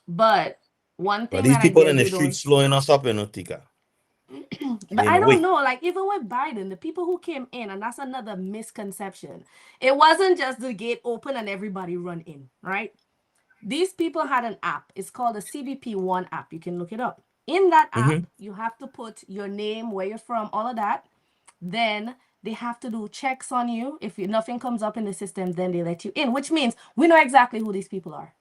Speaker 4: but one
Speaker 3: But
Speaker 4: thing
Speaker 3: these
Speaker 4: that I
Speaker 3: people in
Speaker 4: guess
Speaker 3: the
Speaker 4: they don't,
Speaker 3: streets slowing us up in Utica.
Speaker 4: but
Speaker 3: In
Speaker 4: I
Speaker 3: a
Speaker 4: don't
Speaker 3: way.
Speaker 4: know, like even with Biden, the people who came in, and that's another misconception. It wasn't just the gate open and everybody run in, right? These people had an app. It's called the CBP One app. You can look it up. In that
Speaker 3: Mm-hmm.
Speaker 4: app, you have to put your name, where you're from, all of that. Then they have to do checks on you. If nothing comes up in the system, then they let you in, which means we know exactly who these people are,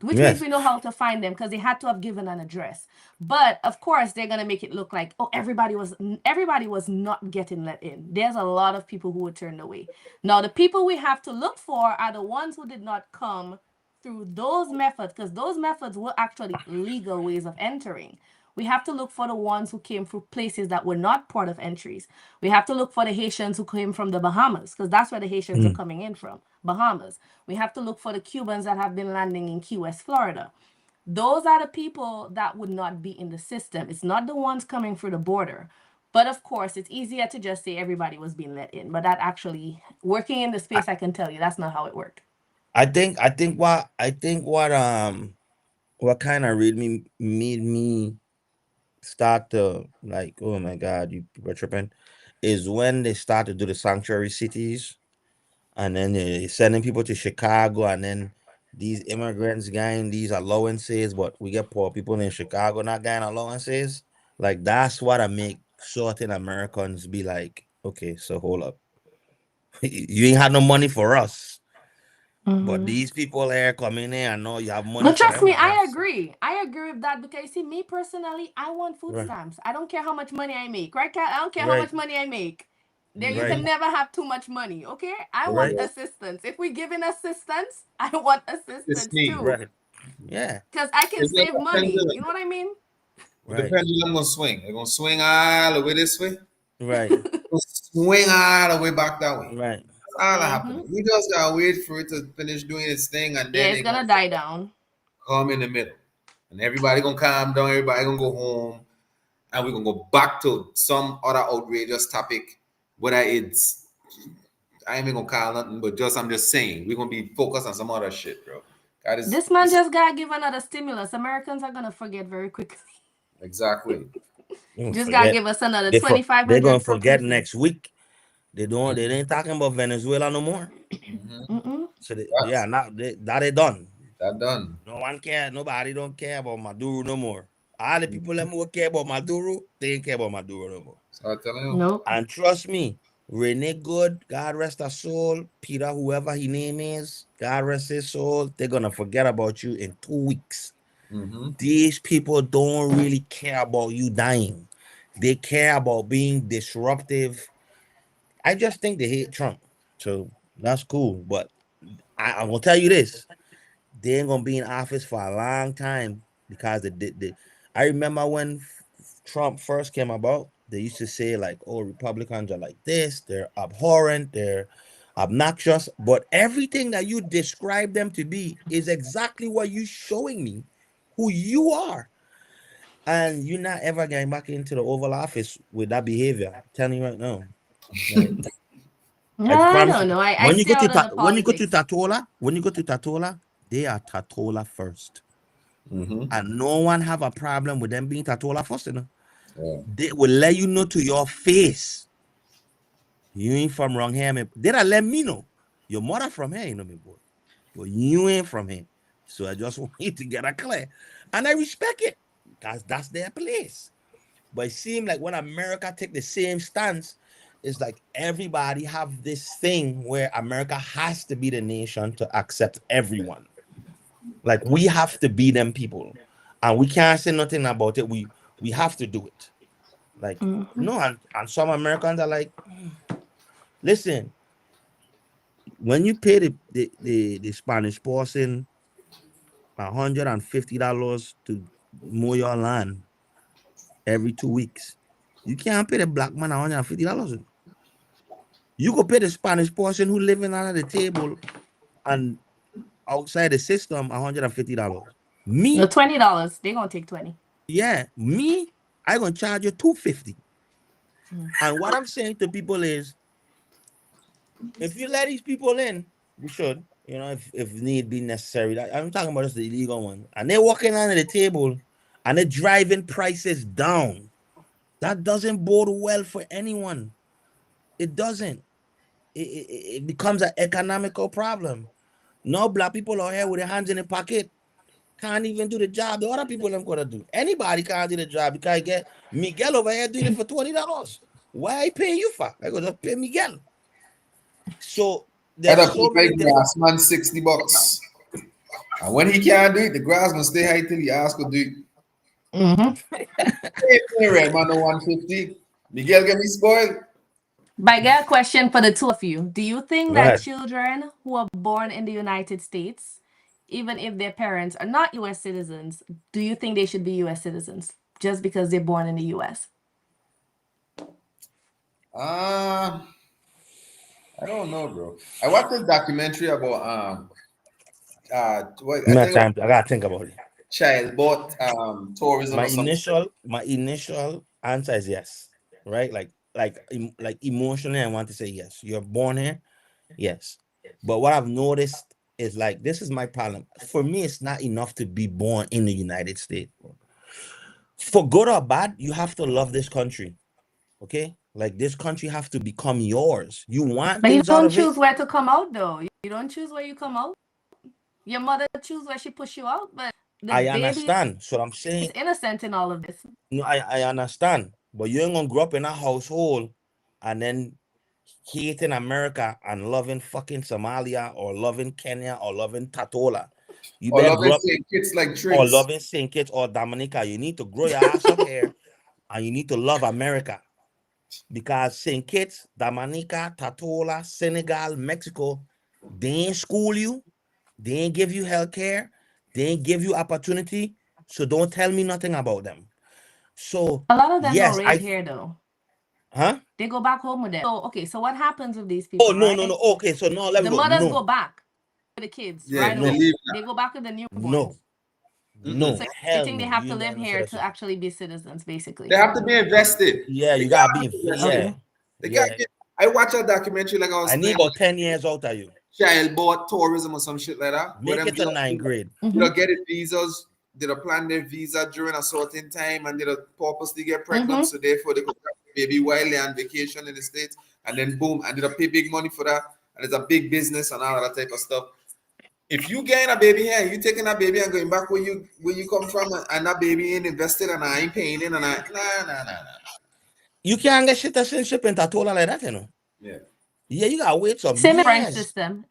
Speaker 4: which means
Speaker 3: Yes.
Speaker 4: we know how to find them because they had to have given an address. But of course, they're gonna make it look like, oh, everybody was not getting let in. There's a lot of people who were turned away. Now, the people we have to look for are the ones who did not come through those methods, because those methods were actually legal ways of entering. We have to look for the ones who came through places that were not port of entries. We have to look for the Haitians who came from the Bahamas, because that's where the Haitians are
Speaker 3: Mm.
Speaker 4: coming in from, Bahamas. We have to look for the Cubans that have been landing in Key West, Florida. Those are the people that would not be in the system. It's not the ones coming through the border. But of course, it's easier to just say everybody was being let in. But that actually, working in the
Speaker 3: I,
Speaker 4: space, I can tell you that's not how it worked.
Speaker 3: I think what kind of really made me start to like, oh my God, you people are tripping, is when they start to do the sanctuary cities, and then they're sending people to Chicago, and then these immigrants getting these allowances, but we get poor people in Chicago not getting allowances. Like that's what I make certain Americans be like, okay, so hold up. You ain't had no money for us, but
Speaker 4: Mm-hmm.
Speaker 3: these people here coming in, I know you have money
Speaker 4: But
Speaker 3: for
Speaker 4: trust
Speaker 3: them.
Speaker 4: me,
Speaker 3: And
Speaker 4: I
Speaker 3: that's
Speaker 4: agree. I agree with that because you see, me personally, I want food
Speaker 3: right,
Speaker 4: stamps. I don't care how much money I make, right, Kat? I don't care how
Speaker 3: right,
Speaker 4: much money I make. There, you
Speaker 3: right,
Speaker 4: can never have too much money, okay? I want
Speaker 3: right,
Speaker 4: assistance. If we giving assistance, I want
Speaker 2: It's
Speaker 4: assistance
Speaker 2: me.
Speaker 4: too,
Speaker 3: right. Yeah,
Speaker 4: because I can
Speaker 2: It's like
Speaker 4: save
Speaker 2: a
Speaker 4: money.
Speaker 2: pendulum.
Speaker 4: You know what I mean?
Speaker 2: The
Speaker 3: right,
Speaker 2: pendulum gonna swing. It's gonna swing all the way this way.
Speaker 3: right,
Speaker 2: It'll swing all the way back that way.
Speaker 3: right.
Speaker 2: That's all that
Speaker 4: Mm-hmm.
Speaker 2: happening. We just gotta wait for it to finish doing its thing, and
Speaker 4: Yeah,
Speaker 2: then
Speaker 4: it's
Speaker 2: it gonna
Speaker 4: gonna die down.
Speaker 2: come in the middle, and everybody gonna calm down. Everybody gonna go home, and we're gonna go back to some other outrageous topic. Whether it's, I ain't even gonna call nothing, but I'm just saying we're gonna be focused on some other shit, bro.
Speaker 4: This man just got to give another stimulus. Americans are gonna forget very quickly.
Speaker 2: Exactly.
Speaker 4: Just gotta give us another
Speaker 3: They're
Speaker 4: 2,500.
Speaker 3: gonna forget next week. They ain't talking about Venezuela no more. So that is done.
Speaker 2: That done.
Speaker 3: No one care. Nobody don't care about Maduro no more. All the people that more care about Maduro, they ain't care about Maduro no more.
Speaker 2: So I tell you.
Speaker 4: Nope.
Speaker 3: And trust me, Rene Good, God rest her soul, Peter, whoever his name is, God rest his soul, they're gonna forget about you in 2 weeks. These people don't really care about you dying. They care about being disruptive. I just think they hate Trump. So that's cool. But I'm gonna tell you this. They ain't gonna be in office for a long time because I remember when Trump first came about, they used to say like, oh, Republicans are like this, they're abhorrent, they're obnoxious, but everything that you describe them to be is exactly what you're showing me who you are. And you're not ever getting back into the Oval Office with that behavior. I'm telling you right now.
Speaker 4: I don't know.
Speaker 3: When you go to Tatola, they are Tatola first. And no one have a problem with them being Tatola first, you know. They will let you know to your face. You ain't from wrong here, man. They don't let me know. Your mother from here, you know me, boy. But you ain't from here. So I just want you to get it clear. And I respect it. Because that's their place. But it seems like when America take the same stance, it's like everybody have this thing where America has to be the nation to accept everyone. Like we have to be them people. And we can't say nothing about it. We have to do it. Like, no, and some Americans are like, listen, when you pay the Spanish person $150 to mow your land every 2 weeks, you can't pay the black man $150. You go pay the Spanish person who living under the table and outside the system $150. Me,
Speaker 4: the $20, they're gonna take 20.
Speaker 3: Yeah, me, I gonna charge you $250. And what I'm saying to people is, if you let these people in, we should, you know, if need be necessary. I'm talking about just the illegal one. And they're walking under the table and they're driving prices down. That doesn't bode well for anyone. It doesn't. It becomes an economical problem. No black people out here with their hands in their pocket can't even do the job the other people them gonna do. Anybody can't do the job. You can't get Miguel over here doing it for $20. Why I pay you for? I gotta pay Miguel. So there's so many
Speaker 2: grass man $60. And when he can't do it, the grass gonna stay high till he asks to do it. Hey, red man, no $150. Miguel get me spoiled.
Speaker 4: But I got a question for the two of you. Do you think that children who are born in the United States, even if their parents are not U.S. citizens, do you think they should be U.S. citizens just because they're born in the U.S.?
Speaker 2: I don't know, bro. I watched a documentary about
Speaker 3: I gotta think about it.
Speaker 2: Child boat tourism.
Speaker 3: My initial answer is yes, right? Like emotionally, I want to say yes. You're born here, yes. But what I've noticed is like this is my problem. For me, it's not enough to be born in the United States. For good or bad, you have to love this country. Okay, like this country have to become yours. You want,
Speaker 4: but you don't choose where to come out, though. You don't choose where you come out. Your mother choose where she push you out, but
Speaker 3: I understand. So I'm saying
Speaker 4: it's innocent in all of this.
Speaker 3: No, I understand, but you ain't gonna grow up in a household and then hating America and loving fucking Somalia or loving Kenya or loving Tatola. You better grow up
Speaker 2: kids like
Speaker 3: or loving St. Kitts or Dominica. You need to grow your ass up here and you need to love America. Because St. Kitts, Dominica, Tatola, Senegal, Mexico, they ain't school you, they ain't give you health care, they ain't give you opportunity. So don't tell me nothing about them. So
Speaker 4: a lot of them don't raise here though.
Speaker 3: Huh?
Speaker 4: They go back home with them. So okay, so what happens with these people?
Speaker 3: Oh no, no. Okay, so no, let me
Speaker 4: the
Speaker 3: go.
Speaker 4: mothers go back with the kids, right?
Speaker 3: No.
Speaker 4: Away. They go back with the newborns.
Speaker 3: No,
Speaker 4: So you
Speaker 3: hell
Speaker 4: think they
Speaker 3: no.
Speaker 4: have
Speaker 3: You
Speaker 4: to
Speaker 3: ain't
Speaker 4: live
Speaker 3: getting no
Speaker 4: here to
Speaker 3: citizenship.
Speaker 4: actually be citizens, basically?
Speaker 2: They have to be invested.
Speaker 3: Yeah,
Speaker 2: They
Speaker 3: you gotta
Speaker 2: gotta
Speaker 3: be.
Speaker 2: be invested.
Speaker 4: Okay.
Speaker 3: Yeah,
Speaker 2: They
Speaker 3: yeah.
Speaker 2: gotta get. I watched a documentary like I was
Speaker 3: I need
Speaker 2: saying,
Speaker 3: about 10 years out of you.
Speaker 2: child board tourism or some shit like that. Where
Speaker 3: Make
Speaker 2: them
Speaker 3: it to ninth grade.
Speaker 2: get it visas. Did a plan their visa during a certain time and did a purposely get pregnant, so therefore they could have a baby while they're on vacation in the States, and then boom, and did a pay big money for that, and it's a big business and all that type of stuff. If you getting a baby here, you taking that baby and going back where you come from, and that baby ain't invested and I ain't paying in and I nah.
Speaker 3: You can't get citizenship in Tatola like that, you know.
Speaker 2: Yeah.
Speaker 3: Yeah, you gotta wait some
Speaker 4: Same in the French
Speaker 3: years.
Speaker 4: system.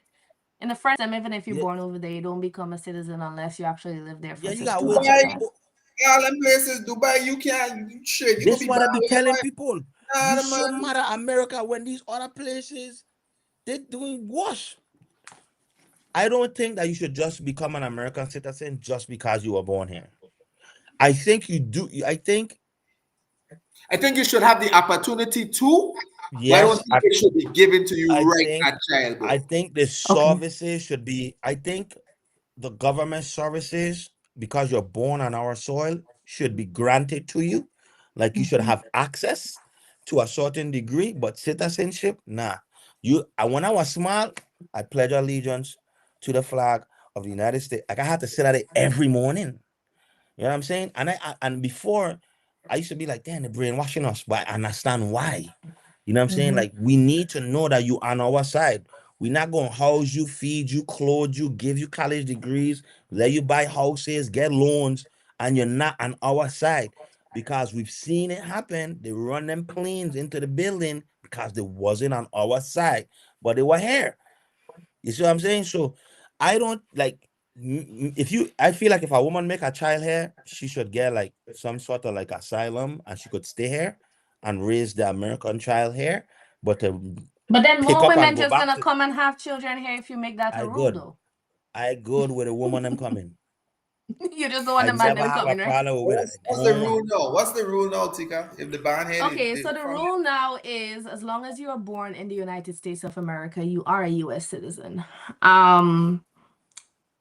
Speaker 4: In the French system, even if you're
Speaker 3: Yeah,
Speaker 4: born over there, you don't become a citizen unless you actually live there for
Speaker 3: yeah,
Speaker 4: a
Speaker 3: you
Speaker 4: certain
Speaker 3: gotta
Speaker 4: amount
Speaker 3: wait
Speaker 4: of
Speaker 3: some.
Speaker 2: Dubai,
Speaker 4: time.
Speaker 2: all them places, Dubai, you can't shit. You gonna
Speaker 3: This
Speaker 2: be
Speaker 3: what I
Speaker 2: bad
Speaker 3: be
Speaker 2: with your
Speaker 3: telling
Speaker 2: wife.
Speaker 3: people.
Speaker 2: Nah,
Speaker 3: You
Speaker 2: the
Speaker 3: should
Speaker 2: man.
Speaker 3: matter America when these other places they doing worse. I don't think that you should just become an American citizen just because you were born here. I think you do. I think
Speaker 2: I think you should have the opportunity to, but I don't
Speaker 3: yes.
Speaker 2: think it should be given to you
Speaker 3: I
Speaker 2: right
Speaker 3: think
Speaker 2: at childbirth.
Speaker 3: the
Speaker 4: Okay.
Speaker 3: services should be. I think the government services, because you're born on our soil, should be granted to you. Like you should have access to a certain degree, but citizenship, nah. When I was small, I pledged allegiance to the flag of the United States. Like I had to sit at it every morning. You know what I'm saying? And before, I used to be like, damn, they're brainwashing us, but I understand why. You know what I'm saying? Like we need to know that you on our side. We're not gonna house you, feed you, clothe you, give you college degrees, let you buy houses, get loans, and you're not on our side. Because we've seen it happen. They run them planes into the building because they wasn't on our side, but they were here. You see what I'm saying? So I don't like if you I feel like if a woman make a child here, she should get like some sort of like asylum and she could stay here and raise the American child here, but to
Speaker 4: But then
Speaker 3: pick
Speaker 4: more
Speaker 3: up and
Speaker 4: women
Speaker 3: go
Speaker 4: just
Speaker 3: back
Speaker 4: gonna
Speaker 3: to
Speaker 4: come and have children here if you make that a
Speaker 3: I
Speaker 4: rule,
Speaker 3: good.
Speaker 4: though.
Speaker 3: I good with a woman I'm coming.
Speaker 4: You just don't want
Speaker 3: I
Speaker 4: the man
Speaker 3: never
Speaker 4: them
Speaker 3: have a
Speaker 4: coming, right?
Speaker 3: problem with it.
Speaker 2: What's the rule now? What's the rule now, Tika? If the band head
Speaker 4: Okay,
Speaker 2: is
Speaker 4: so the
Speaker 2: from
Speaker 4: rule now is as long as you are born in the United States of America, you are a US citizen.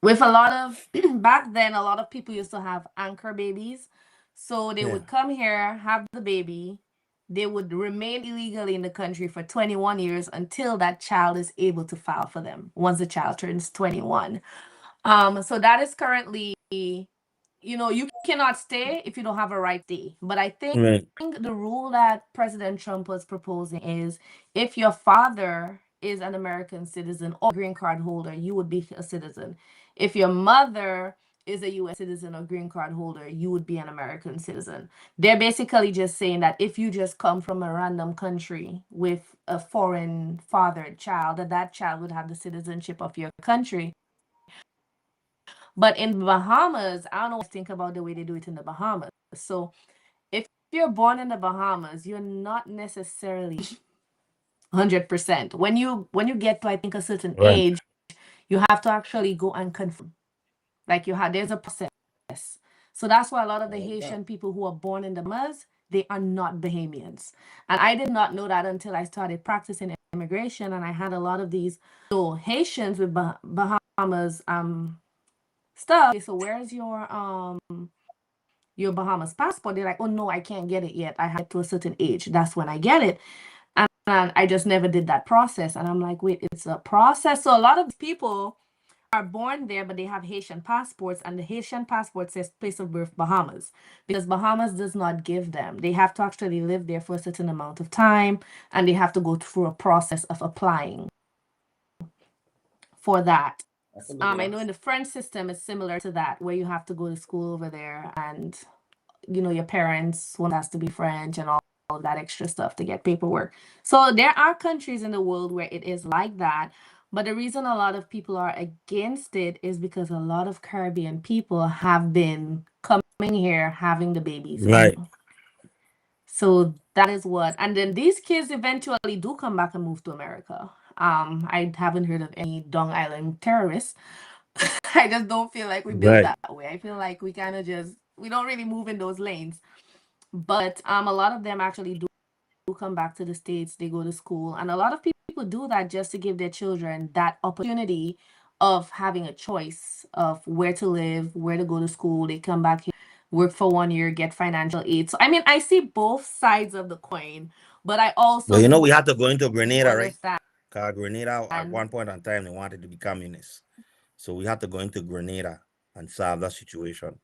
Speaker 4: With a lot of back then, a lot of people used to have anchor babies. So they
Speaker 3: Yeah.
Speaker 4: would come here, have the baby, they would remain illegally in the country for 21 years until that child is able to file for them once the child turns 21. So that is currently, you cannot stay if you don't have a right stay. But I think
Speaker 3: Right.
Speaker 4: the rule that President Trump was proposing is if your father is an American citizen or green card holder, you would be a citizen. If your mother is a US citizen or green card holder, you would be an American citizen. They're basically just saying that if you just come from a random country with a foreign fathered child, that child would have the citizenship of your country. But in Bahamas, I don't know what to think about the way they do it in the Bahamas. So if you're born in the Bahamas, you're not necessarily 100%. When you get to I think a certain
Speaker 3: Right.
Speaker 4: age, you have to actually go and confirm. Like there's a process. So that's why a lot of the Haitian people who are born in the Bahamas, they are not Bahamians. And I did not know that until I started practicing immigration, and I had a lot of these Haitians with Bahamas stuff. Okay, so where's your Bahamas passport? They're like, oh no, I can't get it yet. I have to a certain age. That's when I get it. And I just never did that process. And I'm like, wait, it's a process. So a lot of people are born there, but they have Haitian passports, and the Haitian passport says place of birth Bahamas because Bahamas does not give them. They have to actually live there for a certain amount of time, and they have to go through a process of applying for that. I know in the French system it's similar to that, where you have to go to school over there, and your parents one has to be French and all of that extra stuff to get paperwork. So there are countries in the world where it is like that. But the reason a lot of people are against it is because a lot of Caribbean people have been coming here having the babies.
Speaker 3: Right.
Speaker 4: So that is what, and then these kids eventually do come back and move to America. I haven't heard of any Long Island terrorists. I just don't feel like we built
Speaker 3: Right.
Speaker 4: that way. I feel like we kind of we don't really move in those lanes. But a lot of them actually do come back to the States. They go to school, and a lot of people do that just to give their children that opportunity of having a choice of where to live, where to go to school. They come back here, work for 1 year, get financial aid. So I mean, I see both sides of the coin, but I also
Speaker 3: But you know,
Speaker 4: do
Speaker 3: we had to go into Grenada, right?
Speaker 4: understand.
Speaker 3: Because Grenada, at one point in time, they wanted to be communists. So we had to go into Grenada and solve that situation.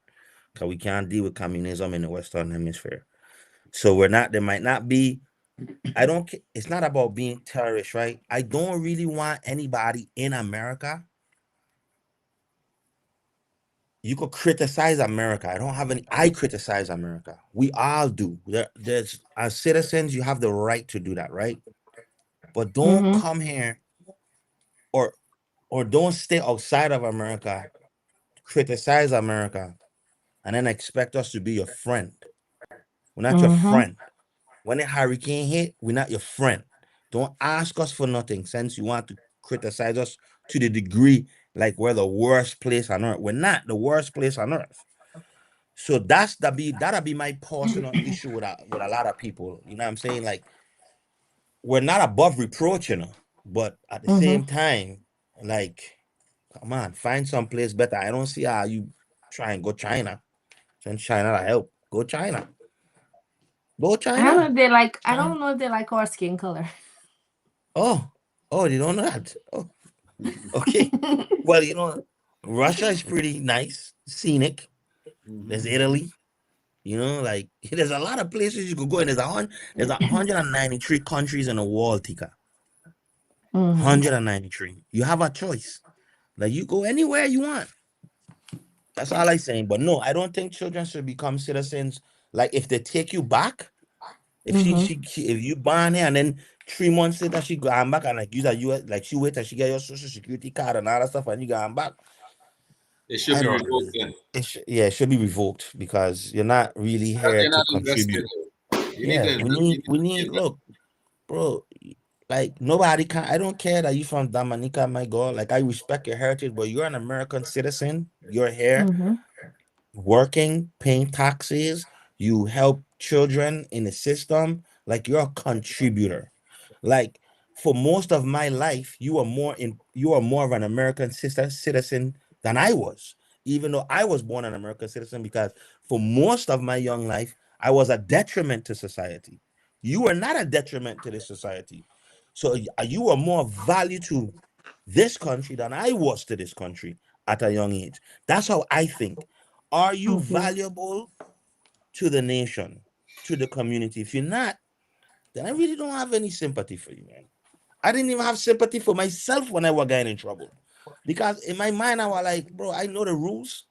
Speaker 3: Because we can't deal with communism in the Western Hemisphere. So we're not, there might not be, I don't, it's not about being terrorist, right? I don't really want anybody in America. You could criticize America. I don't have any, I criticize America. We all do. There's, as citizens, you have the right to do that, right? But don't come here or don't stay outside of America, criticize America, and then expect us to be your friend. We're not your friend. When a hurricane hit, we're not your friend. Don't ask us for nothing since you want to criticize us to the degree like we're the worst place on earth. We're not the worst place on earth. So that'll be my personal issue with a lot of people. You know what I'm saying? Like, we're not above reproach, you know, but at the same time, like, come on, find some place better. I don't see how you try and go China. Send China to help. Go China. Go
Speaker 4: I
Speaker 3: China.
Speaker 4: don't know if they like. I don't know if they like our skin color.
Speaker 3: Oh, they don't know that. Oh, okay. Well, you know, Russia is pretty nice, scenic. There's Italy. You know, like there's a lot of places you could go, and there's 193 countries in the world, Tika. 193. You have a choice. Like, you go anywhere you want. That's all I'm saying. But no, I don't think children should become citizens. Like, if they take you back, if if you born here and then 3 months later she gone back and like use a US, like she wait till she get your social security card and all that stuff and you gone back,
Speaker 2: It should be revoked then.
Speaker 3: it should be revoked because you're not really
Speaker 2: Because
Speaker 3: here
Speaker 2: they're
Speaker 3: to
Speaker 2: not
Speaker 3: contribute.
Speaker 2: invested. You need to invest.
Speaker 3: We need look, bro. Like, nobody can. I don't care that you from Dominica, my God. Like, I respect your heritage, but you're an American citizen. You're here working, paying taxes. You help children in the system. Like, you're a contributor. Like, for most of my life, you are more of an American citizen than I was, even though I was born an American citizen, because for most of my young life, I was a detriment to society. You were not a detriment to this society. So you are more value to this country than I was to this country at a young age. That's how I think. Are you valuable to the nation, to the community? If you're not, then I really don't have any sympathy for you, man. I didn't even have sympathy for myself when I was getting in trouble. Because in my mind, I was like, bro, I know the rules.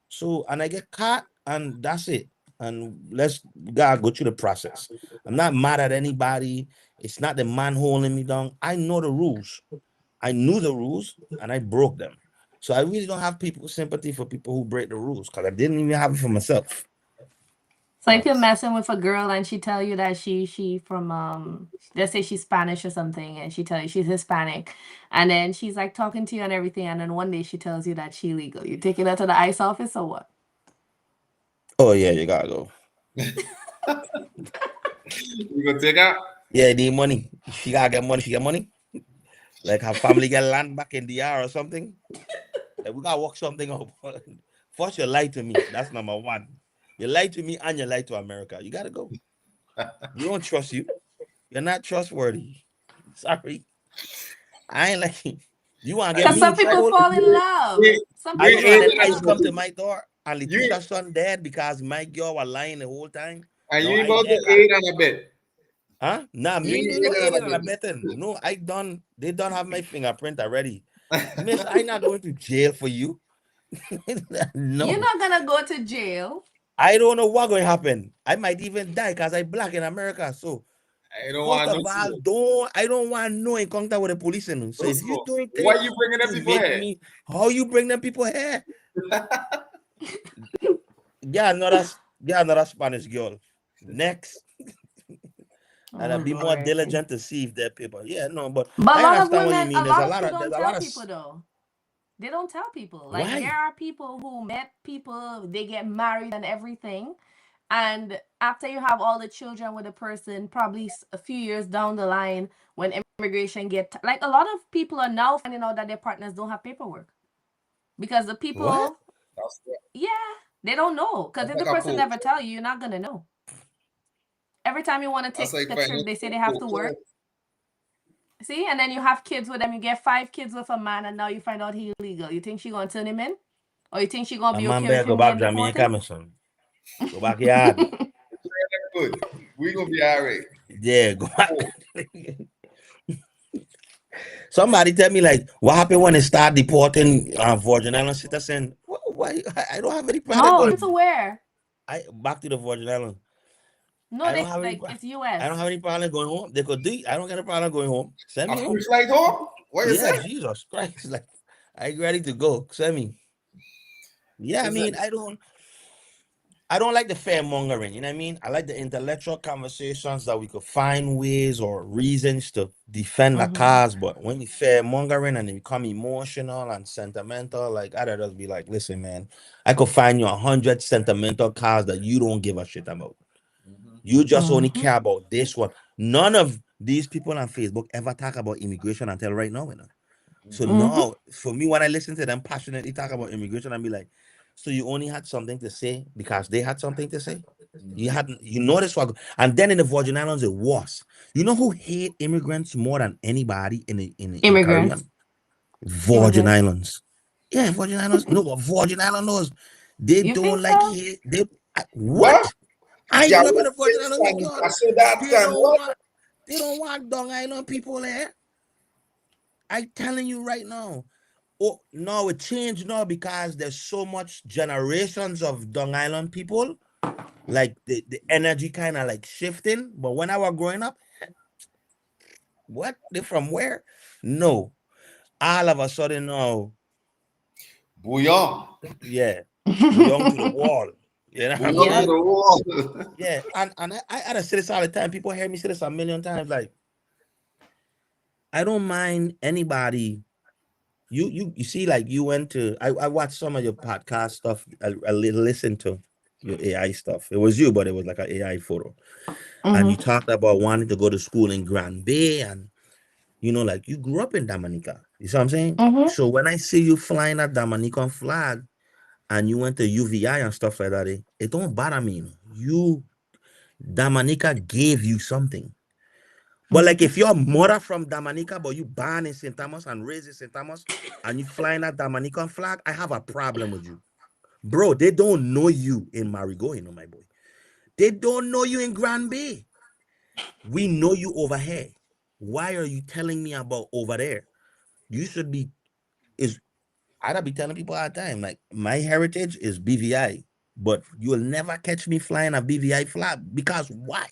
Speaker 3: So, and I get caught, and that's it. And let's gotta go through the process. I'm not mad at anybody. It's not the man holding me down. I know the rules. I knew the rules and I broke them. So I really don't have sympathy for people who break the rules, because I didn't even have it for myself.
Speaker 4: So if you're messing with a girl and she tell you that she from let's say she's Spanish or something, and she tell you she's Hispanic, and then she's like talking to you and everything, and then one day she tells you that she legal, you taking her to the ICE office or what?
Speaker 3: Oh yeah, you gotta go.
Speaker 2: You gonna take out?
Speaker 3: Yeah, need money. She gotta get money. She get money. Like, her family get land back in DR or something. Like, we gotta work something up. First, you lie to me. That's number one. You lie to me and you lie to America. You gotta go. We don't trust you. You're not trustworthy. Sorry. I ain't like you want to get
Speaker 4: Because
Speaker 3: me
Speaker 4: some
Speaker 3: in
Speaker 4: people
Speaker 3: trouble.
Speaker 4: fall in love. Some
Speaker 3: I
Speaker 4: people
Speaker 3: know that
Speaker 4: fall in
Speaker 3: ICE
Speaker 4: love.
Speaker 3: come to my door and Letitia's son dead because my girl was lying the whole time.
Speaker 2: And
Speaker 3: No,
Speaker 2: you
Speaker 3: I
Speaker 2: about
Speaker 3: get
Speaker 2: to
Speaker 3: that.
Speaker 2: aid on a bit.
Speaker 3: Huh? Nah, me
Speaker 2: You
Speaker 3: ain't no
Speaker 2: aided
Speaker 3: aiding
Speaker 2: on
Speaker 3: and
Speaker 2: a bit.
Speaker 3: abetting. No, they don't have my fingerprint already. Miss, I not going to jail for you. No.
Speaker 4: You're not gonna go to jail.
Speaker 3: I don't know what's going to happen. I might even die because I'm black in America. So,
Speaker 2: I don't want
Speaker 3: first of all, I don't want no encounter with the police. So if you doing things,
Speaker 2: why you bringing them people here?
Speaker 3: Me, how you bring them people here? Yeah, another Spanish girl. Next. And I'll be more diligent to see if they're people. Yeah, no, but
Speaker 4: a
Speaker 3: I
Speaker 4: lot of
Speaker 3: understand what you
Speaker 4: women,
Speaker 3: mean.
Speaker 4: a
Speaker 3: There's
Speaker 4: lot
Speaker 3: a
Speaker 4: of
Speaker 3: lot
Speaker 4: people
Speaker 3: of
Speaker 4: don't tell people though. They don't tell people. Like,
Speaker 3: Why?
Speaker 4: there are people who met people, they get married and everything, and after you have all the children with a person, probably a few years down the line, when immigration get like a lot of people are now finding out that their partners don't have paperwork because the
Speaker 3: What?
Speaker 4: people,
Speaker 2: That's
Speaker 4: yeah, they don't know. Because if
Speaker 2: like
Speaker 4: the
Speaker 2: a
Speaker 4: person
Speaker 2: poach.
Speaker 4: never tell you, you're not gonna know. Every time you want to
Speaker 2: That's
Speaker 4: take
Speaker 2: like
Speaker 4: a
Speaker 2: finding
Speaker 4: trip, they say they
Speaker 2: a
Speaker 4: have to
Speaker 2: poach.
Speaker 4: work. See, and then you have kids with them. You get 5 kids with a man, and now you find out he illegal. You think she gonna turn him in, or you think she gonna
Speaker 3: A
Speaker 4: be
Speaker 3: man
Speaker 4: okay
Speaker 3: better
Speaker 4: with
Speaker 3: go
Speaker 4: him
Speaker 3: back
Speaker 4: getting
Speaker 3: Jamaica,
Speaker 4: deported?
Speaker 3: my son. Go back yard.
Speaker 2: Good. We gonna be all right.
Speaker 3: Yeah, go back.
Speaker 2: Oh,
Speaker 3: Somebody tell me like what happened when they start deporting Virgin Island citizen. Why? I don't have any problem
Speaker 4: No, it's
Speaker 3: going.
Speaker 4: aware.
Speaker 3: I back to the Virgin Island.
Speaker 4: No,
Speaker 3: I don't
Speaker 4: they
Speaker 3: have any.
Speaker 4: like it's
Speaker 3: I don't
Speaker 4: U.S.
Speaker 3: have any problem going home. They could do it. I don't get a problem going home. Send
Speaker 2: a
Speaker 3: me
Speaker 2: free
Speaker 3: home.
Speaker 2: flight home? What you
Speaker 3: Yeah,
Speaker 2: say?
Speaker 3: Jesus Christ. Like I ready to go. Send me. Yeah, I
Speaker 2: Is
Speaker 3: mean,
Speaker 2: it?
Speaker 3: I don't like the fair mongering, you know what I mean? I like the intellectual conversations that we could find ways or reasons to defend the
Speaker 4: Mm-hmm.
Speaker 3: cause, but when you fair mongering and you become emotional and sentimental, like I'd just be like, listen, man, I could find you 100 sentimental cars that you don't give a shit about.
Speaker 2: Mhm.
Speaker 3: You just only
Speaker 4: Mm-hmm.
Speaker 3: care about this one. None of these people on Facebook ever talk about immigration until right now, you know. So
Speaker 2: Mhm.
Speaker 4: Mm-hmm.
Speaker 3: now, for me, when I listen to them passionately talk about immigration, I'd be like, so you only had something to say because they had something to say? You
Speaker 2: Mhm.
Speaker 3: hadn't, you know this was, and then in the Virgin Islands, it was. You know who hate immigrants more than anybody in
Speaker 4: Immigrants.
Speaker 3: Caribbean? Virgin
Speaker 4: Immigrants.
Speaker 3: Islands. Yeah, Virgin Islands. No, but Virgin Islanders, they
Speaker 4: You
Speaker 3: don't
Speaker 4: think
Speaker 3: like
Speaker 4: so?
Speaker 3: hate.
Speaker 2: What?
Speaker 3: What? I
Speaker 2: Yeah,
Speaker 3: grew up in
Speaker 2: we
Speaker 3: the Virgin
Speaker 2: can
Speaker 3: Islands, my
Speaker 2: stand.
Speaker 3: God.
Speaker 2: I saw that
Speaker 3: They
Speaker 2: can
Speaker 3: don't
Speaker 2: what?
Speaker 3: want, they don't want Dung Island people there. I telling you right now. Oh no, it changed now because there's so much generations of Dung Island people. Like the energy kind of like shifting. But when I was growing up, what? They from where? No. All of a sudden now,
Speaker 2: Bouillon.
Speaker 3: yeah. Bouillon to the wall. You know what I'm
Speaker 2: Bouillon to
Speaker 4: Yep.
Speaker 3: saying?
Speaker 2: the wall.
Speaker 3: Yeah. And I say this all the time. People hear me say this a million times. Like, I don't mind anybody. You see, like you went to I watched some of your podcast stuff. I listened to your AI stuff. It was you, but it was like an AI photo. And you
Speaker 4: Mm-hmm.
Speaker 3: talked about wanting to go to school in Grand Bay, and like you grew up in Dominica. You see what I'm saying?
Speaker 4: Mm-hmm.
Speaker 3: So when I see you flying that Dominican flag and you went to UVI and stuff like that, it don't bother me. You Dominica gave you something. But like
Speaker 4: Mm-hmm.
Speaker 3: if you're mother from Dominica, but you born in St. Thomas and raised in St. Thomas, and you flying that Dominican flag, I have a problem with you. Bro, they don't know you in Marigot, my boy. They don't know you in Grand Bay. We know you over here. Why are you telling me about over there? You should be is I'd be telling people all the time, like my heritage is BVI, but you'll never catch me flying a BVI flag because why?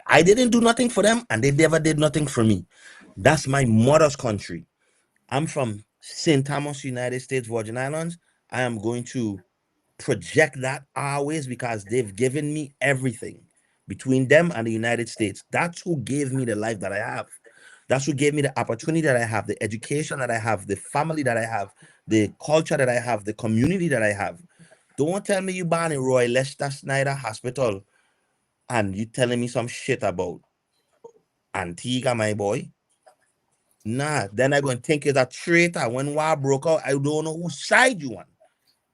Speaker 3: I didn't do nothing for them and they never did nothing for me. That's my mother's country. I'm from St. Thomas, United States, Virgin Islands. I am going to project that always because they've given me everything between them and the United States. That's who gave me the life that I have. That's who gave me the opportunity that I have, the education that I have, the family that I have, the culture that I have, the community that I have. Don't tell me you born in Roy Lester Snyder Hospital and you telling me some shit about Antigua, my boy. Nah, then I gonna think you're a traitor. When war broke out, I don't know whose side you on.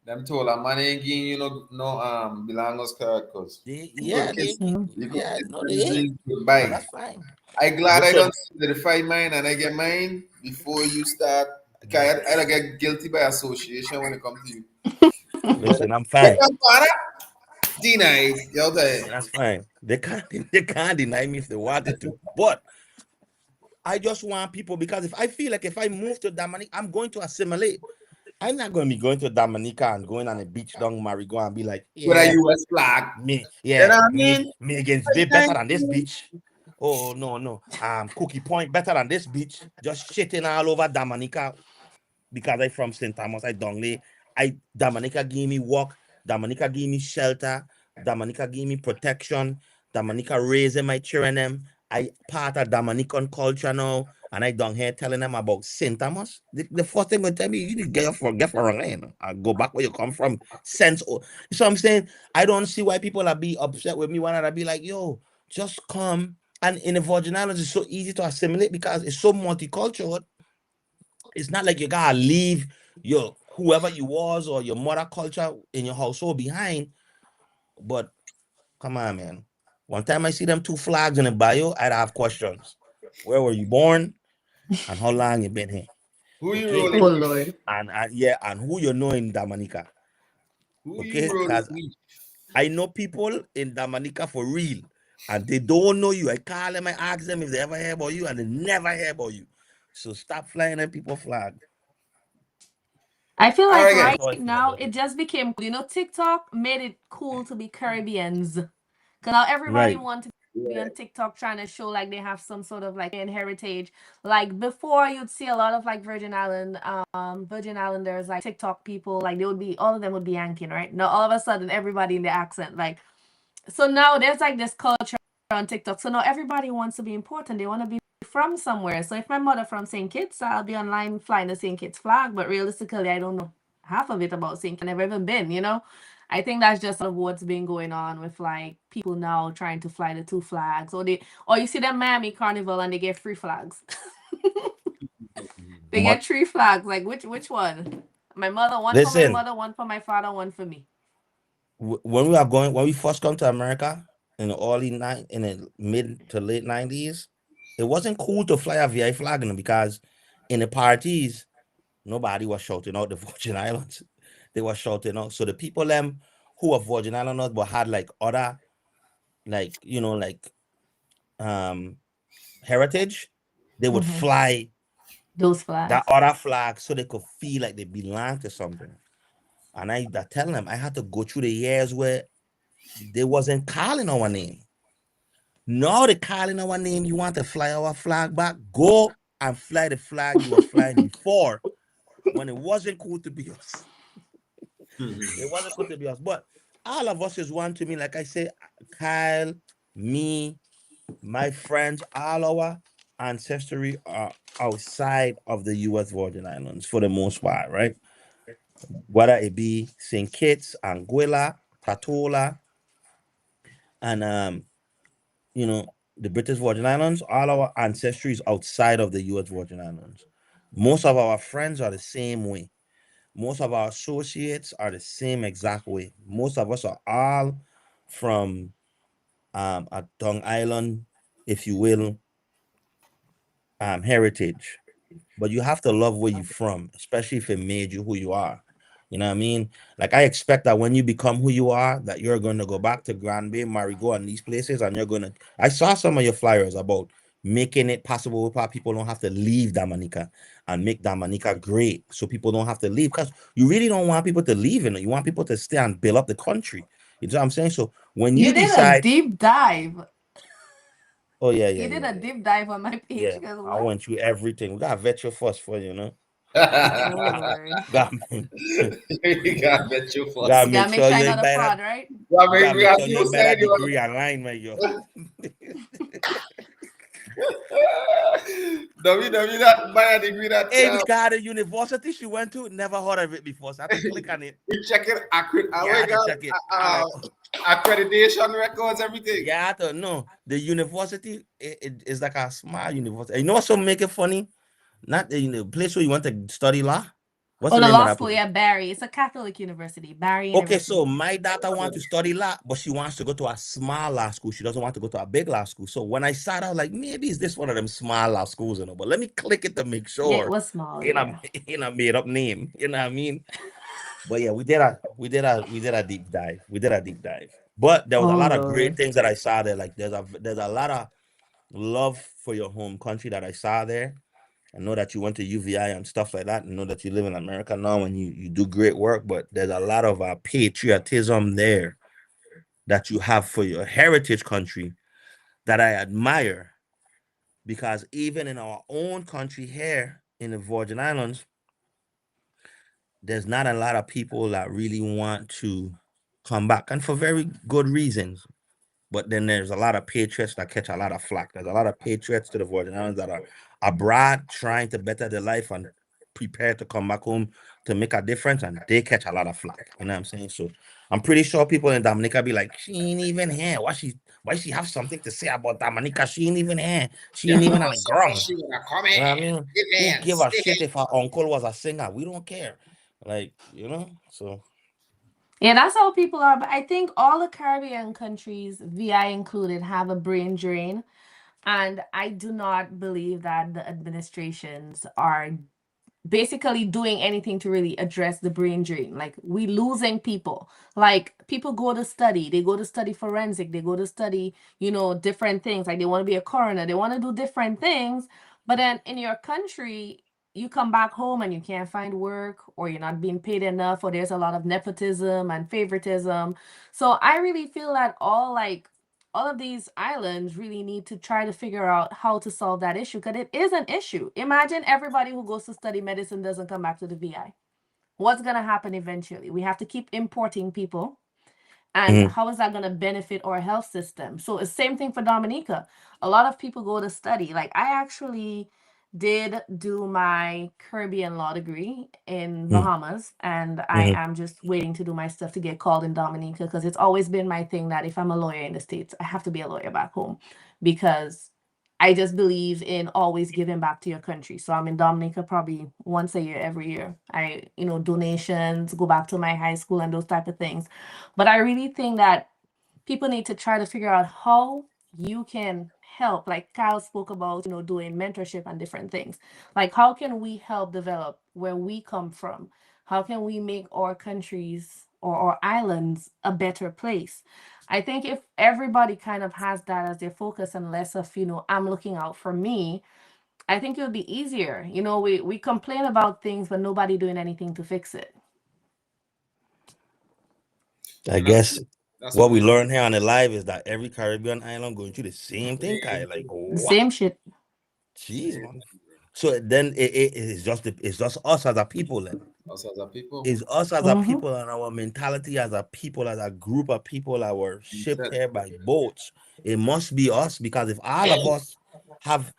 Speaker 2: Them told a man ain't giving you no belongers card because you
Speaker 3: Yeah,
Speaker 2: could kiss you could
Speaker 3: yeah,
Speaker 2: kiss
Speaker 3: no, they ain't.
Speaker 2: easily
Speaker 3: But
Speaker 2: goodbye.
Speaker 3: that's fine.
Speaker 2: I glad I
Speaker 3: Listen,
Speaker 2: don't certify mine and I get mine before you start. Cause I don't get guilty by association when it comes to you.
Speaker 3: listen, I'm
Speaker 2: Get
Speaker 3: fine.
Speaker 2: them para denied. You there.
Speaker 3: That's fine. They can't deny me if they wanted to. But I just want people because if I feel like if I move to Dominica, I'm going to assimilate. I'm not going to be going to Dominica and going on a beach down Marigot and be like,
Speaker 2: With a
Speaker 3: yeah,
Speaker 2: US flag. You know what I mean?
Speaker 3: Me against Bay better than this beach. Oh no, no. Cookie Point better than this beach. Just shitting all over Dominica because I from St. Thomas, I Dongley. Dominica gave me work, Dominica gave me shelter, Dominica gave me protection, Dominica raising my children them. I part of Dominican culture now, and I down here telling them about St. Thomas. The first thing they tell me, you need to get for a line. I go back where you come from. So I'm saying I don't see why people are be upset with me when I be like, yo, just come And in the Virgin Islands, it's so easy to assimilate because it's so multicultural. It's not like you gotta leave your whoever you was or your mother culture in your household behind. But come on, man. One time I see them 2 flags in the bio, I'd have questions. Where were you born? And how long you been here?
Speaker 2: Who you
Speaker 3: Okay.
Speaker 4: Oh
Speaker 2: rolling with?
Speaker 4: Lord.
Speaker 3: And yeah, and who you know in Dominica.
Speaker 2: Who
Speaker 3: Okay,
Speaker 2: you rolling
Speaker 3: because
Speaker 2: with?
Speaker 3: I know people in Dominica for real, and they don't know you. I call them, I ask them if they ever hear about you, and they never hear about you. So stop flying them people flag.
Speaker 4: I feel
Speaker 2: All
Speaker 4: like
Speaker 2: right, guys.
Speaker 4: right
Speaker 3: That's how I feel
Speaker 4: now
Speaker 3: about
Speaker 4: it
Speaker 3: it.
Speaker 4: just became, TikTok made it cool to be Caribbeans. Because now everybody
Speaker 3: Right.
Speaker 4: wants to be on TikTok trying to show like they have some sort of like in heritage. Like before you'd see a lot of like Virgin Islanders, like TikTok people, like they would be all of them would be Yanking, right? Now all of a sudden everybody in the accent, like so now there's like this culture on TikTok. So now everybody wants to be important. They want to be from somewhere. So if my mother from St. Kitts, I'll be online flying the St. Kitts flag. But realistically, I don't know half of it about St. Kitts. I've never even been. I think that's just sort of what's been going on with like people now trying to fly the 2 flags. Or you see them Miami Carnival and they get 3 flags. They
Speaker 3: But
Speaker 4: get 3 flags. Like which one? My mother, one for my
Speaker 3: listen,
Speaker 4: mother, one for my father, one for me.
Speaker 3: when we first come to America in the mid to late 90s, it wasn't cool to fly a VI flag because in the parties, nobody was shouting out the Virgin Islands. They were shouting out. So the people them who were Virgin Islanders but had like other like um heritage, they would
Speaker 4: Mhm.
Speaker 3: fly
Speaker 4: Those
Speaker 3: that
Speaker 4: flags.
Speaker 3: other flag so they could feel like they belong to something. And I tell them I had to go through the years where they wasn't calling our name. Now they calling our name. You want to fly our flag back? Go and fly the flag you was flying before when it wasn't cool to be us. It wasn't cool to be us. But all of us is one to me. Like I say, Kyle, me, my friends, all our ancestry are outside of the U.S. Virgin Islands for the most part, right? Whether it be St. Kitts, Anguilla, Tatola, and the British Virgin Islands, all our ancestry is outside of the U.S. Virgin Islands. Most of our friends are the same way. Most of our associates are the same exact way. Most of us are all from a Tongue Island, if you will, heritage. But you have to love where you're from, especially if it made you who you are. You know what I mean? Like I expect that when you become who you are, that you're going to go back to Grand Bay, Marigot, and these places, and you're going to. I saw some of your flyers about making it possible for people don't have to leave Dominica and make Dominica great, so people don't have to leave because you really don't want people to leave, and you want people to stay and build up the country. You know what I'm saying? So when you
Speaker 4: You did a
Speaker 3: decide,
Speaker 4: deep dive.
Speaker 3: oh yeah,
Speaker 4: You did a deep dive on my page.
Speaker 3: yeah,
Speaker 4: Because
Speaker 3: I
Speaker 4: what?
Speaker 3: went through everything. We got to vet you first for
Speaker 4: Oh Lord.
Speaker 3: got
Speaker 2: You gotta bet you
Speaker 3: gotta
Speaker 2: first.
Speaker 3: make
Speaker 4: Gotta make
Speaker 3: sure
Speaker 4: sure
Speaker 3: you
Speaker 4: I'm
Speaker 3: ain't
Speaker 4: not a
Speaker 3: buy that.
Speaker 4: fraud, right?
Speaker 2: I
Speaker 3: You
Speaker 2: mean,
Speaker 3: gotta
Speaker 2: we
Speaker 3: make
Speaker 2: have
Speaker 3: sure you
Speaker 2: you
Speaker 3: ain't buy that
Speaker 2: saying you
Speaker 3: degree online, man. Yo.
Speaker 2: W that buy a degree that
Speaker 3: Hey, because the university she went to, never heard of it before. So I had to click on it.
Speaker 2: we check it accurate.
Speaker 3: Yeah, I
Speaker 2: We
Speaker 3: had to
Speaker 2: got
Speaker 3: check it. I like,
Speaker 2: accreditation records, everything.
Speaker 3: yeah, I had to know. The university is like a small university. You know what's so make it funny? Not the place where you went to study law. What's
Speaker 4: Oh,
Speaker 3: the
Speaker 4: the
Speaker 3: name of
Speaker 4: law
Speaker 3: that
Speaker 4: school,
Speaker 3: place?
Speaker 4: yeah, Barry. It's a Catholic university, Barry
Speaker 3: Okay, so
Speaker 4: University.
Speaker 3: my daughter wants to study law, but she wants to go to a small law school. She doesn't want to go to a big law school. So when I saw that, I was like, maybe is this one of them small law schools, But let me click it to make
Speaker 4: Yeah, it
Speaker 3: sure
Speaker 4: was small,
Speaker 3: in a
Speaker 4: yeah.
Speaker 3: in a made up name. You know what I mean? But yeah, we did a deep dive. We did a deep dive. But there was a
Speaker 4: Oh
Speaker 3: lot of great
Speaker 4: Lord.
Speaker 3: things that I saw there. Like there's a lot of love for your home country that I saw there. I know that you went to UVI and stuff like that. I know that you live in America now and you do great work, but there's a lot of patriotism there that you have for your heritage country that I admire because even in our own country here in the Virgin Islands, there's not a lot of people that really want to come back and for very good reasons. But then there's a lot of patriots that catch a lot of flack. There's a lot of patriots to the Virgin Islands that are abroad trying to better their life and prepare to come back home to make a difference, and they catch a lot of flack. You know what I'm saying? So I'm pretty sure people in Dominica be like, she ain't even here. Why she have something to say about Dominica? She ain't even here. She ain't even on the ground.
Speaker 2: She wanna come
Speaker 3: You know what I
Speaker 2: in.
Speaker 3: mean? Who give a shit if her uncle was a singer? We don't care. Like, you know, so
Speaker 4: Yeah, that's how people are. But I think all the Caribbean countries, VI included, have a brain drain. And I do not believe that the administrations are basically doing anything to really address the brain drain. Like, we losing people. Like, people go to study. They go to study forensic. They go to study, different things. Like, they want to be a coroner. They want to do different things. But then in your country, you come back home and you can't find work, or you're not being paid enough, or there's a lot of nepotism and favoritism. So I really feel that all of these islands really need to try to figure out how to solve that issue, because it is an issue. Imagine everybody who goes to study medicine doesn't come back to the VI. What's going to happen eventually? We have to keep importing people. And how is that going to benefit our health system? So it's same thing for Dominica. A lot of people go to study. Like, I actually did do my Caribbean law degree in Bahamas, and I am just waiting to do my stuff to get called in Dominica, because it's always been my thing that if I'm a lawyer in the States, I have to be a lawyer back home, because I just believe in always giving back to your country. So I'm in Dominica probably once a year, every year. Donations, go back to my high school and those type of things. But I really think that people need to try to figure out how you can help. Like Kyle spoke about, doing mentorship and different things. Like, how can we help develop where we come from? How can we make our countries or our islands a better place? I think if everybody kind of has that as their focus and less of, I'm looking out for me, I think it would be easier. We complain about things, but nobody doing anything to fix it.
Speaker 3: I guess what we learn here on the live is that every Caribbean island going through the same thing, Kai. Like, what?
Speaker 4: Same shit.
Speaker 3: Jeez, man. So then it's just us as a people. Then.
Speaker 2: Us as a people.
Speaker 3: It's us as a people, and our mentality as a people, as a group of people that were shipped here by boats. It must be us, because if all of us have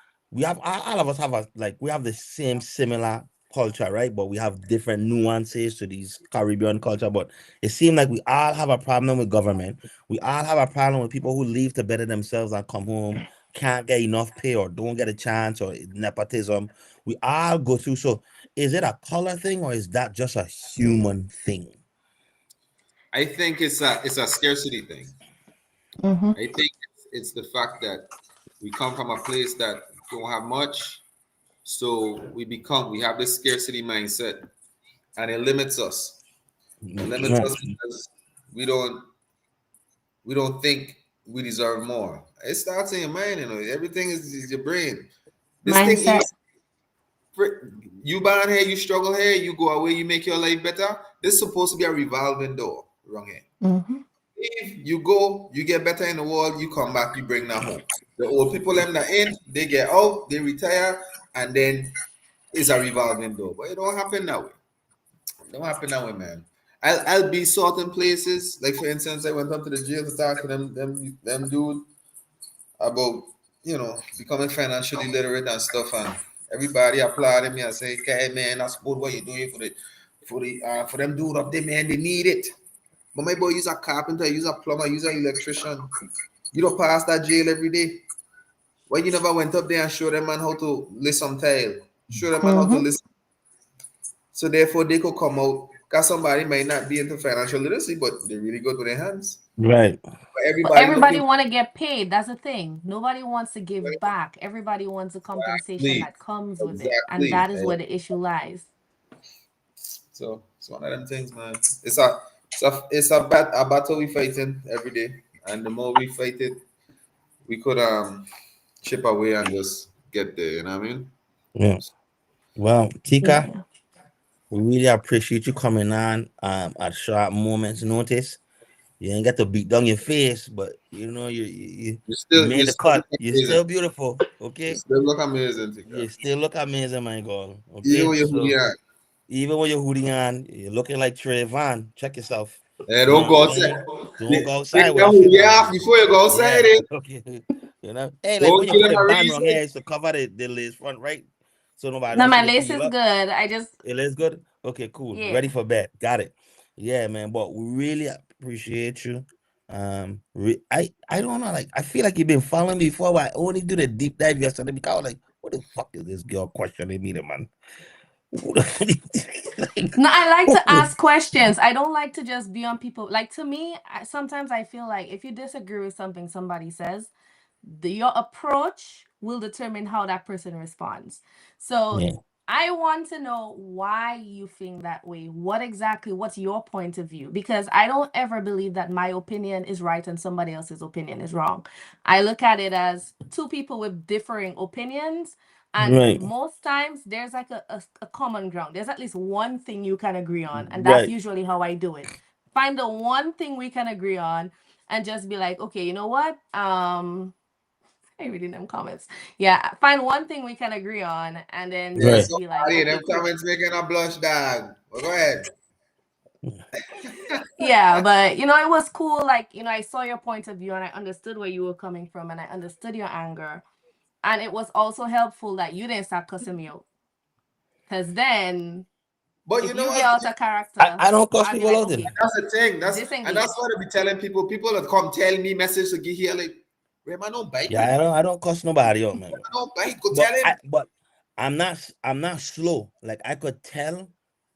Speaker 3: the same similar culture, right? But we have different nuances to these Caribbean culture. But it seems like we all have a problem with government. We all have a problem with people who leave to better themselves and come home, can't get enough pay or don't get a chance, or nepotism. We all go through. So is it a color thing, or is that just a human thing?
Speaker 2: I think it's a scarcity thing. I think it's the fact that we come from a place that don't have much, so we have this scarcity mindset, and it limits us. It limits us because we don't think we deserve more. It starts in your mind, everything is your brain. This
Speaker 4: mindset.
Speaker 2: You born here, you struggle here, you go away, you make your life better. This is supposed to be a revolving door. Wrong here. If you go, you get better in the world, you come back, you bring that home. The old people them that in, they get out, they retire, and then it's a revolving door. But it don't happen that way. It don't happen that way, man. I'll be certain places. Like, for instance, I went up to the jail to talk to them dude about becoming financially literate and stuff, and everybody applauded me and say, "Okay, man, that's good what you're doing for them dude up there, man. They need it." But my boy, use a carpenter, use a plumber, use an electrician. You don't pass that jail every day. Why you never went up there and show them man how to list some tile? Show them man how to list. So therefore, they could come out. Because somebody might not be into financial literacy, but they're really good with their hands.
Speaker 3: Right.
Speaker 2: But
Speaker 4: everybody want to get paid. That's the thing. Nobody wants to give back. Everybody wants the compensation that comes with it. And that is where the issue lies.
Speaker 2: So it's one of them things, man. It's a battle we fighting every day. And the more we fight it, we could chip away and just get there, you know what I mean?
Speaker 3: Yeah. Well, Tika, we really appreciate you coming on at short moments notice. You ain't got to beat down your face, but you made the cut. You're still beautiful, okay?
Speaker 2: You still look amazing, Tika.
Speaker 3: You still look amazing, my girl. Okay? Even with your hoodie on, you're looking like Trayvon. Check yourself.
Speaker 2: Hey, don't go outside.
Speaker 3: Don't go outside.
Speaker 2: Yeah, before you go outside,
Speaker 3: Okay. Hey, like when you put a band wrong here, it's to cover the lace front, right? So nobody.
Speaker 4: No, my lace is good.
Speaker 3: It is good. Okay, cool.
Speaker 4: Yeah.
Speaker 3: Ready for bed. Got it. Yeah, man. But we really appreciate you. I don't know. Like, I feel like you've been following me before, but I only do the deep dive yesterday because I was like, what the fuck is this girl questioning me, man? Like,
Speaker 4: No, I like
Speaker 3: what
Speaker 4: to
Speaker 3: the-
Speaker 4: ask questions. I don't like to just be on people. Like, to me, sometimes I feel like if you disagree with something somebody says, your approach will determine how that person responds. So
Speaker 3: yeah,
Speaker 4: I want to know why you think that way. What's your point of view? Because I don't ever believe that my opinion is right and somebody else's opinion is wrong. I look at it as two people with differing opinions. And
Speaker 3: right,
Speaker 4: most times there's like a common ground. There's at least one thing you can agree on. And that's
Speaker 3: right.
Speaker 4: usually how I do it. Find the one thing we can agree on and just be like, okay, you know what? I reading them comments. Yeah, find one thing we can agree on, and then
Speaker 2: Yeah,
Speaker 3: Right.
Speaker 4: just be like,
Speaker 2: somebody in
Speaker 4: okay,
Speaker 2: them
Speaker 4: cool.
Speaker 2: comments making a blush, dog. Well, go ahead.
Speaker 4: Yeah, but it was cool. Like, I saw your point of view and I understood where you were coming from and I understood your anger. And it was also helpful that you didn't start cussing me out. Because then,
Speaker 2: But you
Speaker 4: if
Speaker 2: know
Speaker 4: you get
Speaker 2: what?
Speaker 4: out of character,
Speaker 3: I don't cuss
Speaker 4: I'd be
Speaker 3: people
Speaker 4: like,
Speaker 3: out there.
Speaker 4: okay,
Speaker 2: That's the thing. That's
Speaker 4: disengage.
Speaker 2: what I be telling people. People that come tell me message to get here like, "Ray, man, don't bite.
Speaker 3: Yeah, I don't cuss nobody out, man.
Speaker 2: I don't bite. Go tell him."
Speaker 3: But I'm not slow. Like, I could tell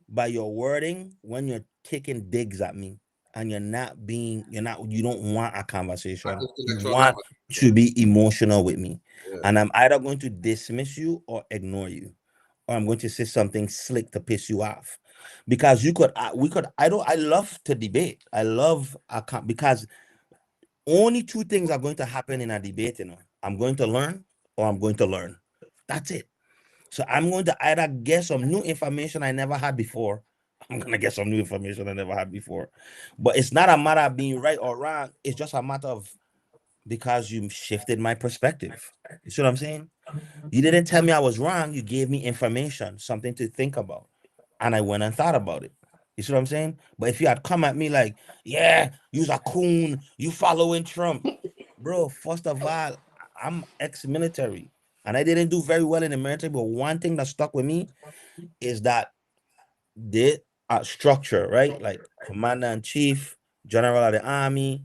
Speaker 3: by your wording when you're taking digs at me and you don't want a conversation. You want to be emotional with me.
Speaker 2: Yeah.
Speaker 3: And I'm either going to dismiss you or ignore you. Or I'm going to say something slick to piss you off. Because I love to debate. I love because only two things are going to happen in a debate, I'm going to learn or I'm going to learn. That's it. So I'm going to either get some new information I never had before. I'm going to get some new information I never had before. But it's not a matter of being right or wrong. It's just a matter of because you shifted my perspective. You see what I'm saying? You didn't tell me I was wrong. You gave me information, something to think about. And I went and thought about it. You see what I'm saying? But if you had come at me like, yeah, you's a coon, you following Trump. Bro, first of all, I'm ex-military. And I didn't do very well in the military. But one thing that stuck with me is that the structure, right? Like commander in chief, general of the army,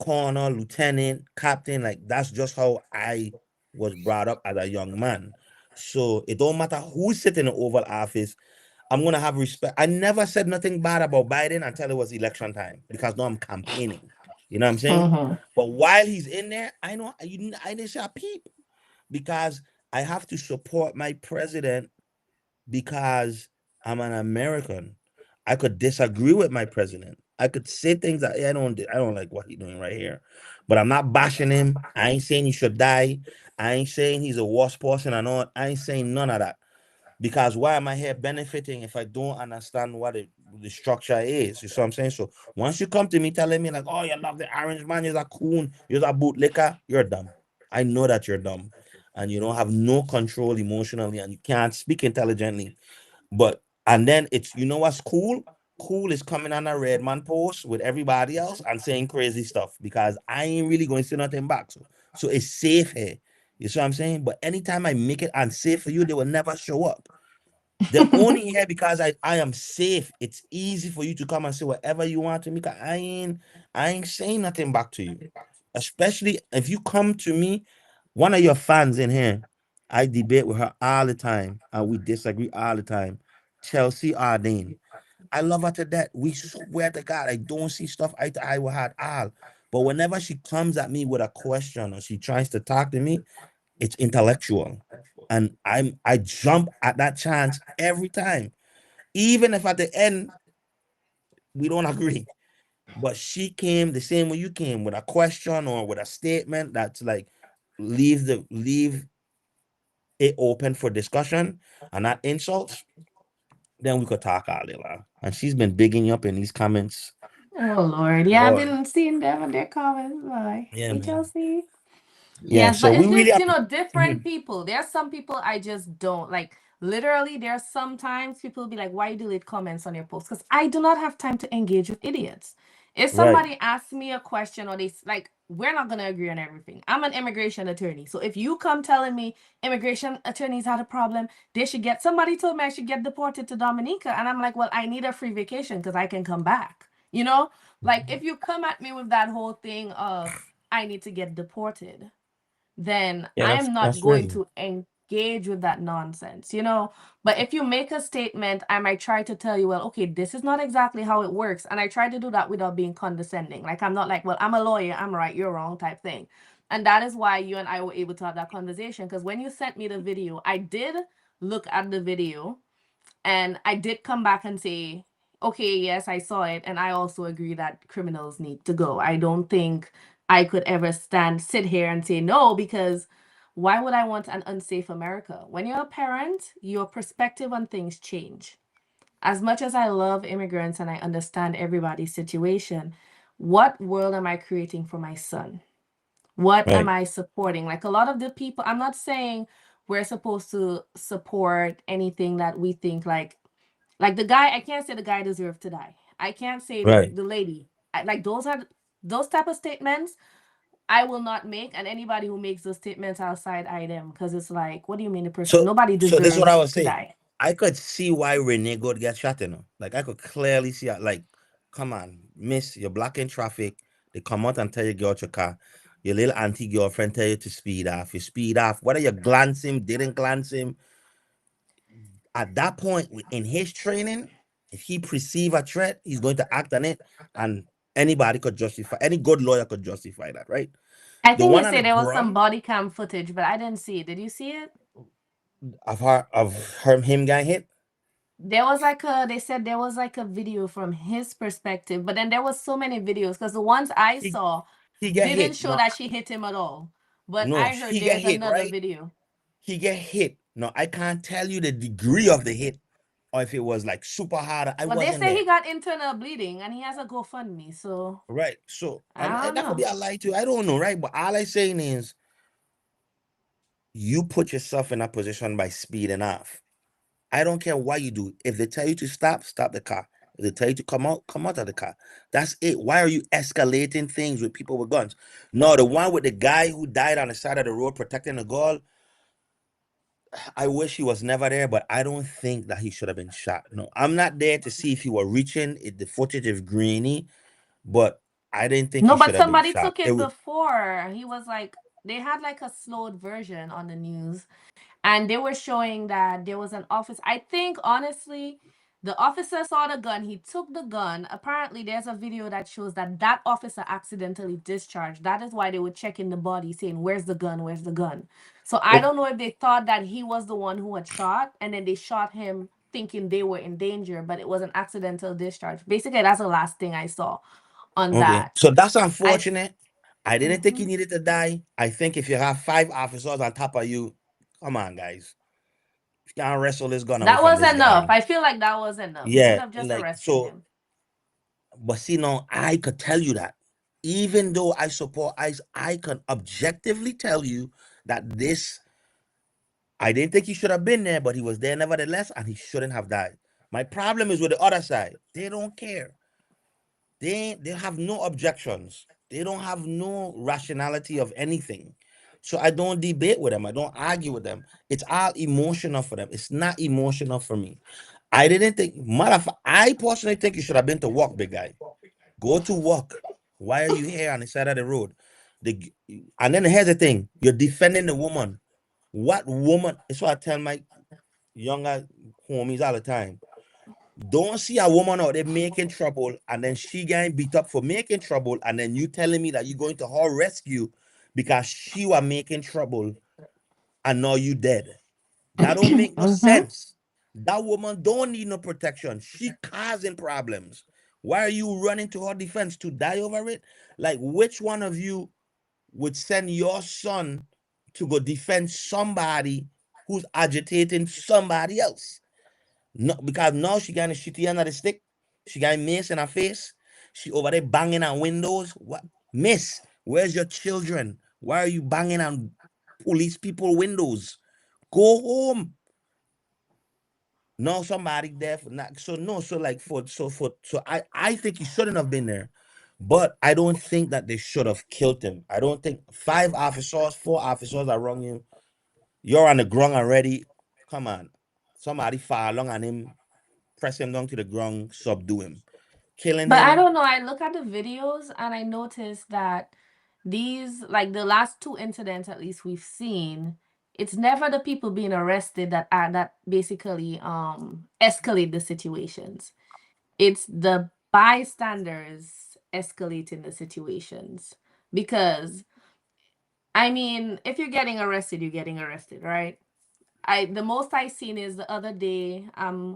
Speaker 3: colonel, lieutenant, captain. Like, that's just how I was brought up as a young man. So it don't matter who's sitting in the Oval Office. I'm gonna have respect. I never said nothing bad about Biden until it was election time because now I'm campaigning. You know what I'm saying?
Speaker 4: Mhm.
Speaker 3: But while he's in there, I didn't say a peep because I have to support my president because I'm an American. I could disagree with my president. I could say things that I don't like what he's doing right here, but I'm not bashing him. I ain't saying he should die. I ain't saying he's a worse person or not. I ain't saying none of that. Because why am I here benefiting if I don't understand what the structure is? You see what I'm saying? So once you come to me telling me like, oh, you love the orange man, you're a coon, you're a bootlicker, you're dumb. I know that you're dumb. And you don't have no control emotionally and you can't speak intelligently. And then it's, you know what's cool? Cool is coming on a red man post with everybody else and saying crazy stuff because I ain't really going to say nothing back. So it's safe here. You see what I'm saying? But anytime I make it unsafe for you, they will never show up. They're only here because I am safe. It's easy for you to come and say whatever you want to me. I ain't saying nothing back to you. Especially if you come to me, one of your fans in here, I debate with her all the time and we disagree all the time. Chelsea Arden. I love her to death. We swear to God, I don't see stuff eye to eye with her at all. But whenever she comes at me with a question or she tries to talk to me, it's intellectual. And I jump at that chance every time. Even if at the end we don't agree. But she came the same way you came with a question or with a statement that's like leave it open for discussion and not insults, then we could talk all day long. And she's been bigging you up in these comments.
Speaker 4: Oh Lord, yeah, I've
Speaker 3: Lord.
Speaker 4: been seeing them in their comments. Bye.
Speaker 3: Yeah,
Speaker 4: Hey,
Speaker 3: man.
Speaker 4: Chelsea.
Speaker 3: Yeah,
Speaker 4: Yes,
Speaker 3: so
Speaker 4: but
Speaker 3: we
Speaker 4: it's
Speaker 3: really
Speaker 4: just,
Speaker 3: Mhm.
Speaker 4: different people. There are some people I just don't like. Literally, there are sometimes people be like, why you delete comments on your posts? Because I do not have time to engage with idiots. If
Speaker 3: Right.
Speaker 4: somebody asks me a question or like, we're not gonna agree on everything. I'm an immigration attorney, so if you come telling me immigration attorneys had a problem, they should get. Somebody told me I should get deported to Dominica, and I'm like, well, I need a free vacation because I can come back. You know, like if you come at me with that whole thing of I need to get deported, then
Speaker 3: Yeah,
Speaker 4: I
Speaker 3: that's
Speaker 4: am not
Speaker 3: that's
Speaker 4: going
Speaker 3: crazy.
Speaker 4: to engage with that nonsense, you know? But if you make a statement, I might try to tell you, well, okay, this is not exactly how it works. And I try to do that without being condescending. Like, I'm not like, well, I'm a lawyer, I'm right, you're wrong type thing. And that is why you and I were able to have that conversation. Because when you sent me the video, I did look at the video and I did come back and say, okay, yes, I saw it. And I also agree that criminals need to go. I don't think I could ever sit here and say no, because why would I want an unsafe America? When you're a parent, your perspective on things change. As much as I love immigrants and I understand everybody's situation, what world am I creating for my son? What am
Speaker 3: Right.
Speaker 4: I supporting? Like a lot of the people, I'm not saying we're supposed to support anything that we think like the guy, I can't say the guy deserved to die. I can't say
Speaker 3: Right.
Speaker 4: the lady. Like those type of statements I will not make, and anybody who makes those statements outside eye them, because it's like, what do you mean the person?
Speaker 3: So
Speaker 4: Nobody
Speaker 3: so this is what I
Speaker 4: deserves
Speaker 3: was
Speaker 4: to
Speaker 3: saying.
Speaker 4: die.
Speaker 3: I could see why Renee would get shot, you know. Like I could clearly see it. Like, come on, miss, you're blocking traffic. They come out and tell you get out your car. Your little auntie girlfriend tell you to speed off. You speed off. Whether you glance him, didn't glance him. At that point in his training, if he perceive a threat, he's going to act on it. And anybody could justify, any good lawyer could justify that, right?
Speaker 4: I
Speaker 3: The
Speaker 4: think you
Speaker 3: one on the
Speaker 4: say there was some
Speaker 3: ground
Speaker 4: body cam footage, but I didn't see it. Did you see it?
Speaker 3: of him getting hit.
Speaker 4: There was like they said there was like a video from his perspective, but then there was so many videos because the ones I
Speaker 3: He
Speaker 4: saw
Speaker 3: he get
Speaker 4: didn't
Speaker 3: hit.
Speaker 4: show
Speaker 3: No,
Speaker 4: that she hit him at all. But
Speaker 3: no,
Speaker 4: I heard
Speaker 3: he get
Speaker 4: there's
Speaker 3: hit,
Speaker 4: another
Speaker 3: right?
Speaker 4: video.
Speaker 3: He get hit. No, I can't tell you the degree of the hit or if it was like super hard. I
Speaker 4: Well, they
Speaker 3: wasn't
Speaker 4: say
Speaker 3: there.
Speaker 4: he got internal bleeding and he has a GoFundMe, so
Speaker 3: Right. So
Speaker 4: I don't
Speaker 3: that could be
Speaker 4: know.
Speaker 3: a lie too. I don't know, right? But all I'm saying is you put yourself in that position by speeding off. I don't care what you do. If they tell you to stop, stop the car. If they tell you to come out of the car. That's it. Why are you escalating things with people with guns? No, the one with the guy who died on the side of the road protecting the girl, I wish he was never there, but I don't think that he should have been shot. No, I'm not there to see if he was reaching. The footage is grainy, but I didn't think he
Speaker 4: No,
Speaker 3: should
Speaker 4: but
Speaker 3: have been
Speaker 4: somebody
Speaker 3: shot.
Speaker 4: took it before. He was like, they had like a slowed version on the news, and they were showing that there was an officer. I think honestly, the officer saw the gun. He took the gun. Apparently, there's a video that shows that that officer accidentally discharged. That is why they were checking the body, saying, "Where's the gun? Where's the gun?" So I
Speaker 3: Oh,
Speaker 4: don't know if they thought that he was the one who had shot, and then they shot him thinking they were in danger, but it was an accidental discharge. Basically, that's the last thing I saw on
Speaker 3: okay.
Speaker 4: that.
Speaker 3: So that's
Speaker 4: I
Speaker 3: unfortunate. I didn't think he
Speaker 4: Mhm.
Speaker 3: needed to die. I think if you have 5 officers on top of you, come on, guys. You can't wrestle this gun away
Speaker 4: That
Speaker 3: from
Speaker 4: was
Speaker 3: this
Speaker 4: enough.
Speaker 3: guy.
Speaker 4: I feel like that was enough. He could
Speaker 3: Yeah,
Speaker 4: have just
Speaker 3: like
Speaker 4: arrested
Speaker 3: so.
Speaker 4: him.
Speaker 3: But see, no, I could tell you that. Even though I support ICE, I can objectively tell you that this, I didn't think he should have been there, but he was there nevertheless, and he shouldn't have died. My problem is with the other side. They don't care. They have no objections. They don't have no rationality of anything. So I don't debate with them. I don't argue with them. It's all emotional for them. It's not emotional for me. I didn't think, matter of fact, I personally think you should have been to work, big guy. Go to work. Why are you here on the side of the road? And then here's the thing: you're defending the woman. What woman? That's what I tell my younger homies all the time. Don't see a woman out there making trouble and then she getting beat up for making trouble, and then you telling me that you're going to her rescue because she was making trouble and now you dead. That don't make no
Speaker 4: Mhm.
Speaker 3: sense. That woman don't need no protection. She causing problems. Why are you running to her defense to die over it? Like, which one of you would send your son to go defend somebody who's agitating somebody else? No, because now she got a shitty end of the stick. She got a mace in her face. She over there banging on windows. What, miss? Where's your children? Why are you banging on police people windows? Go home. No, somebody there for not. So no, so like for so I think he shouldn't have been there. But I don't think that they should have killed him. I don't think 4 officers are wrong him. You're on the ground already. Come on. Somebody far along on him, press him down to the ground, subdue him. Killing
Speaker 4: But I
Speaker 3: him.
Speaker 4: don't know. I look at the videos and I noticed that these, like the last two incidents, at least we've seen, it's never the people being arrested that basically escalate the situations. It's the bystanders escalating the situations. Because I mean, if you're getting arrested, you're getting arrested, right? The most I seen is the other day,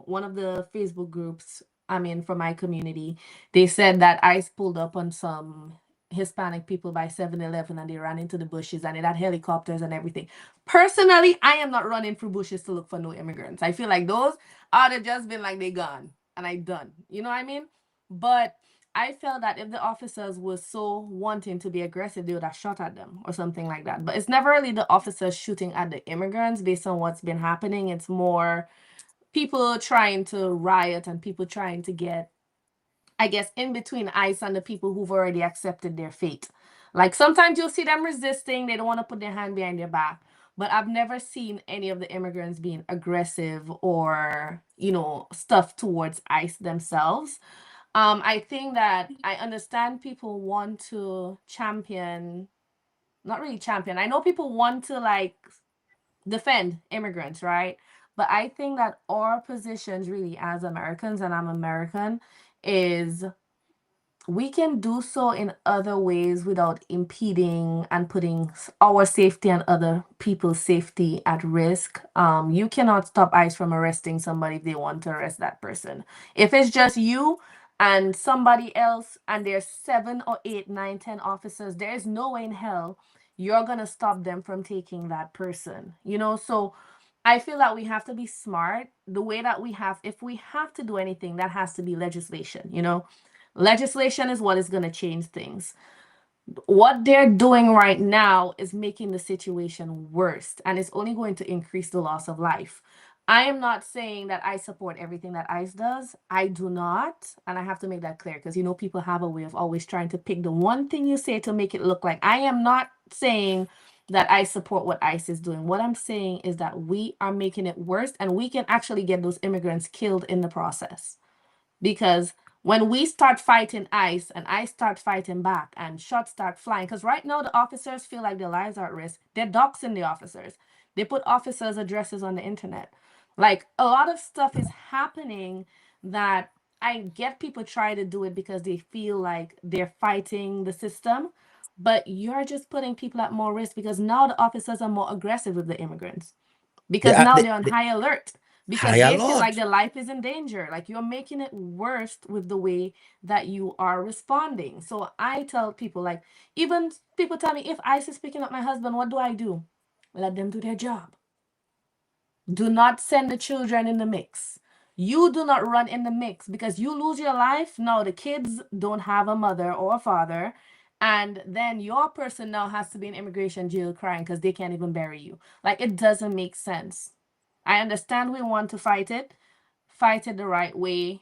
Speaker 4: one of the Facebook groups I'm in for my community, they said that ICE pulled up on some Hispanic people by 7-Eleven and they ran into the bushes and it had helicopters and everything. Personally, I am not running through bushes to look for no immigrants. I feel like those ought to just been like they gone and I done. You know what I mean? But I felt that if the officers were so wanting to be aggressive, they would have shot at them or something like that. But it's never really the officers shooting at the immigrants based on what's been happening. It's more people trying to riot and people trying to get, I guess, in between ICE and the people who've already accepted their fate. Like sometimes you'll see them resisting, they don't want to put their hand behind their back. But I've never seen any of the immigrants being aggressive or, stuff towards ICE themselves. I think that I understand people want to champion, not really champion. I know people want to like defend immigrants, right? But I think that our positions really as Americans, and I'm American, is we can do so in other ways without impeding and putting our safety and other people's safety at risk. You cannot stop ICE from arresting somebody if they want to arrest that person. If it's just you and somebody else and there's 7 or 8, 9, 10 officers, there is no way in hell you're going to stop them from taking that person. So I feel that we have to be smart. The way that if we have to do anything, that has to be legislation. Legislation is what is going to change things. What they're doing right now is making the situation worse, and it's only going to increase the loss of life. I am not saying that I support everything that ICE does. I do not, and I have to make that clear because people have a way of always trying to pick the one thing you say to make it look like. I am not saying that I support what ICE is doing. What I'm saying is that we are making it worse, and we can actually get those immigrants killed in the process. Because when we start fighting ICE and ICE start fighting back and shots start flying, because right now the officers feel like their lives are at risk. They're doxing the officers. They put officers' addresses on the internet. Like a lot of stuff is happening that I get people try to do it because they feel like they're fighting the system. But you're just putting people at more risk because now the officers are more aggressive with the immigrants. Because
Speaker 3: They are
Speaker 4: now
Speaker 3: they,
Speaker 4: they're on
Speaker 3: they,
Speaker 4: high alert because
Speaker 3: high
Speaker 4: they feel like
Speaker 3: alert.
Speaker 4: their life is in danger. Like you're making it worse with the way that you are responding. So I tell people, like, even people tell me, if ICE is picking up my husband, what do? Let them do their job. Do not send the children in the mix. You do not run in the mix because you lose your life. Now the kids don't have a mother or a father. And then your person now has to be in immigration jail crying because they can't even bury you. Like, it doesn't make sense. I understand we want to fight it the right way.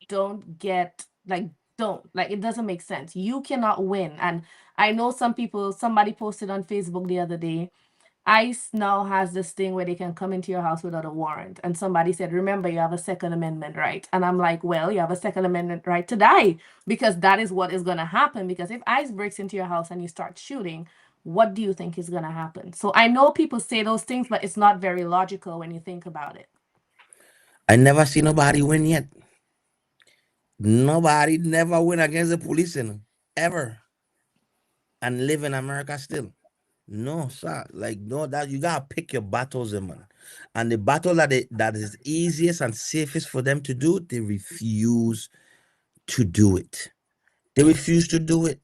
Speaker 4: Don't get like, don't like, it doesn't make sense. You cannot win. And I know somebody posted on Facebook the other day, ICE now has this thing where they can come into your house without a warrant. And somebody said, remember, you have a Second Amendment right. And I'm like, well, you have a Second Amendment right to die because that is what is going to happen. Because if ICE breaks into your house and you start shooting, what do you think is going to happen? So I know people say those things, but it's not very logical when you think about it.
Speaker 3: I never see nobody win yet. Nobody never win against the police, ever. And live in America still. No, sir. Like, no, that you gotta pick your battles, man. And the battle that is easiest and safest for them to do, they refuse to do it. They refuse to do it.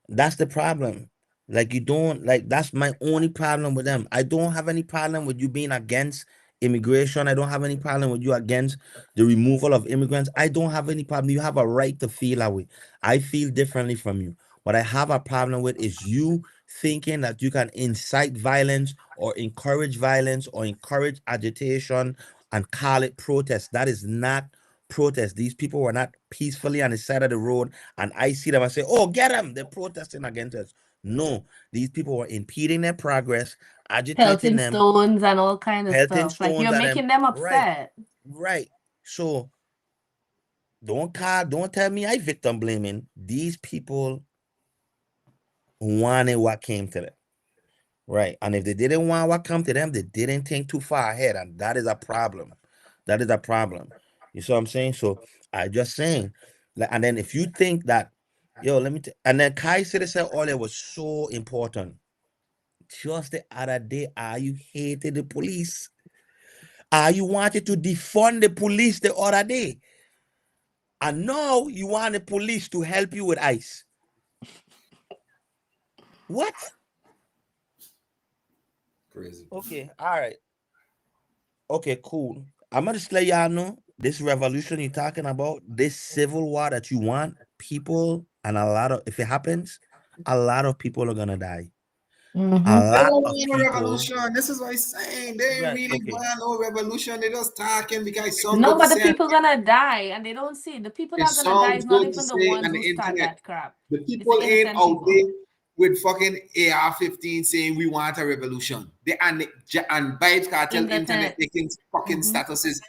Speaker 3: That's the problem. Like, you don't like, that's my only problem with them. I don't have any problem with you being against immigration. I don't have any problem with you against the removal of immigrants. I don't have any problem. You have a right to feel that way. I feel differently from you. What I have a problem with is you thinking that you can incite violence or encourage agitation and call it protest. That is not protest. These people were not peacefully on the side of the road, and I see them, I say, oh, get them, they're protesting against us. No, these people were impeding their progress, agitating
Speaker 4: Pelting
Speaker 3: them,
Speaker 4: stones and all kind of
Speaker 3: pelting
Speaker 4: stuff. Like
Speaker 3: stones
Speaker 4: you're
Speaker 3: at them.
Speaker 4: making them
Speaker 3: Right,
Speaker 4: upset.
Speaker 3: right. So don't tell me I victim blaming. These people wanted what came to them. Right. And if they didn't want what come to them, they didn't think too far ahead. And that is a problem. That is a problem. You see what I'm saying? So I just saying, like, and then if you think that, yo, let me and then Kai said earlier was so important. Just the other day, you hated the police. You wanted to defund the police the other day. And now you want the police to help you with ICE. What?
Speaker 2: Crazy.
Speaker 3: Okay, all right. Okay, cool. I'm gonna just let y'all know this revolution you're talking about, this civil war that you want, people, and if it happens, a lot of people are gonna die.
Speaker 4: Mm-hmm.
Speaker 3: A
Speaker 2: They
Speaker 3: lot
Speaker 2: don't
Speaker 3: of
Speaker 2: want a
Speaker 3: people.
Speaker 2: revolution. This is what I'm saying. They ain't
Speaker 3: Right,
Speaker 2: really
Speaker 3: okay.
Speaker 2: want no revolution. They just talking because some
Speaker 4: No,
Speaker 2: good
Speaker 4: but
Speaker 2: to
Speaker 4: the
Speaker 2: say.
Speaker 4: people gonna die and they don't see it. The people
Speaker 2: It
Speaker 4: that are gonna die is
Speaker 2: sounds
Speaker 4: not
Speaker 2: good to
Speaker 4: even the
Speaker 2: say
Speaker 4: ones
Speaker 2: on the
Speaker 4: who start
Speaker 2: internet.
Speaker 4: that crap.
Speaker 2: The
Speaker 4: It's the
Speaker 2: people ain't
Speaker 4: innocent
Speaker 2: out
Speaker 4: people.
Speaker 2: there with fucking AR-15 saying we want a revolution. They and Vybz Kartel internet making fucking statuses.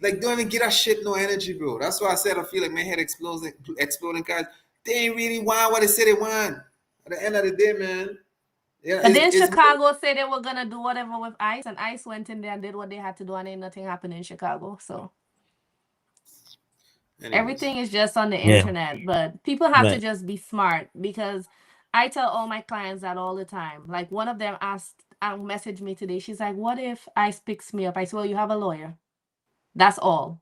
Speaker 2: Like, don't even get a shit no energy, bro. That's why I said I feel like my head exploding because they ain't really want what they say they want. At the end of the day, man. Yeah,
Speaker 4: And then Chicago said they were gonna do whatever with ICE, and ICE went in there and did what they had to do, and ain't nothing happened in Chicago. So everything is just on the internet. But people have to just be smart, because I tell all my clients that all the time. Like, one of them messaged me today. She's like, "What if ICE picks me up?" I said, "Well, you have a lawyer. That's all.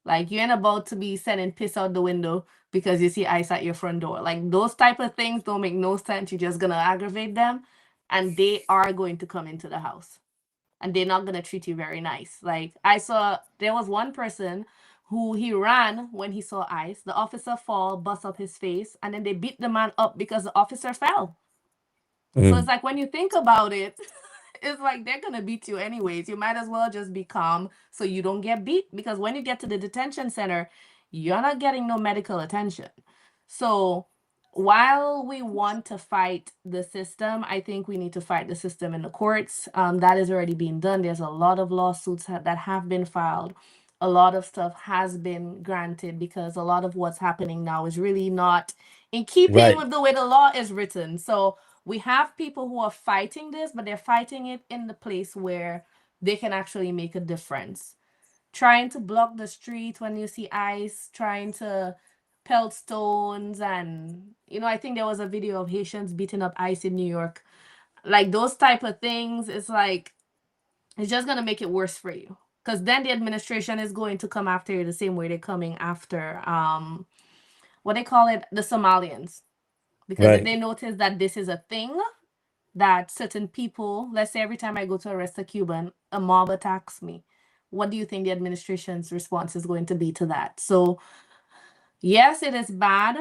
Speaker 4: Like, you ain't about to be sending piss out the window because you see ICE at your front door. Like, those type of things don't make no sense. You're just gonna aggravate them, and they are going to come into the house, and they're not gonna treat you very nice. Like, there was one person who he ran when he saw ICE. The officer bust up his face, and then they beat the man up because the officer fell. So it's like, when you think about it, it's like they're gonna beat you anyways. You might as well just be calm so you don't get beat, because when you get to the detention center, you're not getting no medical attention. So while we want to fight the system, I think we need to fight the system in the courts. That is already being done. There's a lot of lawsuits that have been filed. A lot of stuff has been granted, because a lot of what's happening now is really not in keeping with the way the law is written. So we have people who are fighting this, but they're fighting it in the place where they can actually make a difference. Trying to block the street when you see ICE, trying to pelt stones, and I think there was a video of Haitians beating up ICE in New York. Like, those type of things, it's like, it's just gonna make it worse for you, because then the administration is going to come after you the same way they're coming after what they call it, the Somalians. Because if they notice that this is a thing, that certain people, let's say every time I go to arrest a Cuban, a mob attacks me, what do you think the administration's response is going to be to that? So yes, it is bad,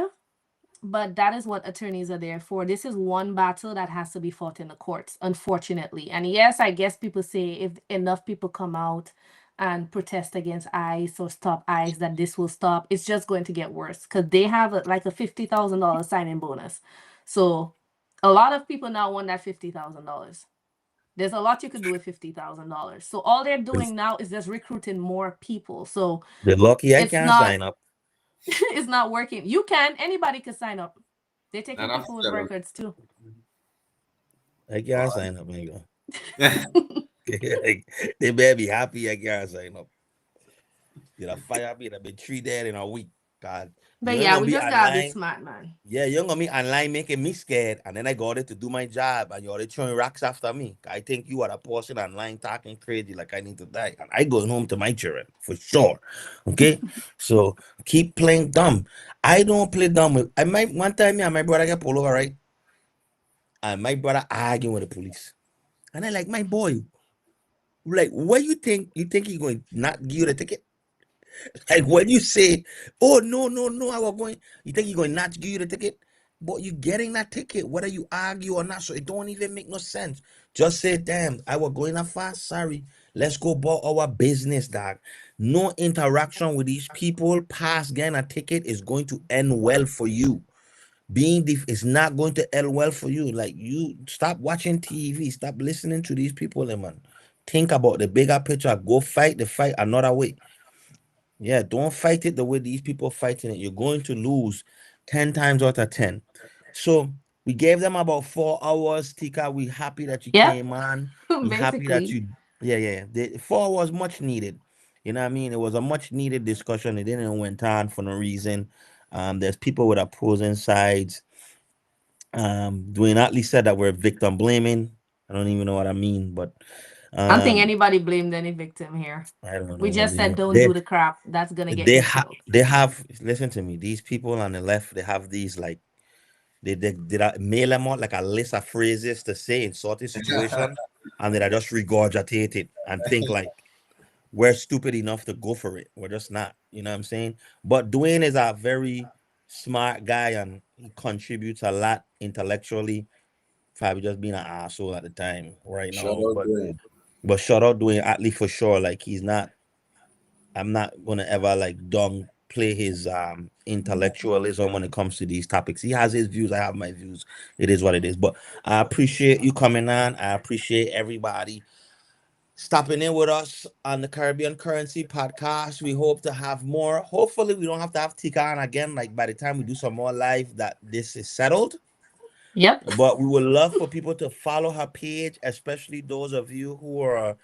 Speaker 4: but that is what attorneys are there for. This is one battle that has to be fought in the courts, unfortunately. And yes, I guess people say if enough people come out and protest against ICE or stop ICE, that this will stop. It's just going to get worse, because they have like a $50,000 signing bonus. So a lot of people now want that $50,000. There's a lot you could do with $50,000. So all they're doing now is just recruiting more people. So
Speaker 3: they're lucky I can't sign up.
Speaker 4: It's not working. You can. Anybody can sign up. They're taking people with records too.
Speaker 3: I can't sign up, nigga. They better be happy I can't sign up. You'll fire me that be 3 days in a week. God.
Speaker 4: But yeah, we just gotta be smart, man.
Speaker 3: Yeah, you're gonna be online making me scared, and then I got it to do my job, and you're already throwing rocks after me. I think you are a person online talking crazy like I need to die, and I going home to my children for sure. Okay, so keep playing dumb. I don't play dumb. One time me and my brother get pulled over, right? And my brother arguing with the police, and I like, my boy, like, what you think? You think he going not give you the ticket? Like, when you say, oh, no, I was going, you think you're going not to give you the ticket? but you getting that ticket, whether you argue or not. So it don't even make no sense. Just say, damn, I was going that fast. Sorry. Let's go about our business, dog. No interaction with these people past getting a ticket is going to end well for you. Being is not going to end well for you. Like, you stop watching TV, stop listening to these people, man. Think about the bigger picture. Go fight the fight another way. Yeah, don't fight it the way these people fighting it. You're going to lose 10 times out of 10. So we gave them about 4 hours. Tika, we happy that you
Speaker 4: Yep.
Speaker 3: came on. We happy that
Speaker 4: Basically.
Speaker 3: you, yeah. The 4 hours much needed. You know what I mean? It was a much needed discussion. It didn't went on for no reason. There's people with opposing sides. Dwayne Utley said that we're victim blaming. I don't even know what I mean, but
Speaker 4: I don't think
Speaker 3: um,
Speaker 4: anybody blamed any victim here.
Speaker 3: I don't know.
Speaker 4: We just said don't
Speaker 3: They
Speaker 4: do the crap. That's gonna get
Speaker 3: they
Speaker 4: you
Speaker 3: have
Speaker 4: killed.
Speaker 3: listen to me. These people on the left, they have these like they did I mail them out like a list of phrases to say in certain situation, and then I just regurgitate it and think like we're stupid enough to go for it. We're just not. You know what I'm saying? But Dwayne is a very smart guy and he contributes a lot intellectually. Probably just being an asshole at the time right
Speaker 2: Shout
Speaker 3: now.
Speaker 2: out
Speaker 3: But
Speaker 2: Dwayne.
Speaker 3: shout out Dwayne Utley for sure. Like he's not. I'm not gonna ever like play his intellectualism when it comes to these topics. He has his views, I have my views. It is what it is. But I appreciate you coming on. I appreciate everybody stopping in with us on the Caribbean Currency Podcast. We hope to have more. Hopefully, we don't have to have Tika on again. Like by the time we do some more live, that this is settled.
Speaker 4: Yep.
Speaker 3: But we would love for people to follow her page, especially those of you who are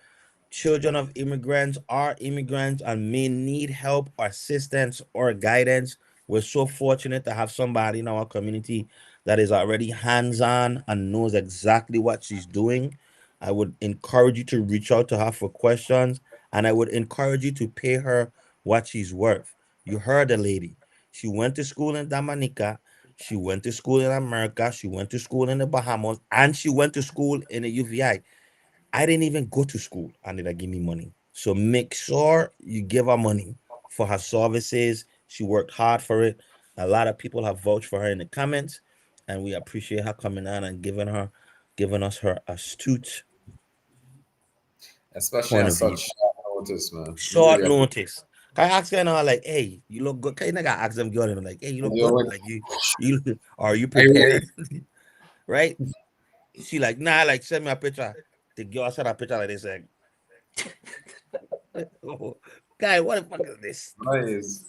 Speaker 3: children of immigrants, are immigrants, and may need help, assistance, or guidance. We're so fortunate to have somebody in our community that is already hands-on and knows exactly what she's doing. I would encourage you to reach out to her for questions, and I would encourage you to pay her what she's worth. You heard the lady. She went to school in Dominica. She went to school in America. She went to school in the Bahamas, and she went to school in the UVI. I didn't even go to school and they give me money. So make sure you give her money for her services. She worked hard for it. A lot of people have vouched for her in the comments, and we appreciate her coming on and giving us her astute
Speaker 2: Especially
Speaker 3: point
Speaker 2: on
Speaker 3: of view.
Speaker 2: such short notice, man.
Speaker 3: Short
Speaker 2: Really
Speaker 3: notice. I ask her now, like, hey, you look good. Can I ask them girl and like, hey, you look
Speaker 2: Yo,
Speaker 3: good?
Speaker 2: what-
Speaker 3: Like you are you
Speaker 2: I really-
Speaker 3: prepared? Right? She like, nah, like send me a picture. The girl sent a picture like this, like, oh, guy, what the fuck is this?
Speaker 2: Nice.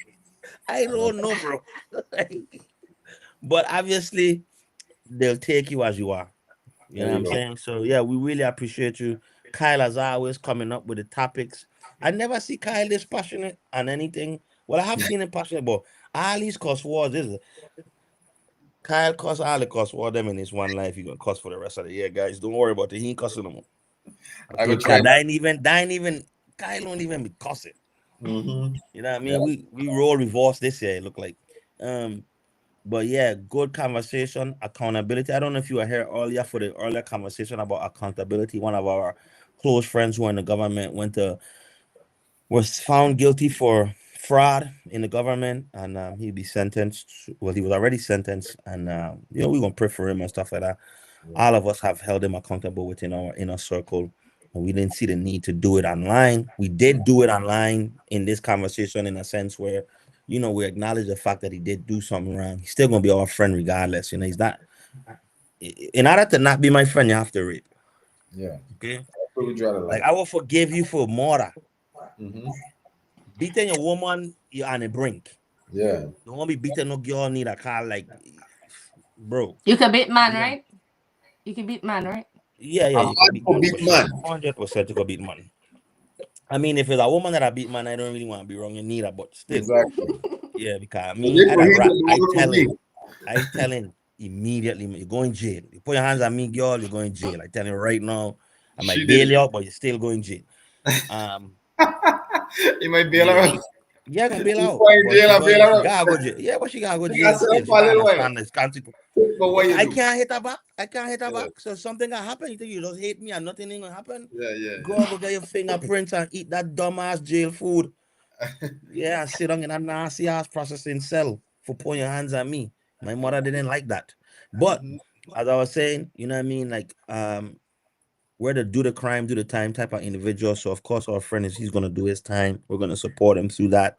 Speaker 3: I don't know, bro. But obviously, they'll take you as you are. You know
Speaker 2: There
Speaker 3: what
Speaker 2: you
Speaker 3: I'm
Speaker 2: go.
Speaker 3: saying? So yeah, we really appreciate you. Kyle, as always, coming up with the topics. I never see Kyle this passionate on anything. Well, I have seen him passionate, but all these cuss words is Kyle cuss all the cuss word them in his one life. He gonna cuss for the rest of the year, guys. Don't worry about it. He ain't cussing no more.
Speaker 2: I would
Speaker 3: Okay,
Speaker 2: try.
Speaker 3: that ain't even Kyle don't even be cussing.
Speaker 2: Mm-hmm.
Speaker 3: You know what I mean? We roll reverse this year, it look like. But yeah, good conversation, accountability. I don't know if you were here earlier for the earlier conversation about accountability. One of our close friends who are in the government was found guilty for fraud in the government, and he'd be sentenced. Well, he was already sentenced, and we're gonna pray for him and stuff like that. All of us have held him accountable within our inner circle. And we didn't see the need to do it online. We did do it online in this conversation in a sense where, we acknowledge the fact that he did do something wrong. He's still gonna be our friend regardless. He's not. In order to not be my friend, you have to rape.
Speaker 2: Yeah.
Speaker 3: Okay.
Speaker 2: That's where we draw the
Speaker 3: Like
Speaker 2: line.
Speaker 3: I will forgive you for murder.
Speaker 2: Mm-hmm.
Speaker 3: Beating your woman, you're on the brink.
Speaker 2: Yeah.
Speaker 3: Don't want to be beating no girl need a car like, bro.
Speaker 4: You can beat man,
Speaker 3: Yeah.
Speaker 4: right? You can beat man, right?
Speaker 3: Yeah,
Speaker 2: I'm
Speaker 3: you can beat man.
Speaker 2: beat man.
Speaker 3: 100% you can beat man. I mean, if it's a woman that I beat man, I don't really want to be wrong. You need her, but still,
Speaker 2: Exactly.
Speaker 3: yeah, because I tell him immediately, you're going jail. You put your hands on me, girl, you're going jail. I tell him right now, I might
Speaker 2: She
Speaker 3: bail
Speaker 2: did.
Speaker 3: you out, but you're still going jail.
Speaker 2: You might bail her
Speaker 3: Yeah,
Speaker 2: out.
Speaker 3: yeah, I can bail out.
Speaker 2: Why
Speaker 3: But
Speaker 2: bail her, bail her
Speaker 3: she
Speaker 2: out?
Speaker 3: gotta go jail. Yeah, but she gotta go
Speaker 2: She
Speaker 3: jail
Speaker 2: gotta sit
Speaker 3: still.
Speaker 2: up
Speaker 3: She
Speaker 2: for a
Speaker 3: gotta
Speaker 2: little while.
Speaker 3: understand this consequence.
Speaker 2: But what you
Speaker 3: I
Speaker 2: do?
Speaker 3: can't hit her back. I can't hit her
Speaker 2: Yeah.
Speaker 3: back. So something gonna happen. You think you just hate me and nothing ain't gonna happen?
Speaker 2: Yeah.
Speaker 3: Go get your fingerprints and eat that dumbass jail food. Yeah, sit down in that nasty ass processing cell for putting your hands on me. My mother didn't like that. But
Speaker 2: Mhm.
Speaker 3: as I was saying, you know what I mean? Like, we're the do the crime, do the time type of individual. So of course our friend is he's gonna do his time. We're gonna support him through that.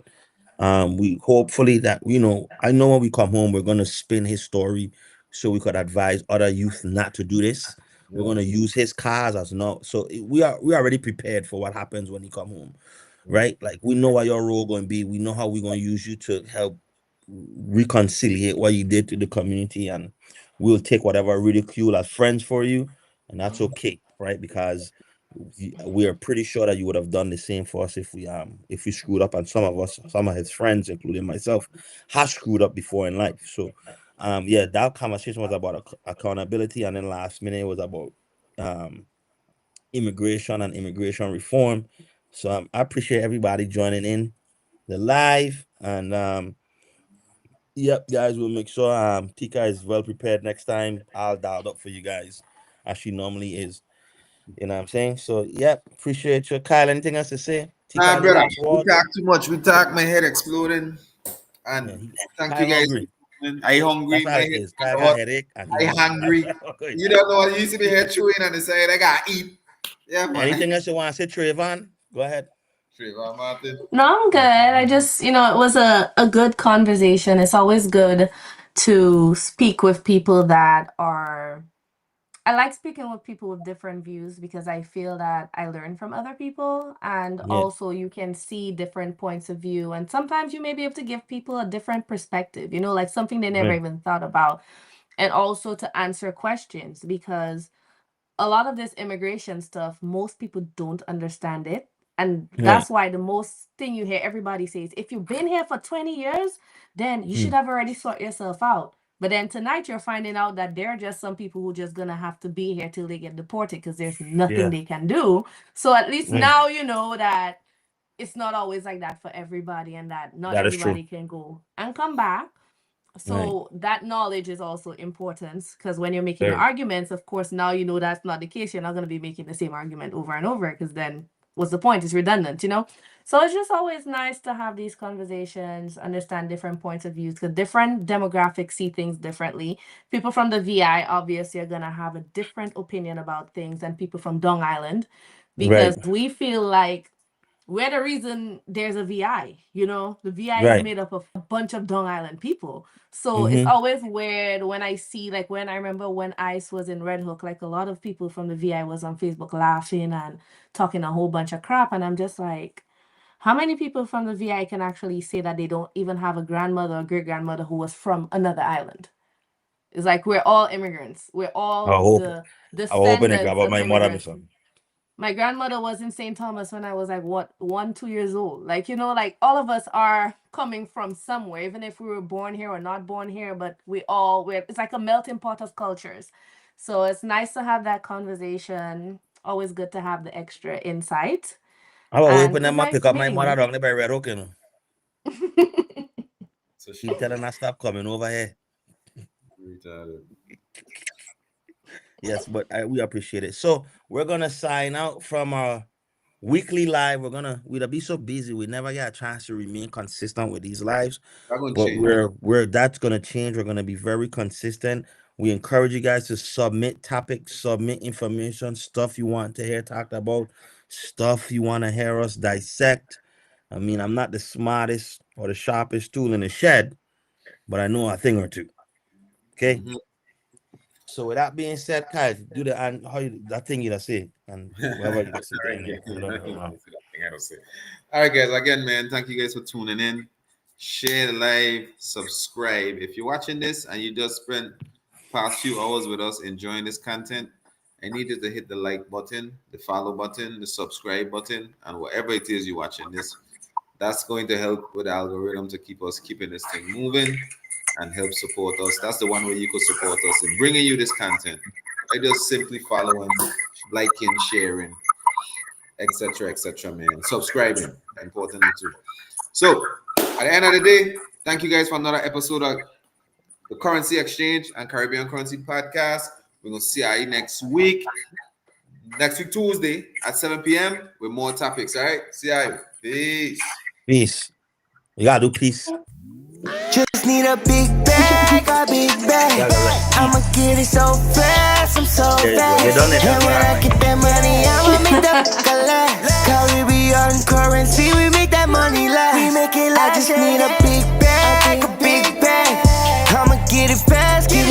Speaker 3: We hopefully that I know when we come home, we're gonna spin his story so we could advise other youth not to do this. We're
Speaker 2: Yeah.
Speaker 3: gonna use his cars as no. So we are already prepared for what happens when he come home, right? Like we know what your role going to be. We know how we're going to use you to help reconciliate what you did to the community, and we'll take whatever ridicule as friends for you, and that's okay, right? Because we are pretty sure that you would have done the same for us if we screwed up, and some of his friends, including myself, have screwed up before in life. So yeah, that conversation was about accountability, and then last minute was about immigration and immigration reform. So I appreciate everybody joining in the live, and yep, guys, we'll make sure Tika is well prepared next time. I'll dial up for you guys as she normally is. You know what I'm saying? So yep, appreciate you. Kyle, anything else to say? Tika, any
Speaker 2: Brother,
Speaker 3: last
Speaker 2: we
Speaker 3: words?
Speaker 2: talk too much. We talk, my head exploding.
Speaker 3: Yeah,
Speaker 2: And thank you
Speaker 3: Kyle
Speaker 2: guys.
Speaker 3: hungry.
Speaker 2: I hungry,
Speaker 3: That's
Speaker 2: my
Speaker 3: how
Speaker 2: head
Speaker 3: it is. Kyle got
Speaker 2: hot.
Speaker 3: headache and he
Speaker 2: I
Speaker 3: hungry.
Speaker 2: hungry.
Speaker 3: Okay.
Speaker 2: You don't know what you used to be here chewing on the side. I got eat. Yeah, man.
Speaker 3: Anything else you want to say, Trayvon? Go ahead.
Speaker 2: Trayvon Martin.
Speaker 4: No, I'm good. I just, it was a good conversation. It's always good to speak with people that are. I like speaking with people with different views because I feel that I learn from other people, and
Speaker 3: Yeah,
Speaker 4: also you can see different points of view. And sometimes you may be able to give people a different perspective, like something they never
Speaker 3: right,
Speaker 4: even thought about. And also to answer questions, because a lot of this immigration stuff, most people don't understand it. And
Speaker 3: right.
Speaker 4: that's why the most thing you hear everybody says, if you've been here for 20 years, then you should
Speaker 3: Mm,
Speaker 4: have already sort yourself out. But then tonight you're finding out that there are just some people who just gonna have to be here till they get deported because there's nothing
Speaker 3: yeah,
Speaker 4: they can do. So at least
Speaker 3: right.
Speaker 4: now you know that it's not always like that for everybody, and that not
Speaker 3: That is true.
Speaker 4: everybody can go and come back.
Speaker 3: Right.
Speaker 4: So that knowledge is also important, because when you're making your
Speaker 3: Very.
Speaker 4: arguments, of course, now you know that's not the case. You're not going to be making the same argument over and over, because then what's the point? It's redundant. So it's just always nice to have these conversations, understand different points of views, because different demographics see things differently. People from the VI obviously are going to have a different opinion about things than people from Dung Island,
Speaker 3: Right.
Speaker 4: because we feel like we're the reason there's a VI. The VI is
Speaker 3: Right.
Speaker 4: made up of a bunch of Dung Island people. So it's
Speaker 3: Mm-hmm.
Speaker 4: always weird when I see, like, when I remember when ICE was in Red Hook, like a lot of people from the VI was on Facebook laughing and talking a whole bunch of crap. And I'm just like, how many people from the VI can actually say that they don't even have a grandmother or great grandmother who was from another island? It's like we're all immigrants. We're
Speaker 3: I
Speaker 4: all
Speaker 3: hope.
Speaker 4: the
Speaker 3: I hope and
Speaker 4: descendants
Speaker 3: about
Speaker 4: of
Speaker 3: my mother, my
Speaker 4: immigrants.
Speaker 3: son.
Speaker 4: My grandmother was in St. Thomas when I was like, what, 1, 2 years old. Like, like all of us are coming from somewhere, even if we were born here or not born here, but it's like a melting pot of cultures. So it's nice to have that conversation. Always good to have the extra insight.
Speaker 3: I will
Speaker 4: And
Speaker 3: wait
Speaker 4: it
Speaker 3: when
Speaker 4: was
Speaker 3: them pick
Speaker 4: nice
Speaker 3: up my
Speaker 4: meeting
Speaker 3: mother
Speaker 4: you.
Speaker 3: down there by Red Oak,
Speaker 2: So
Speaker 3: Keep
Speaker 2: sure.
Speaker 3: telling her stop coming over here.
Speaker 2: Retarded.
Speaker 3: Yes, but we appreciate it. So we're gonna sign out from our weekly live. We'll be so busy we never get a chance to remain consistent with these lives.
Speaker 2: I'm going to
Speaker 3: But
Speaker 2: change.
Speaker 3: we're that's gonna change. We're gonna be very consistent. We encourage you guys to submit topics, submit information, stuff you want to hear talked about, stuff you want to hear us dissect. I mean, I'm not the smartest or the sharpest tool in the shed, but I know a thing or two. Okay.
Speaker 2: Mhm.
Speaker 3: So with that being said, Kai, do the and how you that thing you say and whatever you say.
Speaker 2: All right,
Speaker 3: Anyway,
Speaker 2: guys.
Speaker 3: you don't know, man.
Speaker 2: I don't say. All right, guys. Again, man, thank you guys for tuning in. Share the live, subscribe. If you're watching this and you just spent past few hours with us enjoying this content, I need you to hit the like button, the follow button, the subscribe button, and whatever it is you're watching this. That's going to help with the algorithm to keep us keeping this thing moving and help support us. That's the one way you could support us in bringing you this content. I just simply following, liking, sharing, etc., man. Subscribing, importantly too. So, at the end of the day, thank you guys for another episode of the Currency Exchange and Caribbean Currency Podcast. We're gonna see you next week. Next week, Tuesday at 7 p.m. with more topics. All right. See you. Peace.
Speaker 3: Peace. You gotta do peace.
Speaker 5: Just need a big bag, a big bag. I'ma get it so fast, I'm so fast. And when I get that money, I'ma make that last. Caribbean currency, we make that money last. We make it last. I just need a big bag, a big bag. I'ma get it fast, get